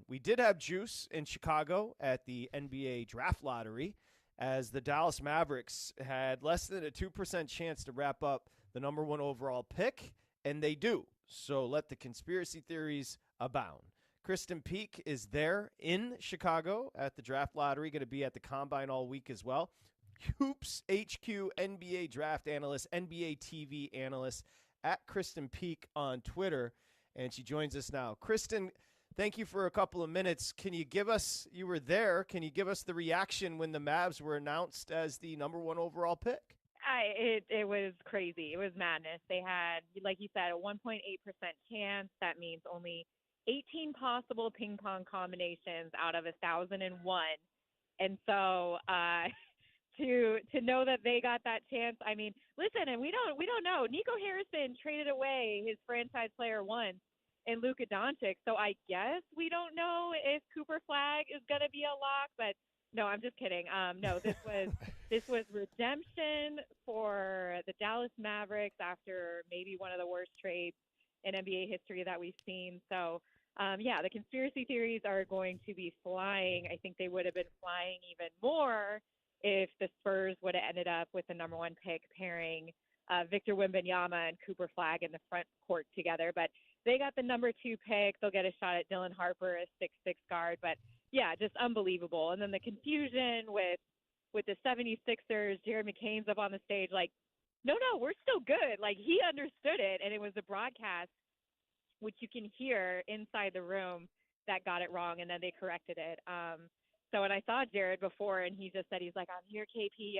We did have juice in Chicago at the NBA draft lottery as the Dallas Mavericks had less than a 2% chance to wrap up the number 1 overall pick, and they do. So let the conspiracy theories abound. Kristen Peak is there in Chicago at the draft lottery, going to be at the Combine all week as well. Hoops HQ NBA draft analyst, NBA TV analyst at Kristen Peak on Twitter, and she joins us now. Kristen, thank you for a couple of minutes. Can you give us, you were there, can you give us the reaction when the Mavs were announced as the number 1 overall pick? It was crazy. It was madness. They had, like you said, a 1.8% chance. That means only 18 possible ping pong combinations out of 1,001. And so to know that they got that chance, I mean, listen, and we don't know. Nico Harrison traded away his franchise player once in Luka Doncic, so I guess we don't know if Cooper Flagg is going to be a lock, but no, I'm just kidding. No, this was redemption for the Dallas Mavericks after maybe one of the worst trades in NBA history that we've seen. So, yeah, the conspiracy theories are going to be flying. I think they would have been flying even more if the Spurs would have ended up with the number 1 pick pairing Victor Wembanyama and Cooper Flagg in the front court together. But they got the number 2 pick. They'll get a shot at Dylan Harper, a 6'6" guard. But, yeah, just unbelievable. And then the confusion with the 76ers, Jared McCain's up on the stage like, no, we're still good. Like, he understood it, and it was the broadcast, which you can hear inside the room, that got it wrong, and then they corrected it. So when I saw Jared before, and he just said, he's like, I'm here, KP.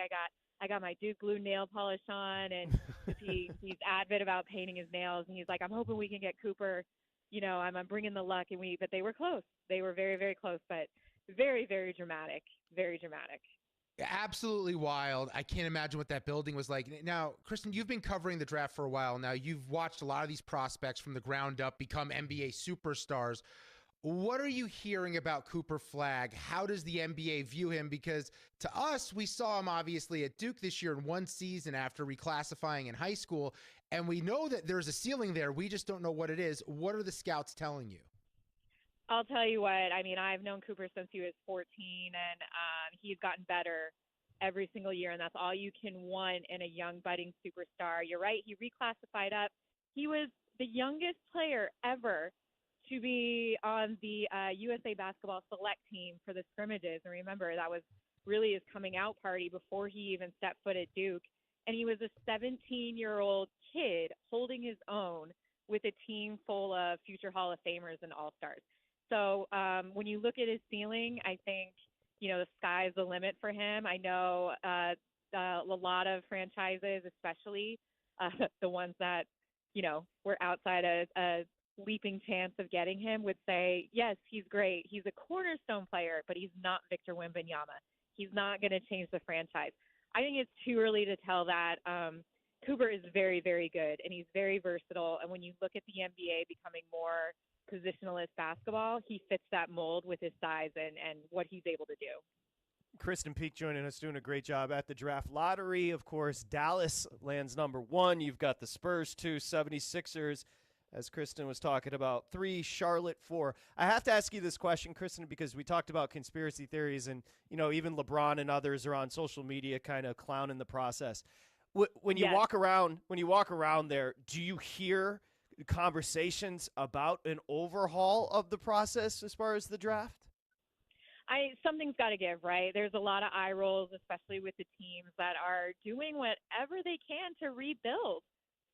I got my Duke Blue nail polish on, and he's avid about painting his nails, and he's like, I'm hoping we can get Cooper. You know, I'm bringing the luck, but they were close. They were very, very close, but very, very dramatic. Very dramatic. Absolutely wild. I can't imagine what that building was like. Now, Kristen, you've been covering the draft for a while now. You've watched a lot of these prospects from the ground up become NBA superstars. What are you hearing about Cooper Flagg? How does the NBA view him? Because to us, we saw him obviously at Duke this year in one season after reclassifying in high school, and we know that there's a ceiling there. We just don't know what it is. What are the scouts telling you? I'll tell you what, I mean, I've known Cooper since he was 14, and he's gotten better every single year, and that's all you can want in a young budding superstar. You're right, he reclassified up. He was the youngest player ever to be on the USA Basketball Select team for the scrimmages. And remember, that was really his coming out party before he even stepped foot at Duke. And he was a 17-year-old kid holding his own with a team full of future Hall of Famers and All-Stars. So when you look at his ceiling, I think, the sky's the limit for him. I know a lot of franchises, especially the ones that, were outside a leaping chance of getting him, would say, yes, he's great. He's a cornerstone player, but he's not Victor Wembanyama. He's not going to change the franchise. I think it's too early to tell that. Cooper is very, very good, and he's very versatile. And when you look at the NBA becoming more positionalist basketball, he fits that mold with his size and what he's able to do. Kristen Peak joining us, doing a great job at the draft lottery. Of course, Dallas lands number 1. You've got the Spurs 2, 76ers, as Kristen was talking about, 3, Charlotte 4. I have to ask you this question, Kristen, because we talked about conspiracy theories, and even LeBron and others are on social media kind of clowning the process. When you walk around there, do you hear conversations about an overhaul of the process as far as the draft? Something's got to give, right? There's a lot of eye rolls, especially with the teams that are doing whatever they can to rebuild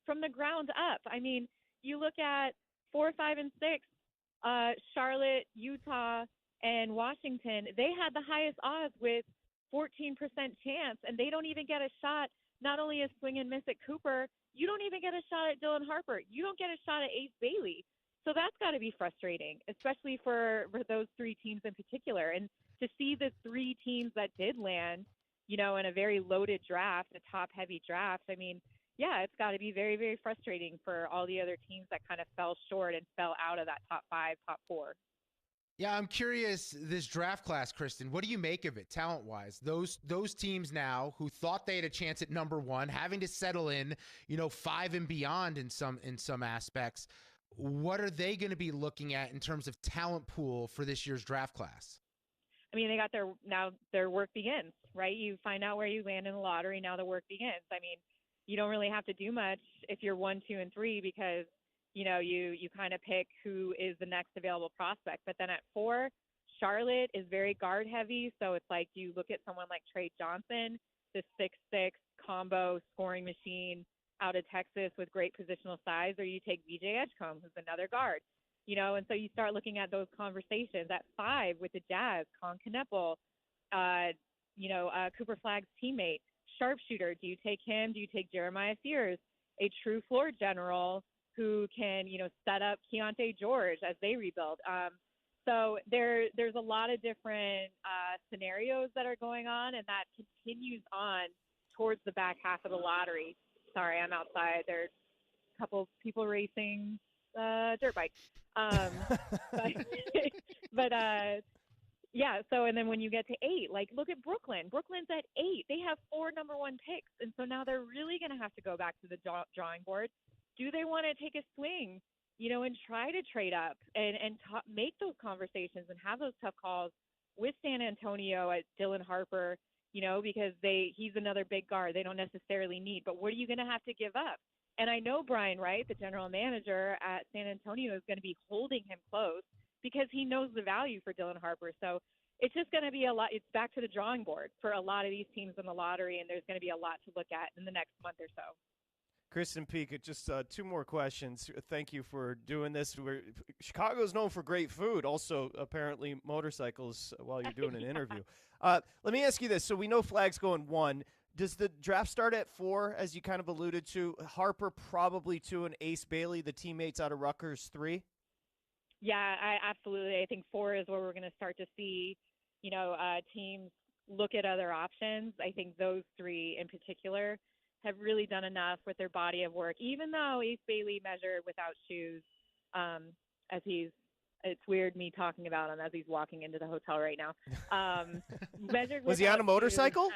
from the ground up. I mean, you look at 4, 5, and 6, Charlotte, Utah, and Washington. They had the highest odds with 14% chance, and they don't even get a shot. Not only a swing and miss at Cooper, you don't even get a shot at Dylan Harper. You don't get a shot at Ace Bailey. So that's got to be frustrating, especially for those 3 teams in particular. And to see the 3 teams that did land, in a very loaded draft, a top-heavy draft, I mean, yeah, it's got to be very, very frustrating for all the other teams that kind of fell short and fell out of that top 5, top 4. Yeah, I'm curious, this draft class, Kristen, what do you make of it talent-wise? Those teams now who thought they had a chance at number 1, having to settle in, 5 and beyond in some aspects. What are they going to be looking at in terms of talent pool for this year's draft class? I mean, they got their work begins, right? You find out where you land in the lottery, now the work begins. I mean, you don't really have to do much if you're 1, 2, and 3 because you kind of pick who is the next available prospect. But then at 4, Charlotte is very guard heavy. So it's like you look at someone like Trey Johnson, the 6'6" combo scoring machine out of Texas with great positional size, or you take VJ Edgecombe, who's another guard. And so you start looking at those conversations. At 5 with the Jazz, Con Kneppel, Cooper Flagg's teammate, sharpshooter. Do you take him? Do you take Jeremiah Sears, a true floor general who can, set up Keontae George as they rebuild. So there's a lot of different scenarios that are going on, and that continues on towards the back half of the lottery. Sorry, I'm outside. There's a couple people racing dirt bikes. But yeah, so and then when you get to 8, like look at Brooklyn. Brooklyn's at 8. They have 4 number 1 picks, and so now they're really going to have to go back to the drawing board. Do they want to take a swing, and try to trade up and make those conversations and have those tough calls with San Antonio at Dylan Harper, because he's another big guard they don't necessarily need. But what are you going to have to give up? And I know Brian Wright, the general manager at San Antonio, is going to be holding him close because he knows the value for Dylan Harper. So it's just going to be a lot. It's back to the drawing board for a lot of these teams in the lottery, and there's going to be a lot to look at in the next month or so. Kristen Peak, just 2 more questions. Thank you for doing this. Chicago's known for great food, also apparently motorcycles while you're doing an interview. Let me ask you this. So we know Flag's going 1. Does the draft start at 4, as you kind of alluded to? Harper probably 2, and Ace Bailey, the teammates out of Rutgers, 3? Yeah, absolutely. I think 4 is where we're going to start to see, teams look at other options. I think those 3 in particular have really done enough with their body of work, even though Ace Bailey measured without shoes it's weird me talking about him as he's walking into the hotel right now. Measured was he on a motorcycle?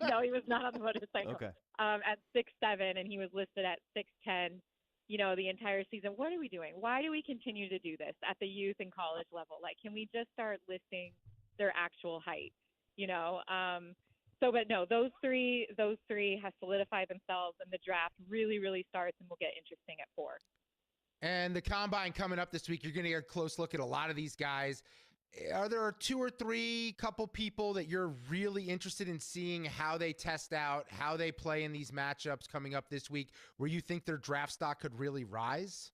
No, he was not on the motorcycle. Okay. At 6'7", and he was listed at 6'10", the entire season. What are we doing? Why do we continue to do this at the youth and college level? Like, can we just start listing their actual height, but no, those three have solidified themselves, and the draft really, really starts and will get interesting at 4. And the combine coming up this week, you're going to get a close look at a lot of these guys. Are there 2 or 3 couple people that you're really interested in seeing how they test out, how they play in these matchups coming up this week, where you think their draft stock could really rise?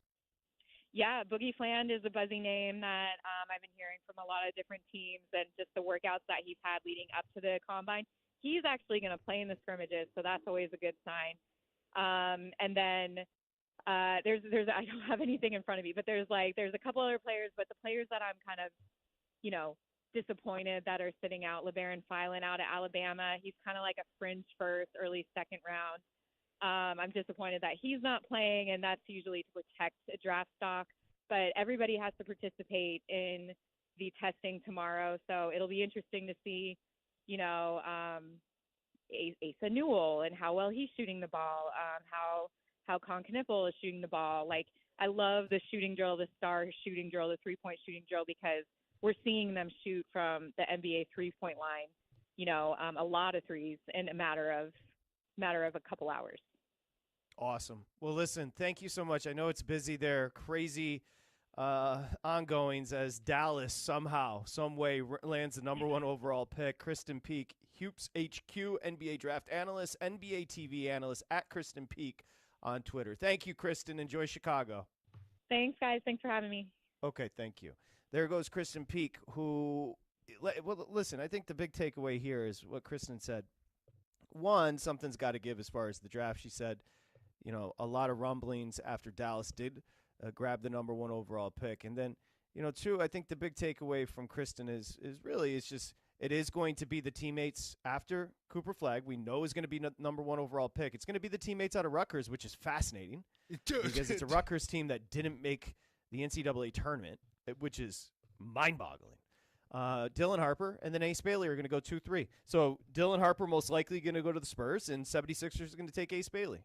Yeah, Boogie Fland is a buzzy name that I've been hearing from a lot of different teams, and just the workouts that he's had leading up to the combine. He's actually going to play in the scrimmages, so that's always a good sign. And then there's I don't have anything in front of me, but there's a couple other players, but the players that I'm kind of, disappointed that are sitting out, LeBaron Filan out of Alabama. He's kind of like a fringe first, early second round. I'm disappointed that he's not playing, and that's usually to protect a draft stock. But everybody has to participate in the testing tomorrow, so it'll be interesting to see, Asa Newell and how well he's shooting the ball, how Con Kniffel is shooting the ball. Like, I love the shooting drill, the star shooting drill, the 3-point shooting drill, because we're seeing them shoot from the NBA 3-point line, a lot of threes in a matter of a couple hours. Awesome. Well, listen, thank you so much. I know it's busy there. Crazy ongoings as Dallas somehow, some way lands the number 1 overall pick. Kristen Peak, Hoops HQ, NBA draft analyst, NBA TV analyst at Kristen Peak on Twitter. Thank you, Kristen. Enjoy Chicago. Thanks, guys. Thanks for having me. Okay, thank you. There goes Kristen Peak, who, well, listen, I think the big takeaway here is what Kristen said. 1, something's got to give as far as the draft. She said, a lot of rumblings after Dallas did grab the number 1 overall pick. And then, 2, I think the big takeaway from Kristen is really, it's just, it is going to be the teammates after Cooper Flagg. We know is going to be number 1 overall pick. It's going to be the teammates out of Rutgers, which is fascinating because it's a Rutgers team that didn't make the NCAA tournament, which is mind-boggling. Dylan Harper and then Ace Bailey are going to go 2-3. So Dylan Harper most likely going to go to the Spurs, and 76ers are going to take Ace Bailey.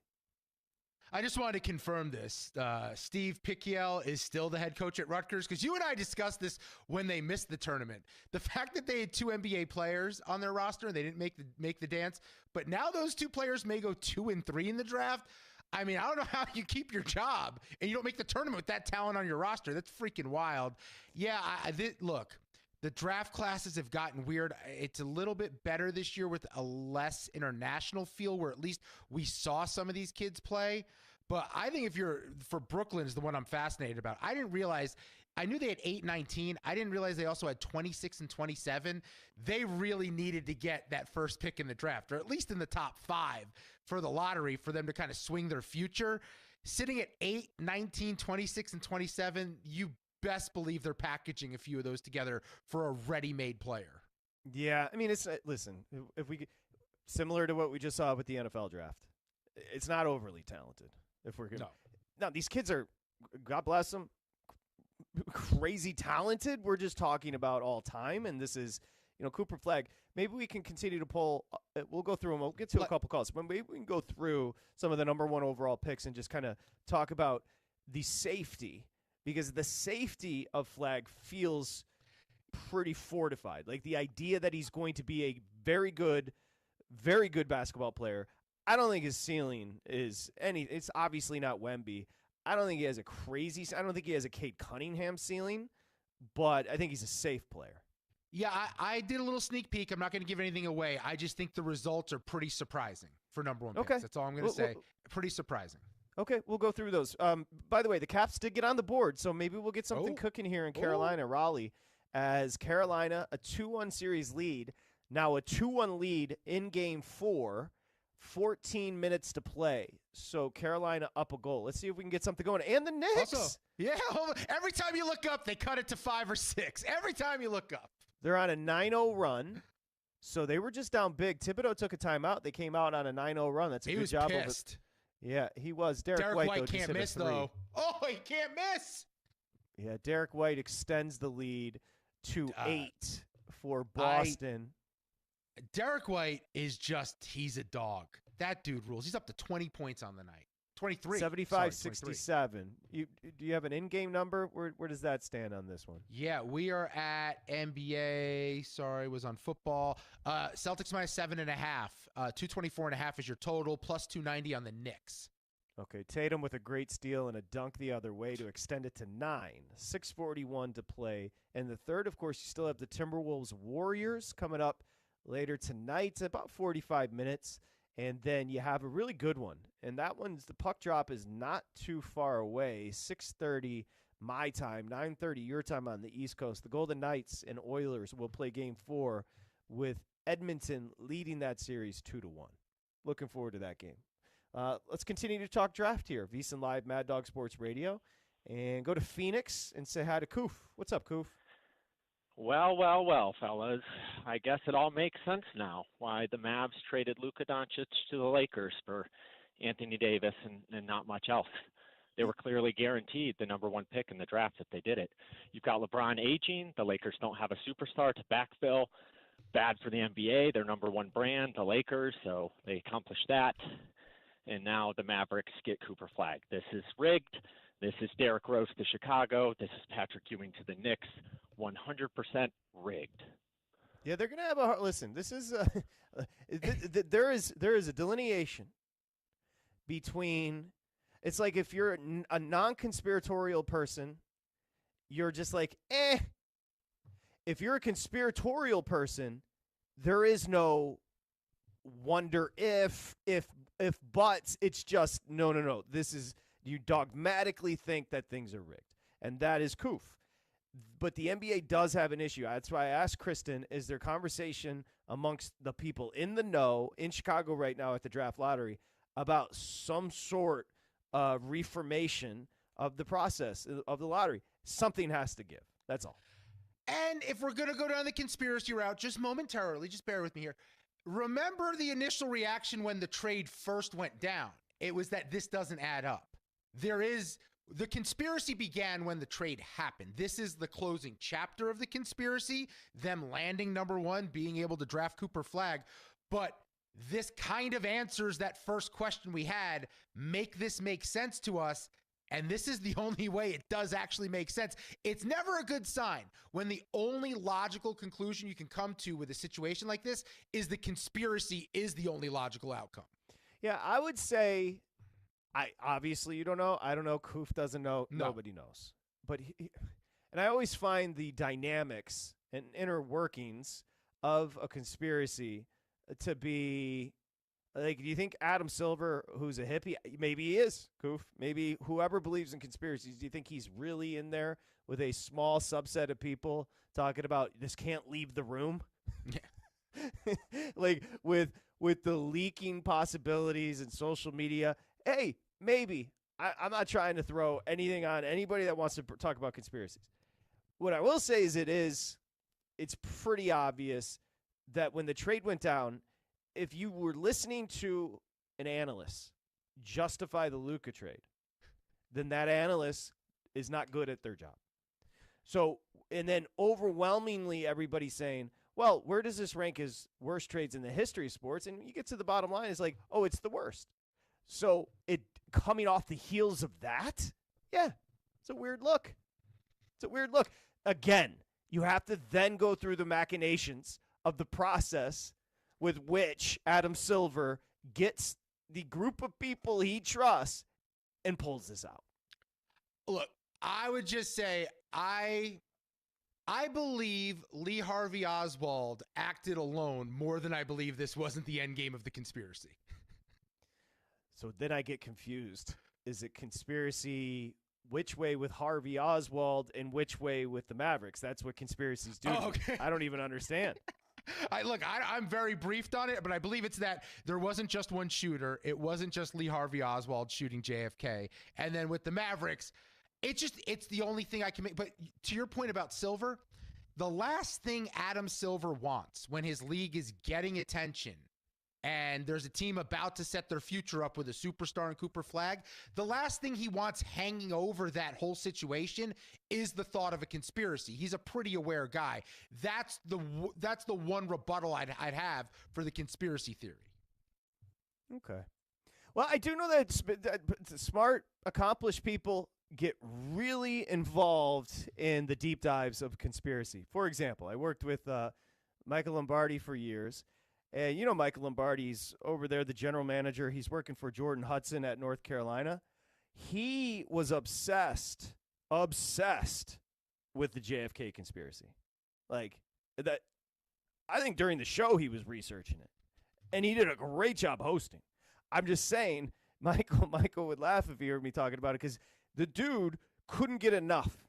I just wanted to confirm this. Steve Picciel is still the head coach at Rutgers, because you and I discussed this when they missed the tournament. The fact that they had 2 NBA players on their roster and they didn't make the dance, but now those 2 players may go 2 and 3 in the draft. I mean, I don't know how you keep your job and you don't make the tournament with that talent on your roster. That's freaking wild. Yeah, look, the draft classes have gotten weird. It's a little bit better this year with a less international feel, where at least we saw some of these kids play. But I think for Brooklyn is the one I'm fascinated about. I knew they had 8-19. I didn't realize they also had 26 and 27. They really needed to get that first pick in the draft, or at least in the top 5 for the lottery, for them to kind of swing their future. sitting at 8, 19, 26, and 27, you best believe they're packaging a few of those together for a ready-made player. Yeah, I mean, it's listen, if we similar to what we just saw with the NFL draft, it's not overly talented. If we're gonna, no, these kids are, God bless them, crazy talented. We're just talking about all time, and this is, Cooper Flagg. Maybe we can continue to pull. We'll go through them. We'll get to a couple calls, but maybe we can go through some of the number one overall picks and just kind of talk about the safety, because the safety of Flagg feels pretty fortified. Like the idea that he's going to be a very good basketball player. I don't think his ceiling is it's obviously not Wemby. I don't think he has I don't think he has a Cade Cunningham ceiling, but I think he's a safe player. Yeah, I did a little sneak peek. I'm not going to give anything away. I just think the results are pretty surprising for number one picks. That's all I'm going to say. Pretty surprising. Okay, we'll go through those. By the way, the Caps did get on the board, so maybe we'll get something cooking here in Carolina, Raleigh, as Carolina, a 2-1 series lead, now a 2-1 lead in Game 4, 14 minutes to play. So Carolina up a goal. Let's see if we can get something going. And the Knicks. Also, yeah, every time you look up, they cut it to 5 or 6. Every time you look up. They're on a 9-0 run, so they were just down big. Thibodeau took a timeout. They came out on a 9-0 run. That's a good job. Pissed. Yeah, he was. Derek White though, can't miss, though. Oh, he can't miss. Yeah, Derek White extends the lead to 8 for Boston. Derek White is he's a dog. That dude rules. He's up to 20 points on the night. 23. 75-67. Do you have an in-game number? Where does that stand on this one? Yeah, we are at NBA. Sorry, was on football. Celtics minus 7.5. 224.5 is your total, plus 290 on the Knicks. Okay, Tatum with a great steal and a dunk the other way to extend it to 9. 6:41 to play. And the third, of course, you still have the Timberwolves Warriors coming up later tonight, about 45 minutes. And then you have a really good one. And that one's the puck drop is not too far away. 6:30 my time, 9:30 your time on the East Coast. The Golden Knights and Oilers will play Game 4 with Edmonton leading that series 2-1. Looking forward to that game. Let's continue to talk draft here. VSiN Live, Mad Dog Sports Radio. And go to Phoenix and say hi to Koof. What's up, Koof? Well, fellas. I guess it all makes sense now why the Mavs traded Luka Doncic to the Lakers for Anthony Davis and not much else. They were clearly guaranteed the number one pick in the draft if they did it. You've got LeBron aging. The Lakers don't have a superstar to backfill. Bad for the NBA, their number one brand, the Lakers, so they accomplished that. And now the Mavericks get Cooper Flagg. This is rigged. This is Derrick Rose to Chicago. This is Patrick Ewing to the Knicks. 100% rigged. Yeah, they're going to have a hard listen. This is there is a delineation between. It's like if you're a non-conspiratorial person, you're just like, eh. If you're a conspiratorial person, there is no wonder if buts. It's just no. This is you dogmatically think that things are rigged, and that is Koof. But the NBA does have an issue. That's why I asked Kristen, is there conversation amongst the people in the know in Chicago right now at the draft lottery about some sort of reformation of the process of the lottery? Something has to give. That's all. And if we're going to go down the conspiracy route, just momentarily, just bear with me here. Remember the initial reaction when the trade first went down. It was that this doesn't add up. The conspiracy began when the trade happened. This is the closing chapter of the conspiracy, them landing number one, being able to draft Cooper Flagg. But this kind of answers that first question we had, make this make sense to us. And this is the only way it does actually make sense. It's never a good sign when the only logical conclusion you can come to with a situation like this is the conspiracy is the only logical outcome. Yeah, I would say, obviously you don't know. I don't know. Koof doesn't know. No. Nobody knows. But and I always find the dynamics and inner workings of a conspiracy to be like, do you think Adam Silver, who's a hippie, maybe he is, Koof, maybe whoever believes in conspiracies, do you think he's really in there with a small subset of people talking about this can't leave the room? Yeah. Like with the leaking possibilities and social media, hey, maybe. I'm not trying to throw anything on anybody that wants to talk about conspiracies. What I will say is it's pretty obvious that when the trade went down, if you were listening to an analyst justify the Luka trade, then that analyst is not good at their job. So, and then overwhelmingly everybody's saying, well, where does this rank as worst trades in the history of sports? And you get to the bottom line, it's like, oh, it's the worst. So it coming off the heels of that, yeah, it's a weird look. It's a weird look. Again, you have to then go through the machinations of the process with which Adam Silver gets the group of people he trusts and pulls this out. Look, I would just say I believe Lee Harvey Oswald acted alone more than I believe this wasn't the end game of the conspiracy. So then I get confused. Is it conspiracy which way with Harvey Oswald and which way with the Mavericks? That's what conspiracies do. Oh, okay. I don't even understand. I'm very briefed on it, but I believe it's that there wasn't just one shooter. It wasn't just Lee Harvey Oswald shooting JFK. And then with the Mavericks, it's the only thing I can make. But to your point about Silver, the last thing Adam Silver wants when his league is getting attention and there's a team about to set their future up with a superstar in Cooper Flagg, the last thing he wants hanging over that whole situation is the thought of a conspiracy. He's a pretty aware guy. That's the one rebuttal I'd have for the conspiracy theory. Okay. Well, I do know that smart, accomplished people get really involved in the deep dives of conspiracy. For example, I worked with Michael Lombardi for years. And you know Michael Lombardi's over there, the general manager. He's working for Jordan Hudson at North Carolina. He was obsessed with the JFK conspiracy. Like that, I think during the show he was researching it. And he did a great job hosting. I'm just saying, Michael would laugh if he heard me talking about it because the dude couldn't get enough.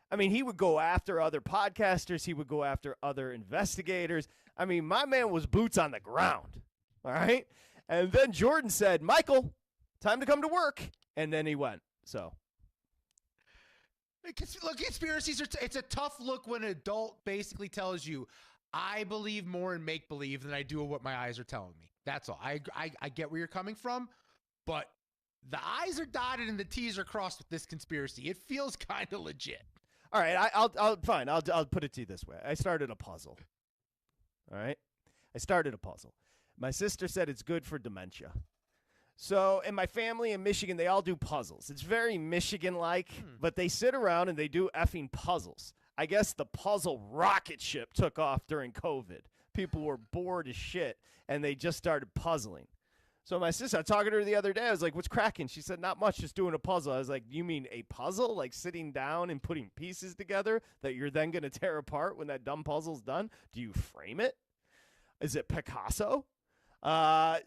I mean, he would go after other podcasters. He would go after other investigators. I mean, my man was boots on the ground, all right? And then Jordan said, Michael, time to come to work. And then he went, so. Look, conspiracies it's a tough look when an adult basically tells you, I believe more in make-believe than I do what my eyes are telling me. That's all. I get where you're coming from, but the I's are dotted and the T's are crossed with this conspiracy. It feels kind of legit. All right, I'll fine. I'll put it to you this way. I started a puzzle. All right? I started a puzzle. My sister said it's good for dementia. So, in my family in Michigan, they all do puzzles. It's very Michigan-like, but they sit around and they do effing puzzles. I guess the puzzle rocket ship took off during COVID. People were bored as shit, and they just started puzzling. So my sister, I was talking to her the other day. I was like, what's cracking? She said, not much, just doing a puzzle. I was like, you mean a puzzle? Like sitting down and putting pieces together that you're then going to tear apart when that dumb puzzle's done? Do you frame it? Is it Picasso?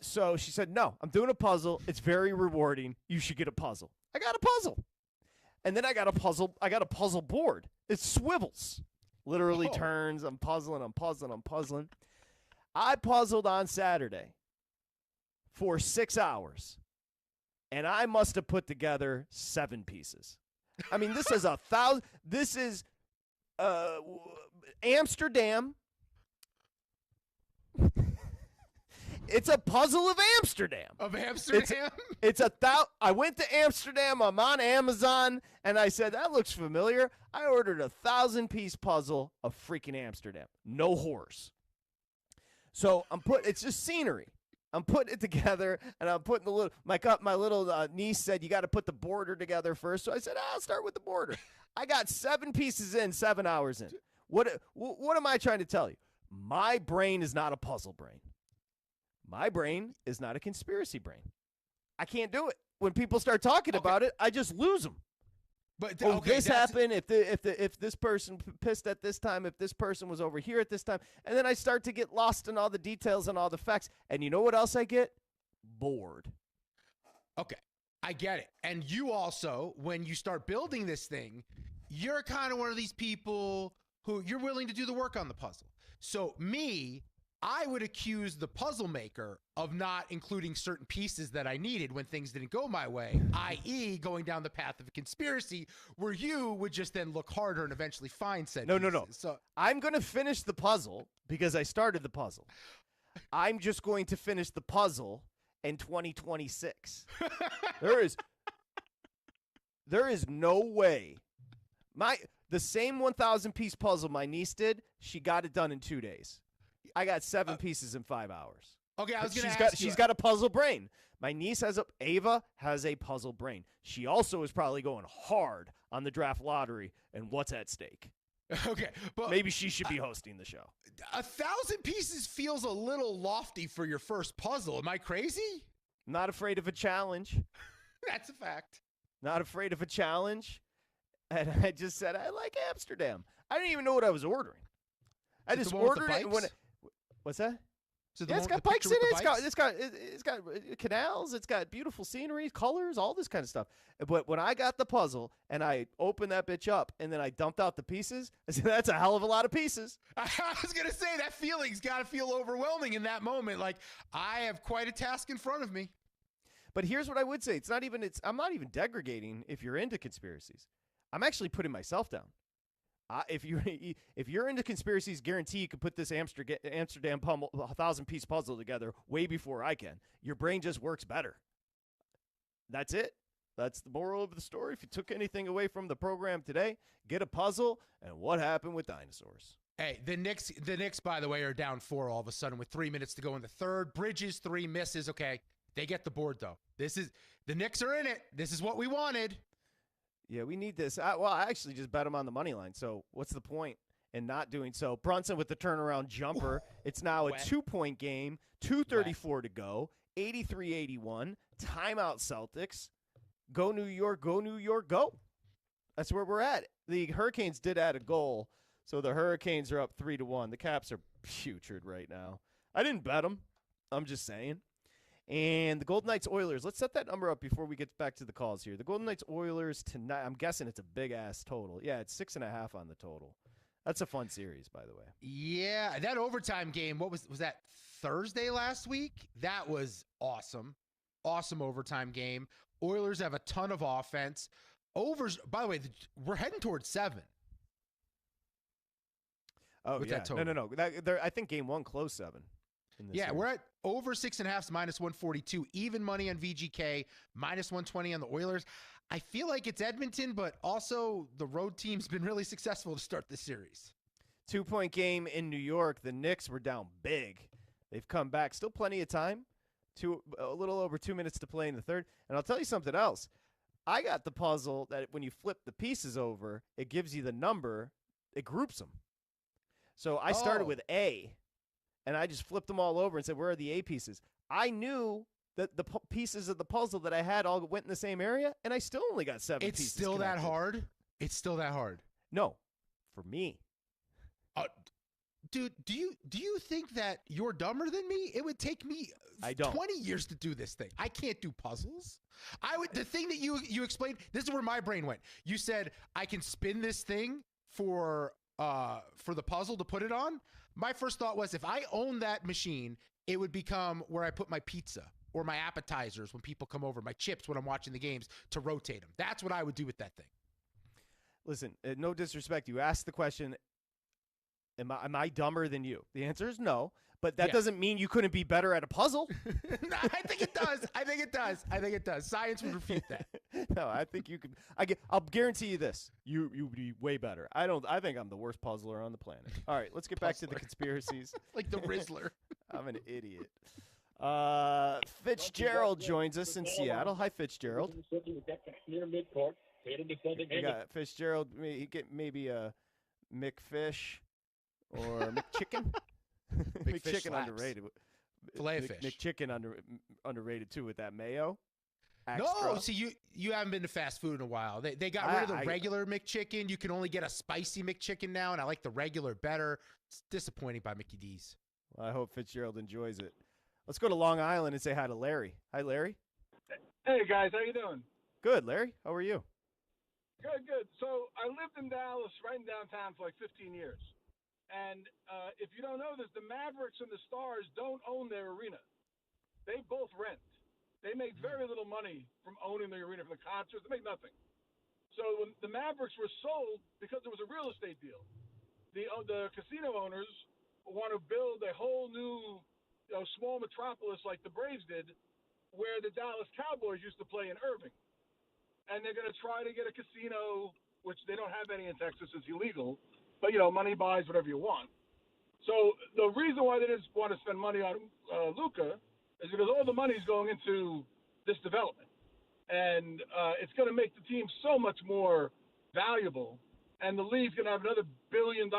So she said, no, I'm doing a puzzle. It's very rewarding. You should get a puzzle. I got a puzzle. And then I got a puzzle board. It swivels. Literally turns. I'm puzzling. I puzzled on Saturday for 6 hours, and I must have put together 7 pieces. I mean, this is this is Amsterdam. It's a puzzle of Amsterdam. Of Amsterdam? I went to Amsterdam. I'm on Amazon, and I said, that looks familiar. I ordered a 1,000-piece puzzle of freaking Amsterdam. No horse. So it's just scenery. I'm putting it together, and I'm putting my little niece said, you got to put the border together first. So I said, I'll start with the border. I got 7 pieces in, 7 hours in. What am I trying to tell you? My brain is not a puzzle brain. My brain is not a conspiracy brain. I can't do it. When people start talking about it, I just lose them. But this happened. If this person pissed at this time, if this person was over here at this time, and then I start to get lost in all the details and all the facts. And you know what else I get? Bored. Okay, I get it. And you also, when you start building this thing, you're kind of one of these people who you're willing to do the work on the puzzle. So me, I would accuse the puzzle maker of not including certain pieces that I needed when things didn't go my way, i.e. going down the path of a conspiracy where you would just then look harder and eventually find said pieces. No. So I'm going to finish the puzzle because I started the puzzle. I'm just going to finish the puzzle in 2026. There is no way. The same 1,000-piece puzzle my niece did, she got it done in 2 days. I got 7 pieces in 5 hours. Okay, I was going to ask you. She's got a puzzle brain. My niece Ava has a puzzle brain. She also is probably going hard on the draft lottery and what's at stake. Okay, but maybe she should be hosting the show. 1,000 pieces feels a little lofty for your first puzzle. Am I crazy? Not afraid of a challenge. That's a fact. Not afraid of a challenge. And I just said, I like Amsterdam. I didn't even know what I was ordering. I just ordered it. What's that? So it's got bikes in it. It's got canals. It's got beautiful scenery, colors, all this kind of stuff. But when I got the puzzle and I opened that bitch up and then I dumped out the pieces, I said, that's a hell of a lot of pieces. I was going to say that feeling's got to feel overwhelming in that moment. Like, I have quite a task in front of me. But here's what I would say. I'm not even degrading if you're into conspiracies. I'm actually putting myself down. If you're into conspiracies, guarantee you can put this Amsterdam 1,000-piece puzzle together way before I can. Your brain just works better. That's it. That's the moral of the story. If you took anything away from the program today, get a puzzle and what happened with dinosaurs. Hey, the Knicks, by the way, are down 4 all of a sudden with 3 minutes to go in the third. Bridges, 3 misses. Okay, they get the board, though. The Knicks are in it. This is what we wanted. Yeah, we need this. I actually just bet him on the money line. So what's the point in not doing so? Brunson with the turnaround jumper. It's now a 2-point game, 2:34 to go, 83-81. Timeout Celtics. Go New York, go New York, go. That's where we're at. The Hurricanes did add a goal, so the Hurricanes are up 3-1. The Caps are putrid right now. I didn't bet them. I'm just saying. And the Golden Knights Oilers. Let's set that number up before we get back to the calls here. The Golden Knights Oilers tonight. I'm guessing it's a big ass total. Yeah, it's 6.5 on the total. That's a fun series, by the way. Yeah, that overtime game. What was that Thursday last week? That was awesome. Awesome overtime game. Oilers have a ton of offense. Overs. By the way, we're heading towards 7. Oh yeah. That total. No. I think game 1 closed 7. Yeah, we're at over 6.5 minus 142. Even money on VGK, minus 120 on the Oilers. I feel like it's Edmonton, but also the road team's been really successful to start this series. 2-point game in New York. The Knicks were down big. They've come back. Still plenty of time. A little over 2 minutes to play in the third. And I'll tell you something else. I got the puzzle that when you flip the pieces over, it gives you the number. It groups them. So I started with A. And I just flipped them all over and said, where are the A pieces? I knew that the pieces of the puzzle that I had all went in the same area, and I still only got 7 pieces. It's still that hard? It's still that hard? No, for me. Dude, do you think that you're dumber than me? It would take me 20 years to do this thing. I can't do puzzles. The thing that you explained, this is where my brain went. You said, I can spin this thing for the puzzle to put it on. My first thought was if I owned that machine, it would become where I put my pizza or my appetizers when people come over, my chips when I'm watching the games to rotate them. That's what I would do with that thing. Listen, no disrespect. You asked the question, am I dumber than you? The answer is no, but that doesn't mean you couldn't be better at a puzzle. No, I think it does. I think it does. Science would refute that. No, I think you could. I'll guarantee you this. You would be way better. I think I'm the worst puzzler on the planet. All right, let's get back to the conspiracies. Like the Rizzler. I'm an idiot. Fitzgerald joins us in Seattle. Hi, Fitzgerald. We got Fitzgerald. He get maybe a McFish or McChicken. McChicken underrated. Filet of fish. McChicken underrated too with that mayo. No, see, you haven't been to fast food in a while. They got rid of the regular McChicken. You can only get a spicy McChicken now, and I like the regular better. It's disappointing by Mickey D's. Well, I hope Fitzgerald enjoys it. Let's go to Long Island and say hi to Larry. Hi, Larry. Hey, guys. How you doing? Good, Larry. How are you? Good. So I lived in Dallas, right in downtown, for like 15 years. And if you don't know this, the Mavericks and the Stars don't own their arena. They both rent. They make very little money from owning the arena, from the concerts. They make nothing. So when the Mavericks were sold because it was a real estate deal. The casino owners want to build a whole new, small metropolis like the Braves did, where the Dallas Cowboys used to play in Irving. And they're going to try to get a casino, which they don't have any in Texas. It's illegal. But, money buys whatever you want. So the reason why they didn't want to spend money on Luka is because all the money is going into this development. And it's going to make the team so much more valuable. And the league's going to have another $1 billion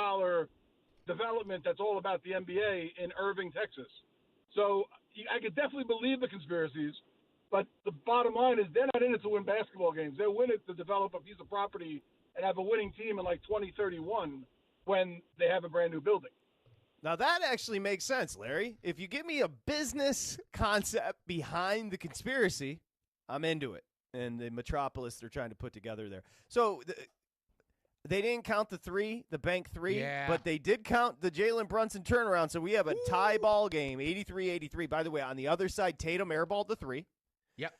development that's all about the NBA in Irving, Texas. So I could definitely believe the conspiracies. But the bottom line is they're not in it to win basketball games. They're in it to develop a piece of property and have a winning team in like 2031 when they have a brand new building. Now, that actually makes sense, Larry. If you give me a business concept behind the conspiracy, I'm into it. And the metropolis they're trying to put together there. So they didn't count the bank three, but they did count the Jalen Brunson turnaround. So we have a tie ball game, 83-83. By the way, on the other side, Tatum airballed the three. Yep.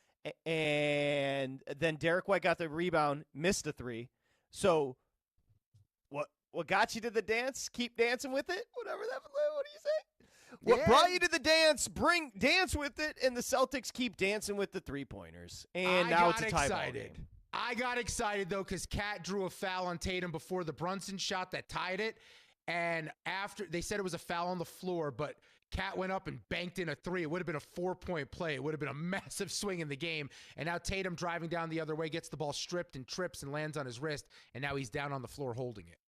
And then Derek White got the rebound, missed a three. So what got you to the dance? Keep dancing with it? Whatever that. What do you say? What brought you to the dance? Dance with it, and the Celtics keep dancing with the three-pointers. And now it's a tie ball game. I got excited, though, because Cat drew a foul on Tatum before the Brunson shot that tied it. And after they said it was a foul on the floor, but Cat went up and banked in a three. It would have been a 4-point play. It would have been a massive swing in the game. And now Tatum driving down the other way, gets the ball stripped and trips and lands on his wrist. And now he's down on the floor holding it.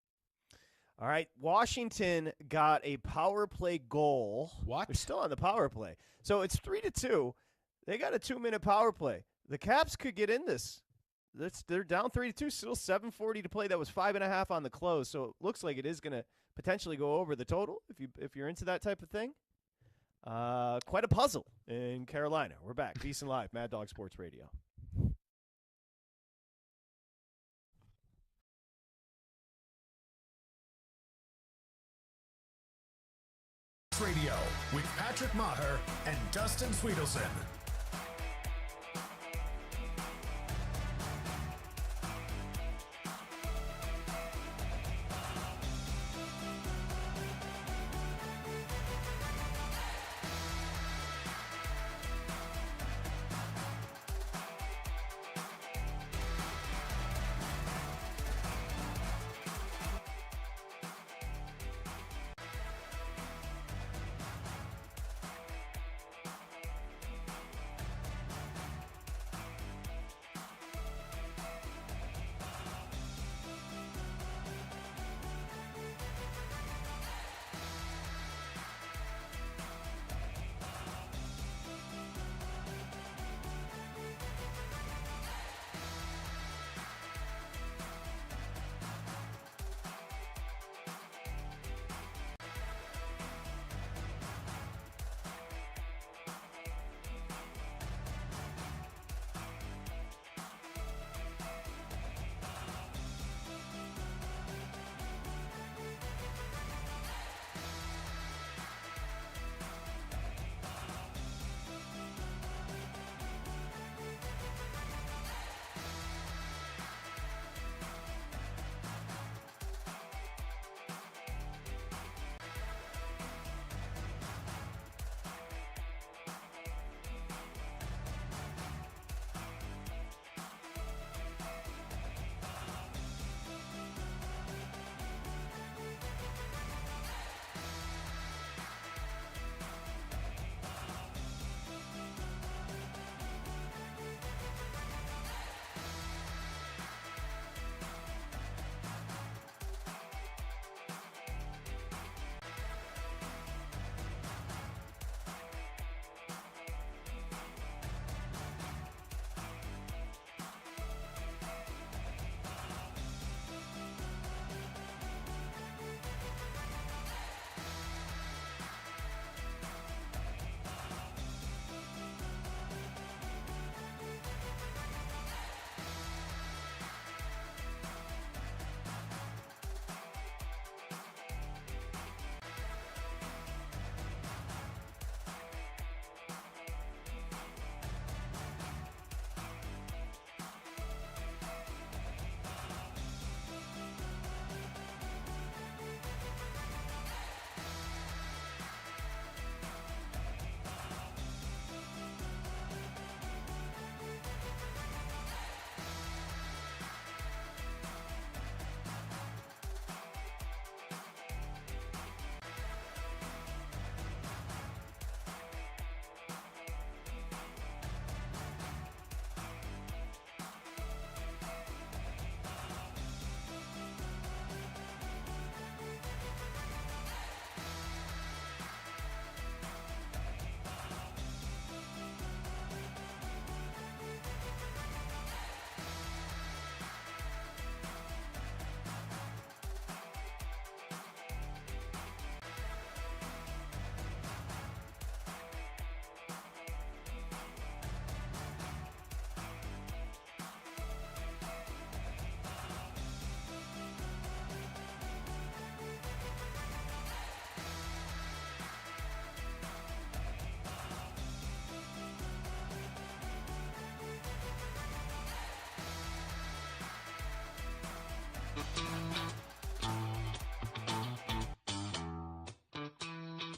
All right, Washington got a power play goal. What? They're still on the power play. So it's 3-2. They got a 2-minute power play. The Caps could get in this. They're down 3-2, still 7:40 to play. That was 5.5 on the close, so it looks like it is going to potentially go over the total if you're into that type of thing. Quite a puzzle in Carolina. We're back. VSiN Live, Mad Dog Sports Radio. Radio with Patrick Meagher and Dustin Swedelson.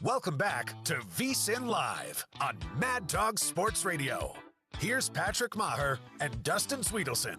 Welcome back to VSiN Live on Mad Dog Sports Radio. Here's Patrick Maher and Dustin Swedelson.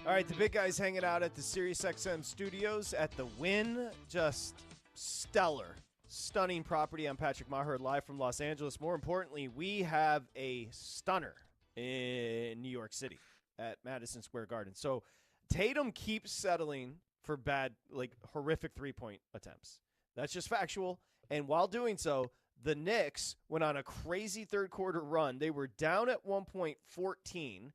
All right, the big guys hanging out at the SiriusXM studios at the Wynn. Just stellar, stunning property. I'm Patrick Maher, live from Los Angeles. More importantly, we have a stunner in New York City at Madison Square Garden. So Tatum keeps settling for bad, like horrific three-point attempts. That's just factual. And while doing so, the Knicks went on a crazy third-quarter run. They were down at 1 point 14,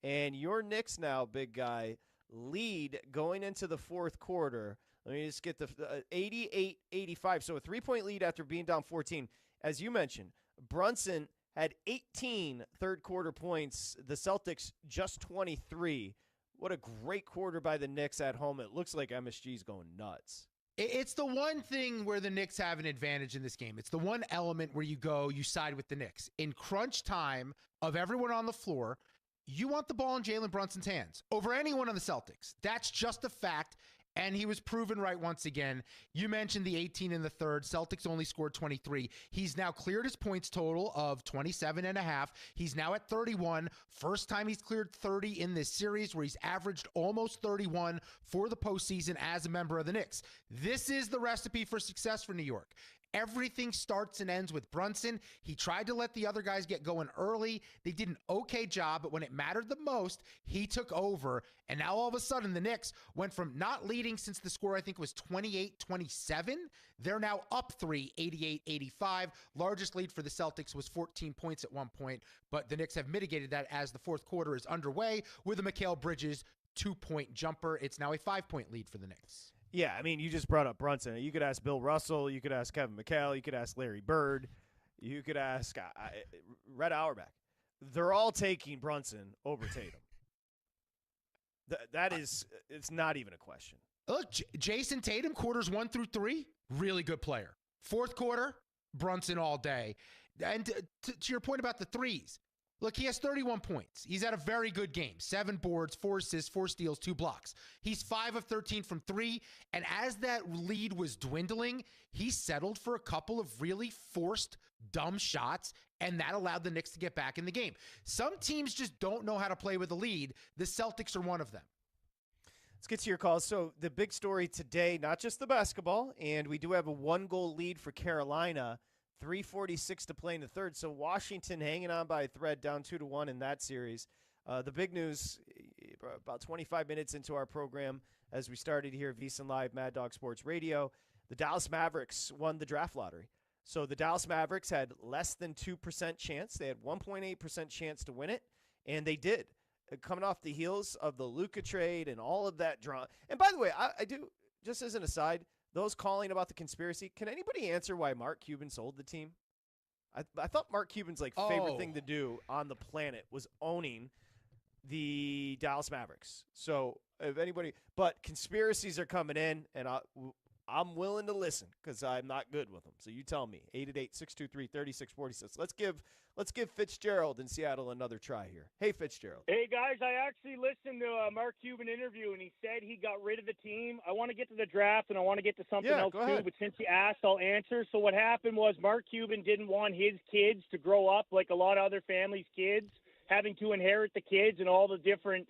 and your Knicks now, big guy, lead going into the fourth quarter. Let me just get the 88-85. So a three-point lead after being down 14. As you mentioned, Brunson had 18 third-quarter points. The Celtics just 23. What a great quarter by the Knicks at home. It looks like MSG's going nuts. It's the one thing where the Knicks have an advantage in this game. It's the one element where you side with the Knicks. In crunch time of everyone on the floor, you want the ball in Jalen Brunson's hands over anyone on the Celtics. That's just a fact, and he was proven right once again. You mentioned the 18 in the third. Celtics only scored 23. He's now cleared his points total of 27.5. He's now at 31. First time he's cleared 30 in this series, where he's averaged almost 31 for the postseason as a member of the Knicks. This is the recipe for success for New York. Everything starts and ends with Brunson. He tried to let the other guys get going early. They did an okay job, but when it mattered the most, he took over. And now all of a sudden, the Knicks went from not leading since the score, I think, was 28-27. They're now up 3, 88-85. Largest lead for the Celtics was 14 points at one point, but the Knicks have mitigated that as the fourth quarter is underway with a Mikal Bridges 2-point jumper. It's now a 5-point lead for the Knicks. Yeah, I mean, you just brought up Brunson. You could ask Bill Russell. You could ask Kevin McHale. You could ask Larry Bird. You could ask Red Auerbach. They're all taking Brunson over Tatum. That is, it's not even a question. Look, Jason Tatum, quarters 1 through 3, really good player. Fourth quarter, Brunson all day. And to your point about the threes, look, he has 31 points. He's had a very good game. 7 boards, 4 assists, 4 steals, 2 blocks. He's 5 of 13 from 3. And as that lead was dwindling, he settled for a couple of really forced, dumb shots, and that allowed the Knicks to get back in the game. Some teams just don't know how to play with a lead. The Celtics are one of them. Let's get to your calls. So the big story today, not just the basketball, and we do have a 1-goal lead for Carolina. 3:46 to play in the third. So Washington hanging on by a thread, down 2-1 in that series. The big news, about 25 minutes into our program, as we started here at VSiN Live, Mad Dog Sports Radio, the Dallas Mavericks won the draft lottery. So the Dallas Mavericks had less than 2% chance. They had 1.8% chance to win it, and they did. Coming off the heels of the Luka trade and all of that drama. And by the way, I do, just as an aside, those calling about the conspiracy, can anybody answer why Mark Cuban sold the team? I thought Mark Cuban's favorite thing to do on the planet was owning the Dallas Mavericks. So if anybody, but conspiracies are coming in, and I'm willing to listen because I'm not good with them. So you tell me. 888-623-3646. Let's give Fitzgerald in Seattle another try here. Hey, Fitzgerald. Hey, guys, I actually listened to a Mark Cuban interview, and he said he got rid of the team. I want to get to the draft, and I want to get to something else, too, but since you asked, I'll answer. So what happened was Mark Cuban didn't want his kids to grow up like a lot of other families' kids, having to inherit the kids and all the different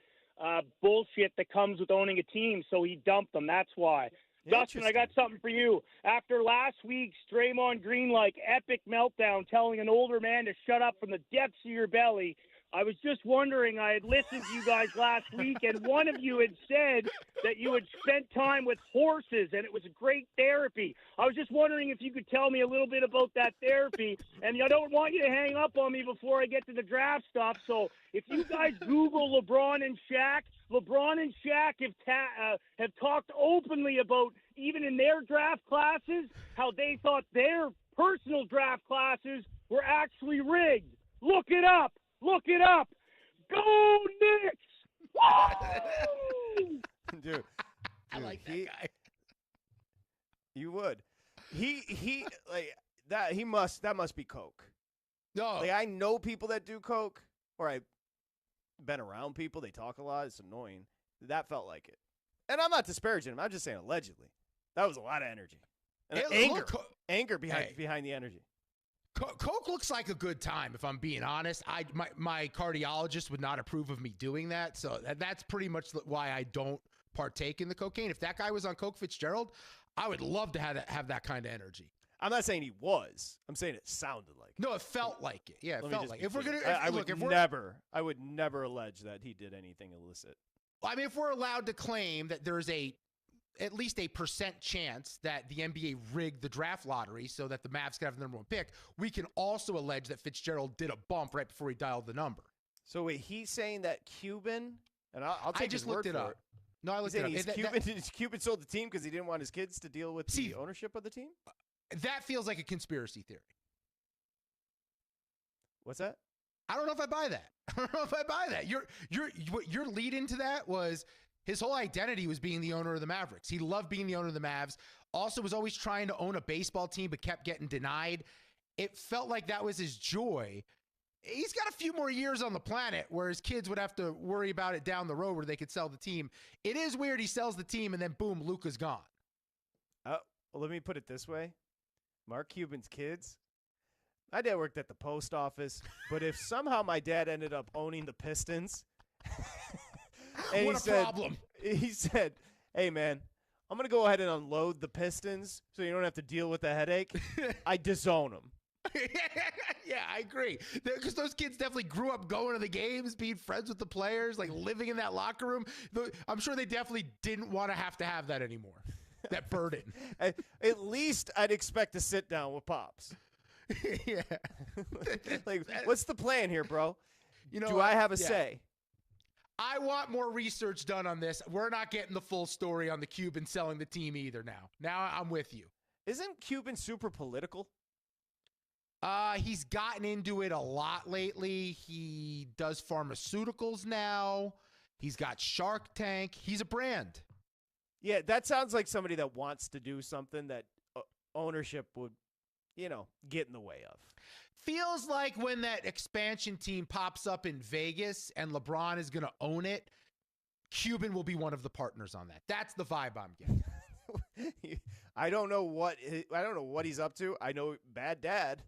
bullshit that comes with owning a team, so he dumped them. That's why. Dustin, I got something for you. After last week's Draymond Green-like epic meltdown telling an older man to shut up from the depths of your belly, I was just wondering, I had listened to you guys last week, and one of you had said that you had spent time with horses, and it was a great therapy. I was just wondering if you could tell me a little bit about that therapy, and I don't want you to hang up on me before I get to the draft stuff, so if you guys Google LeBron and Shaq have talked openly about, even in their draft classes, how they thought their personal draft classes were actually rigged. Look it up. Look it up. Go Knicks! Dude, I like that guy. You would. He like that. That must be coke. No, like I know people that do coke, or I've been around people. They talk a lot. It's annoying. That felt like it. And I'm not disparaging him. I'm just saying allegedly. That was a lot of energy. And anger behind the energy. Coke looks like a good time, if I'm being honest. My cardiologist would not approve of me doing that, so that's pretty much why I don't partake in the cocaine. If that guy was on Coke Fitzgerald, I would love to have that kind of energy. I'm not saying he was. I'm saying it sounded like it. No, it felt like it. Yeah, it felt like it. If we're gonna, I would never allege that he did anything illicit. I mean, if we're allowed to claim that there's at least a % chance that the NBA rigged the draft lottery so that the Mavs could have the number 1 pick, we can also allege that Fitzgerald did a bump right before he dialed the number. So wait, he's saying that Cuban, and I'll take his word for it. No, I looked it up. Cuban sold the team because he didn't want his kids to deal with the ownership of the team? That feels like a conspiracy theory. What's that? I don't know if I buy that. I don't know if I buy that. Your lead into that was his whole identity was being the owner of the Mavericks. He loved being the owner of the Mavs. Also was always trying to own a baseball team, but kept getting denied. It felt like that was his joy. He's got a few more years on the planet where his kids would have to worry about it down the road where they could sell the team. It is weird he sells the team and then boom, Luka's gone. Well, let me put it this way. Mark Cuban's kids, my dad worked at the post office, but if somehow my dad ended up owning the Pistons, and what a problem. He said, hey, man, I'm going to go ahead and unload the Pistons so you don't have to deal with the headache. I disown them. Yeah, I agree. Because those kids definitely grew up going to the games, being friends with the players, like living in that locker room. I'm sure they definitely didn't want to have that anymore. That burden. At least I'd expect to sit down with Pops. Yeah. Like, what's the plan here, bro? Do I have a say? I want more research done on this. We're not getting the full story on the Cuban selling the team either now. Now I'm with you. Isn't Cuban super political? He's gotten into it a lot lately. He does pharmaceuticals now. He's got Shark Tank. He's a brand. Yeah, that sounds like somebody that wants to do something that ownership would, get in the way of. Feels like when that expansion team pops up in Vegas and LeBron is going to own it, Cuban will be one of the partners on that. That's the vibe I'm getting. I don't know what he's up to. I know bad dad.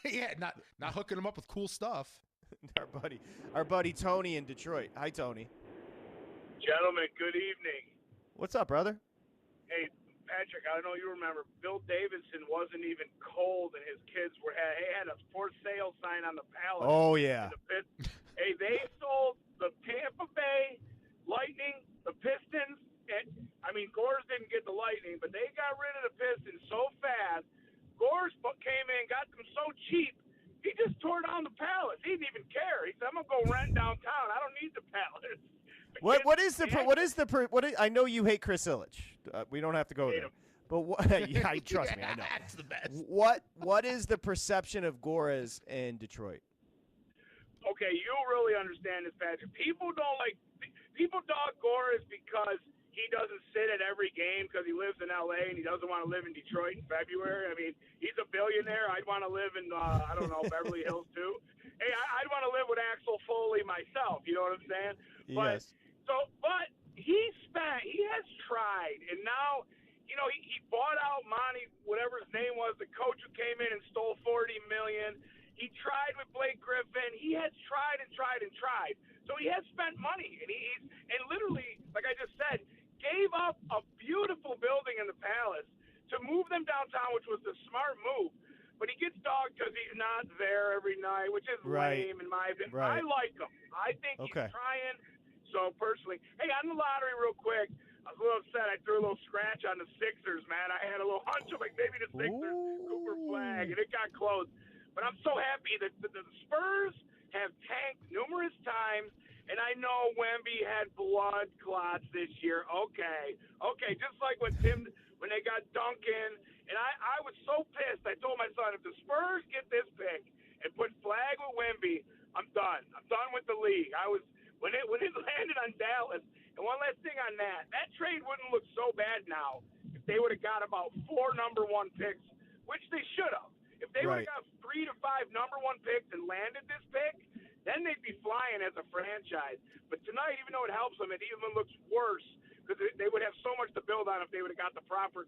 Yeah, not hooking him up with cool stuff. Our buddy Tony in Detroit. Hi, Tony. Gentlemen, good evening. What's up, brother? Hey, Patrick, I don't know if you remember, Bill Davidson wasn't even cold, and his kids had a for sale sign on the pallet. Oh, yeah. Hey, they sold the Tampa Bay Lightning, the Pistons, and Gores didn't get the Lightning, but they got rid of the Pistons so fast. Gores came in, got them so cheap, he just tore down the palace. He didn't even care. He said, "I'm gonna go rent downtown. I don't need the palace." I know you hate Chris Ilitch. We don't have to go there. But trust me, I know. That's the best. What is the perception of Gores in Detroit? Okay, you really understand this, Patrick. People dog Gores because he doesn't sit at every game because he lives in L.A. and he doesn't want to live in Detroit in February. He's a billionaire. I'd want to live in, Beverly Hills too. Hey, I'd want to live with Axel Foley myself. You know what I'm saying? Yes. But he has tried, and now, he bought out Monty, whatever his name was, the coach who came in and stole $40 million. He tried with Blake Griffin. He has tried and tried and tried. So he has spent money, and literally, like I just said, gave up a beautiful building in the Palace to move them downtown, which was the smart move. But he gets dogged because he's not there every night, which is lame in my opinion. Right. I like him. I think he's trying. So personally, hey, on the lottery real quick, I was a little upset. I threw a little scratch on the Sixers, man. I had a little hunch of maybe the Sixers, Cooper Flag, and it got close. But I'm so happy that the Spurs have tanked numerous times, and I know Wemby had blood clots this year. Okay, just like when they got Duncan, and I was so pissed. I told my son, if the Spurs get this pick and put Flag with Wemby, I'm done. I'm done with the league. When it landed on Dallas, and one last thing on that trade wouldn't look so bad now if they would have got about 4 number 1 picks, which they should have. If they would have got 3 to 5 number 1 picks and landed this pick, then they'd be flying as a franchise. But tonight, even though it helps them, it even looks worse because they would have so much to build on if they would have got the proper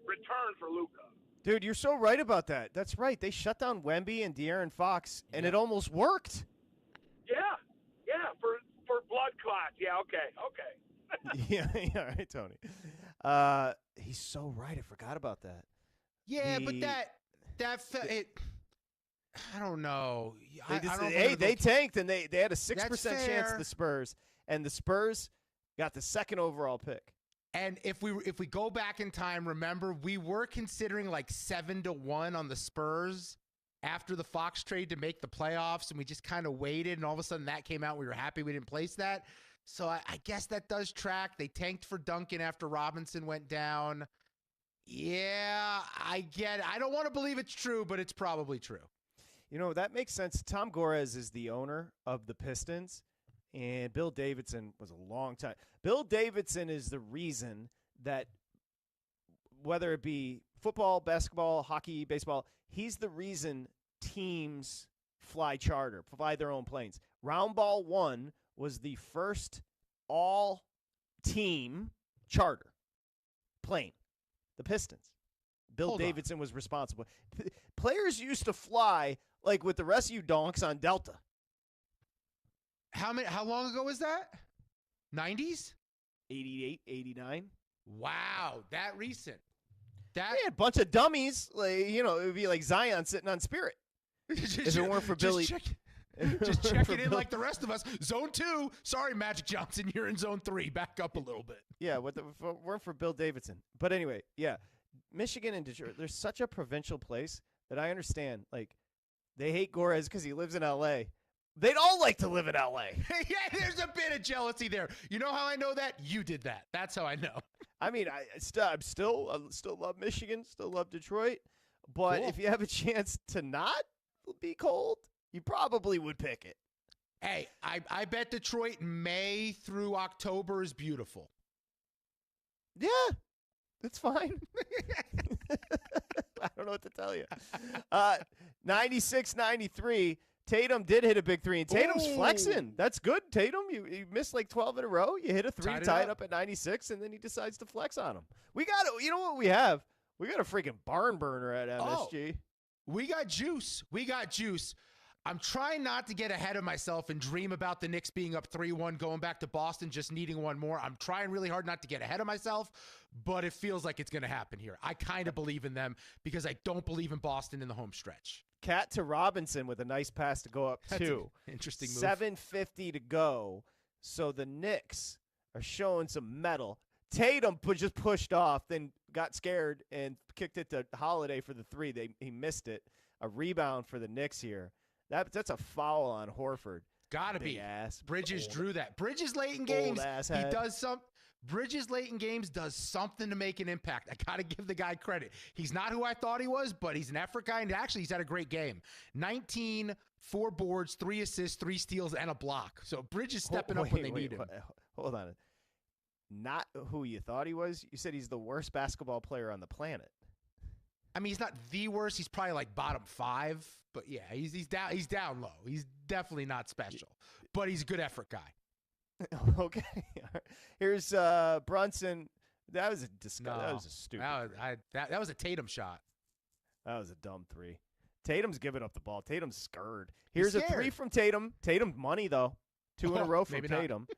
return for Luka. Dude, you're so right about that. That's right. They shut down Wemby and De'Aaron Fox, and it almost worked. Yeah, for blood clots. Yeah, okay. Yeah, right, Tony. He's so right. I forgot about that. Yeah, but I don't know. They tanked, and they had a 6% chance of the Spurs, and the Spurs got the second overall pick. And if we go back in time, remember, we were considering like 7-1 on the Spurs after the Fox trade to make the playoffs, and we just kind of waited, and all of a sudden that came out. We were happy we didn't place that. So I guess that does track. They tanked for Duncan after Robinson went down. Yeah, I get it. I don't want to believe it's true, but it's probably true. You know, that makes sense. Tom Gores is the owner of the Pistons, and Bill Davidson was a long time. Bill Davidson is the reason that whether it be football, basketball, hockey, baseball, he's the reason teams fly charter, provide their own planes. Round Ball 1 was the first all-team charter plane, the Pistons. Bill Davidson was responsible. Players used to fly like with the rest of you donks on Delta. How long ago was that? 90s? 88, 89. Wow, that recent. Yeah, a bunch of dummies. Like, it would be like Zion sitting on Spirit. If it weren't for Billy. Just checking in like the rest of us. Zone 2. Sorry, Magic Johnson. You're in Zone 3. Back up a little bit. Yeah, if it weren't for Bill Davidson. But anyway, yeah. Michigan and Detroit, they're such a provincial place that I understand. Like, they hate Gores because he lives in L.A. They'd all like to live in L.A. Yeah, there's a bit of jealousy there. You know how I know that? You did that. That's how I know. I mean, I still love Michigan, still love Detroit. But if you have a chance to not be cold, you probably would pick it. Hey, I bet Detroit May through October is beautiful. Yeah, that's fine. I don't know what to tell you. 96-93. Tatum did hit a big three, and Tatum's flexing. That's good, Tatum. You missed like 12 in a row. You hit a three, tied up at 96, and then he decides to flex on him. We got you know what we have? We got a freaking barn burner at MSG. We got juice. I'm trying not to get ahead of myself and dream about the Knicks being up 3-1, going back to Boston, just needing one more. I'm trying really hard not to get ahead of myself, but it feels like it's going to happen here. I kind of believe in them because I don't believe in Boston in the home stretch. Cat to Robinson with a nice pass to go up two. Interesting move. 7:50 to go. So the Knicks are showing some mettle. Tatum just pushed off, then got scared and kicked it to Holiday for the three. He missed it. A rebound for the Knicks here. That's a foul on Horford. Gotta be. Ass. Bridges drew that. Bridges late in games. He head. does some. Bridges late in games does something to make an impact. I got to give the guy credit. He's not who I thought he was, but he's an effort guy, and actually he's had a great game. 19, 4 boards, 3 assists, 3 steals, and a block. So Bridges stepping up when they need him. Hold on. Not who you thought he was? You said he's the worst basketball player on the planet. I mean, he's not the worst. He's probably like bottom 5. But yeah, he's down low. He's definitely not special. But he's a good effort guy. Okay. Here's Brunson. That was a that was a stupid. That was a Tatum shot. That was a dumb three. Tatum's giving up the ball. Tatum's scared. Here's a three from Tatum. Tatum money though. 2 in a row from Tatum.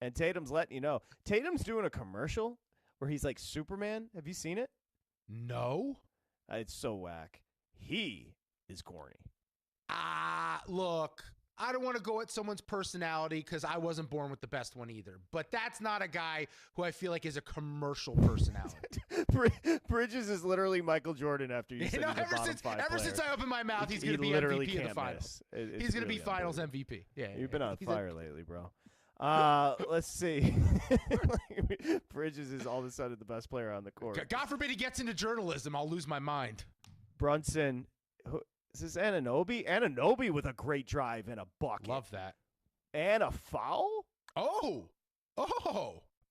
And Tatum's letting you know. Tatum's doing a commercial where he's like Superman. Have you seen it? No. It's so whack. He is corny. Look. I don't want to go at someone's personality because I wasn't born with the best one either. But that's not a guy who I feel like is a commercial personality. Bridges is literally Michael Jordan after you said he's a bottom 5 Ever since I opened my mouth, he's going to be MVP of the finals. He's going to be finals MVP. Yeah, You've been on fire lately, bro. Let's see. Bridges is all of a sudden the best player on the court. God forbid he gets into journalism. I'll lose my mind. Brunson. Is this Anunoby? Anunoby with a great drive and a bucket. Love that. And a foul? Oh,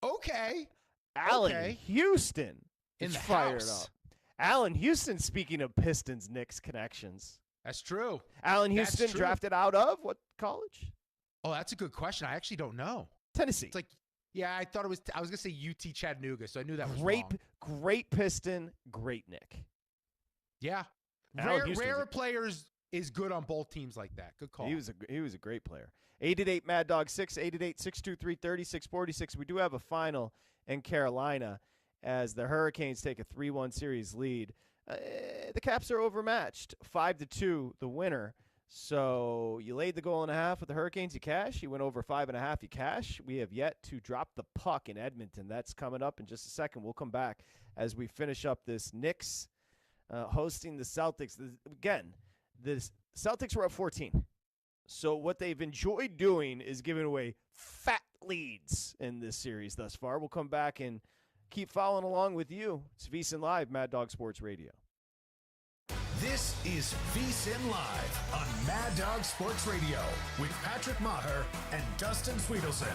okay. Allen Houston is fired up. Allen Houston, speaking of Pistons Knicks connections. That's true. Allen Houston drafted out of what college? Oh, that's a good question. I actually don't know. Tennessee. It's like Yeah, I thought it was. I was gonna say UT Chattanooga, so I knew that was Great, wrong. great Piston, great Nick. Yeah, rare players is good on both teams like that. Good call. He was a great player. 888 Mad Dog 6, 888-623-3646. We do have a final in Carolina as the Hurricanes take a 3-1 series lead. The Caps are overmatched, 5-2, the winner. So you laid the goal and a half with the Hurricanes, you cash. You went over 5.5, you cash. We have yet to drop the puck in Edmonton. That's coming up in just a second. We'll come back as we finish up this Knicks hosting the Celtics. Again, the Celtics were up 14. So what they've enjoyed doing is giving away fat leads in this series thus far. We'll come back and keep following along with you. It's VSiN Live, Mad Dog Sports Radio. This is VSiN Live on Mad Dog Sports Radio with Patrick Maher and Dustin Swedelson.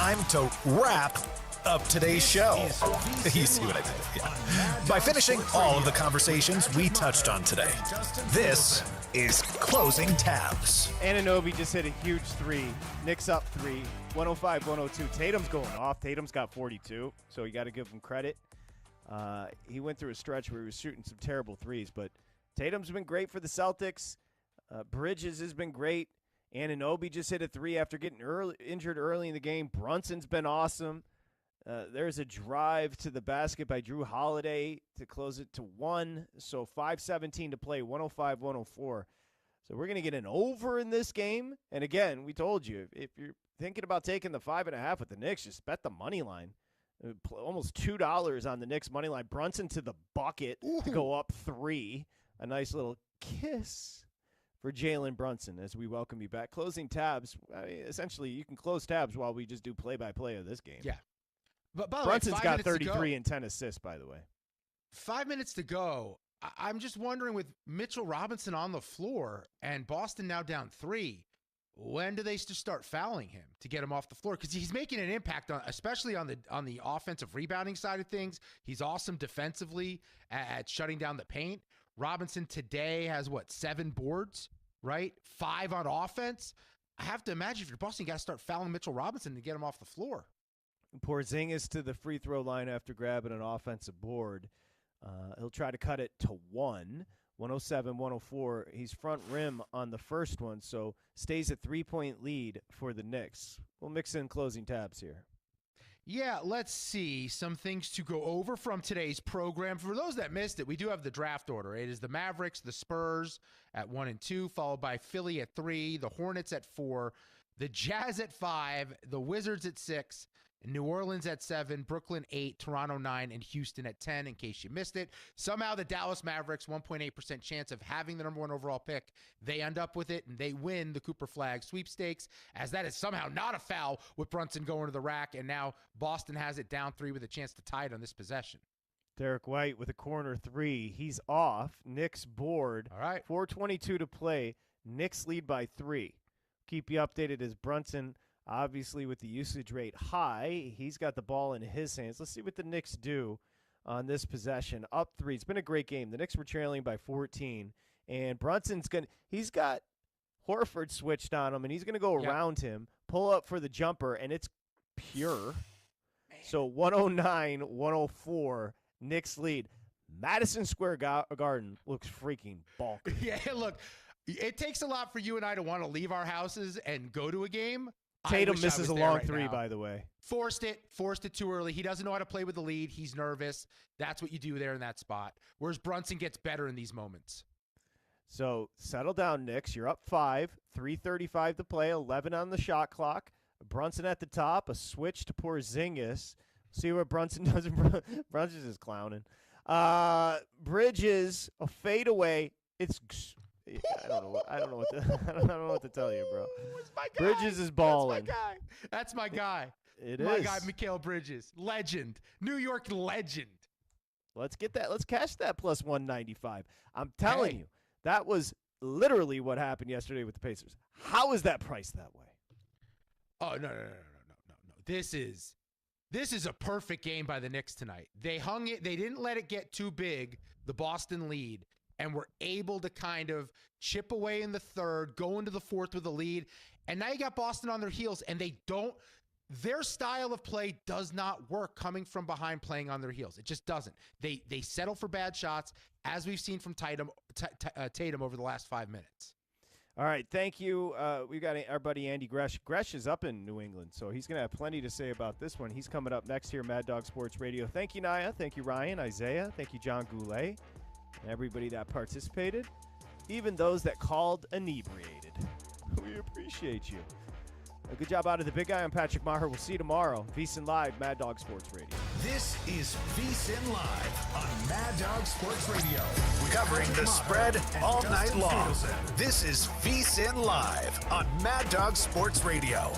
Time to wrap up today's show. You see what I did? Yeah. By finishing all of the conversations we touched on today. This is Closing Tabs. Anunoby just hit a huge three. Knicks up 3, 105-102. Tatum's going off. Tatum's got 42, so you got to give him credit. He went through a stretch where he was shooting some terrible threes, but Tatum's been great for the Celtics. Bridges has been great. Anunoby just hit a 3 after getting injured early in the game. Brunson's been awesome. There's a drive to the basket by Drew Holiday to close it to 1. So 5:17 to play, 105-104. So we're going to get an over in this game. And again, we told you, if you're thinking about taking the 5.5 with the Knicks, just bet the money line. Almost $2 on the Knicks money line. Brunson to the bucket to go up 3. A nice little kiss for Jalen Brunson as we welcome you back. Closing tabs. I mean, essentially, you can close tabs while we just do play-by-play of this game. Yeah. But by the Brunson's way, got 33 and 10 assists, by the way. 5 minutes to go. I'm just wondering, with Mitchell Robinson on the floor and Boston now down 3, when do they start fouling him to get him off the floor? Because he's making an impact, especially on the offensive rebounding side of things. He's awesome defensively at shutting down the paint. Robinson today has, 7 boards, right? 5 on offense. I have to imagine if you're Boston, you got to start fouling Mitchell Robinson to get him off the floor. Porzingis to the free throw line after grabbing an offensive board. He'll try to cut it to 1, 107-104. He's front rim on the first one, so stays a 3-point lead for the Knicks. We'll mix in closing tabs here. Yeah, let's see some things to go over from today's program. For those that missed it, we do have the draft order. It is the Mavericks, the Spurs at 1 and 2, followed by Philly at 3, the Hornets at 4, the Jazz at 5, the Wizards at 6, New Orleans at 7, Brooklyn 8, Toronto 9, and Houston at 10, in case you missed it. Somehow the Dallas Mavericks, 1.8% chance of having the number 1 overall pick. They end up with it, and they win the Cooper Flag sweepstakes, as that is somehow not a foul with Brunson going to the rack, and now Boston has it down 3 with a chance to tie it on this possession. Derek White with a corner 3. He's off. Knicks board. All right. 4:22 to play. Knicks lead by 3. Keep you updated as Brunson, obviously with the usage rate high, he's got the ball in his hands. Let's see what the Knicks do on this possession. Up 3. It's been a great game. The Knicks were trailing by 14. And Brunson's he's got Horford switched on him, and he's going to go around him, pull up for the jumper, and it's pure. Man. So 109-104, Knicks lead. Madison Square Garden looks freaking bulky. Yeah, look, it takes a lot for you and I to want to leave our houses and go to a game. Tatum misses a long 3, by the way. Forced it too early. He doesn't know how to play with the lead. He's nervous. That's what you do there in that spot. Whereas Brunson gets better in these moments. So settle down, Knicks. You're up 5, 3:35 to play, 11 on the shot clock. Brunson at the top, a switch to Porzingis. See what Brunson does. Brunson's just clowning. Bridges, a fadeaway. I don't know what to tell you, bro. Bridges is balling. That's my guy. It my is. guy, Mikal Bridges, legend, New York legend. Let's get that. Let's cash that plus 195. I'm telling you, that was literally what happened yesterday with the Pacers. How is that priced that way? Oh no. This is a perfect game by the Knicks tonight. They hung it. They didn't let it get too big, the Boston lead, and were able to kind of chip away in the third, go into the fourth with a lead. And now you got Boston on their heels, and their style of play does not work coming from behind playing on their heels. It just doesn't. They settle for bad shots, as we've seen from Tatum over the last 5 minutes. All right, thank you. We've got our buddy Andy Gresh. Gresh is up in New England, so he's going to have plenty to say about this one. He's coming up next here, Mad Dog Sports Radio. Thank you, Naya. Thank you, Ryan, Isaiah. Thank you, John Goulet, and everybody that participated, even those that called inebriated. We appreciate you. A good job out of the big guy. I'm Patrick Maher. We'll see you tomorrow. VSiN Live, Mad Dog Sports Radio. This is VSiN Live on Mad Dog Sports Radio. Covering the spread all night long. This is VSiN Live on Mad Dog Sports Radio.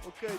Okay.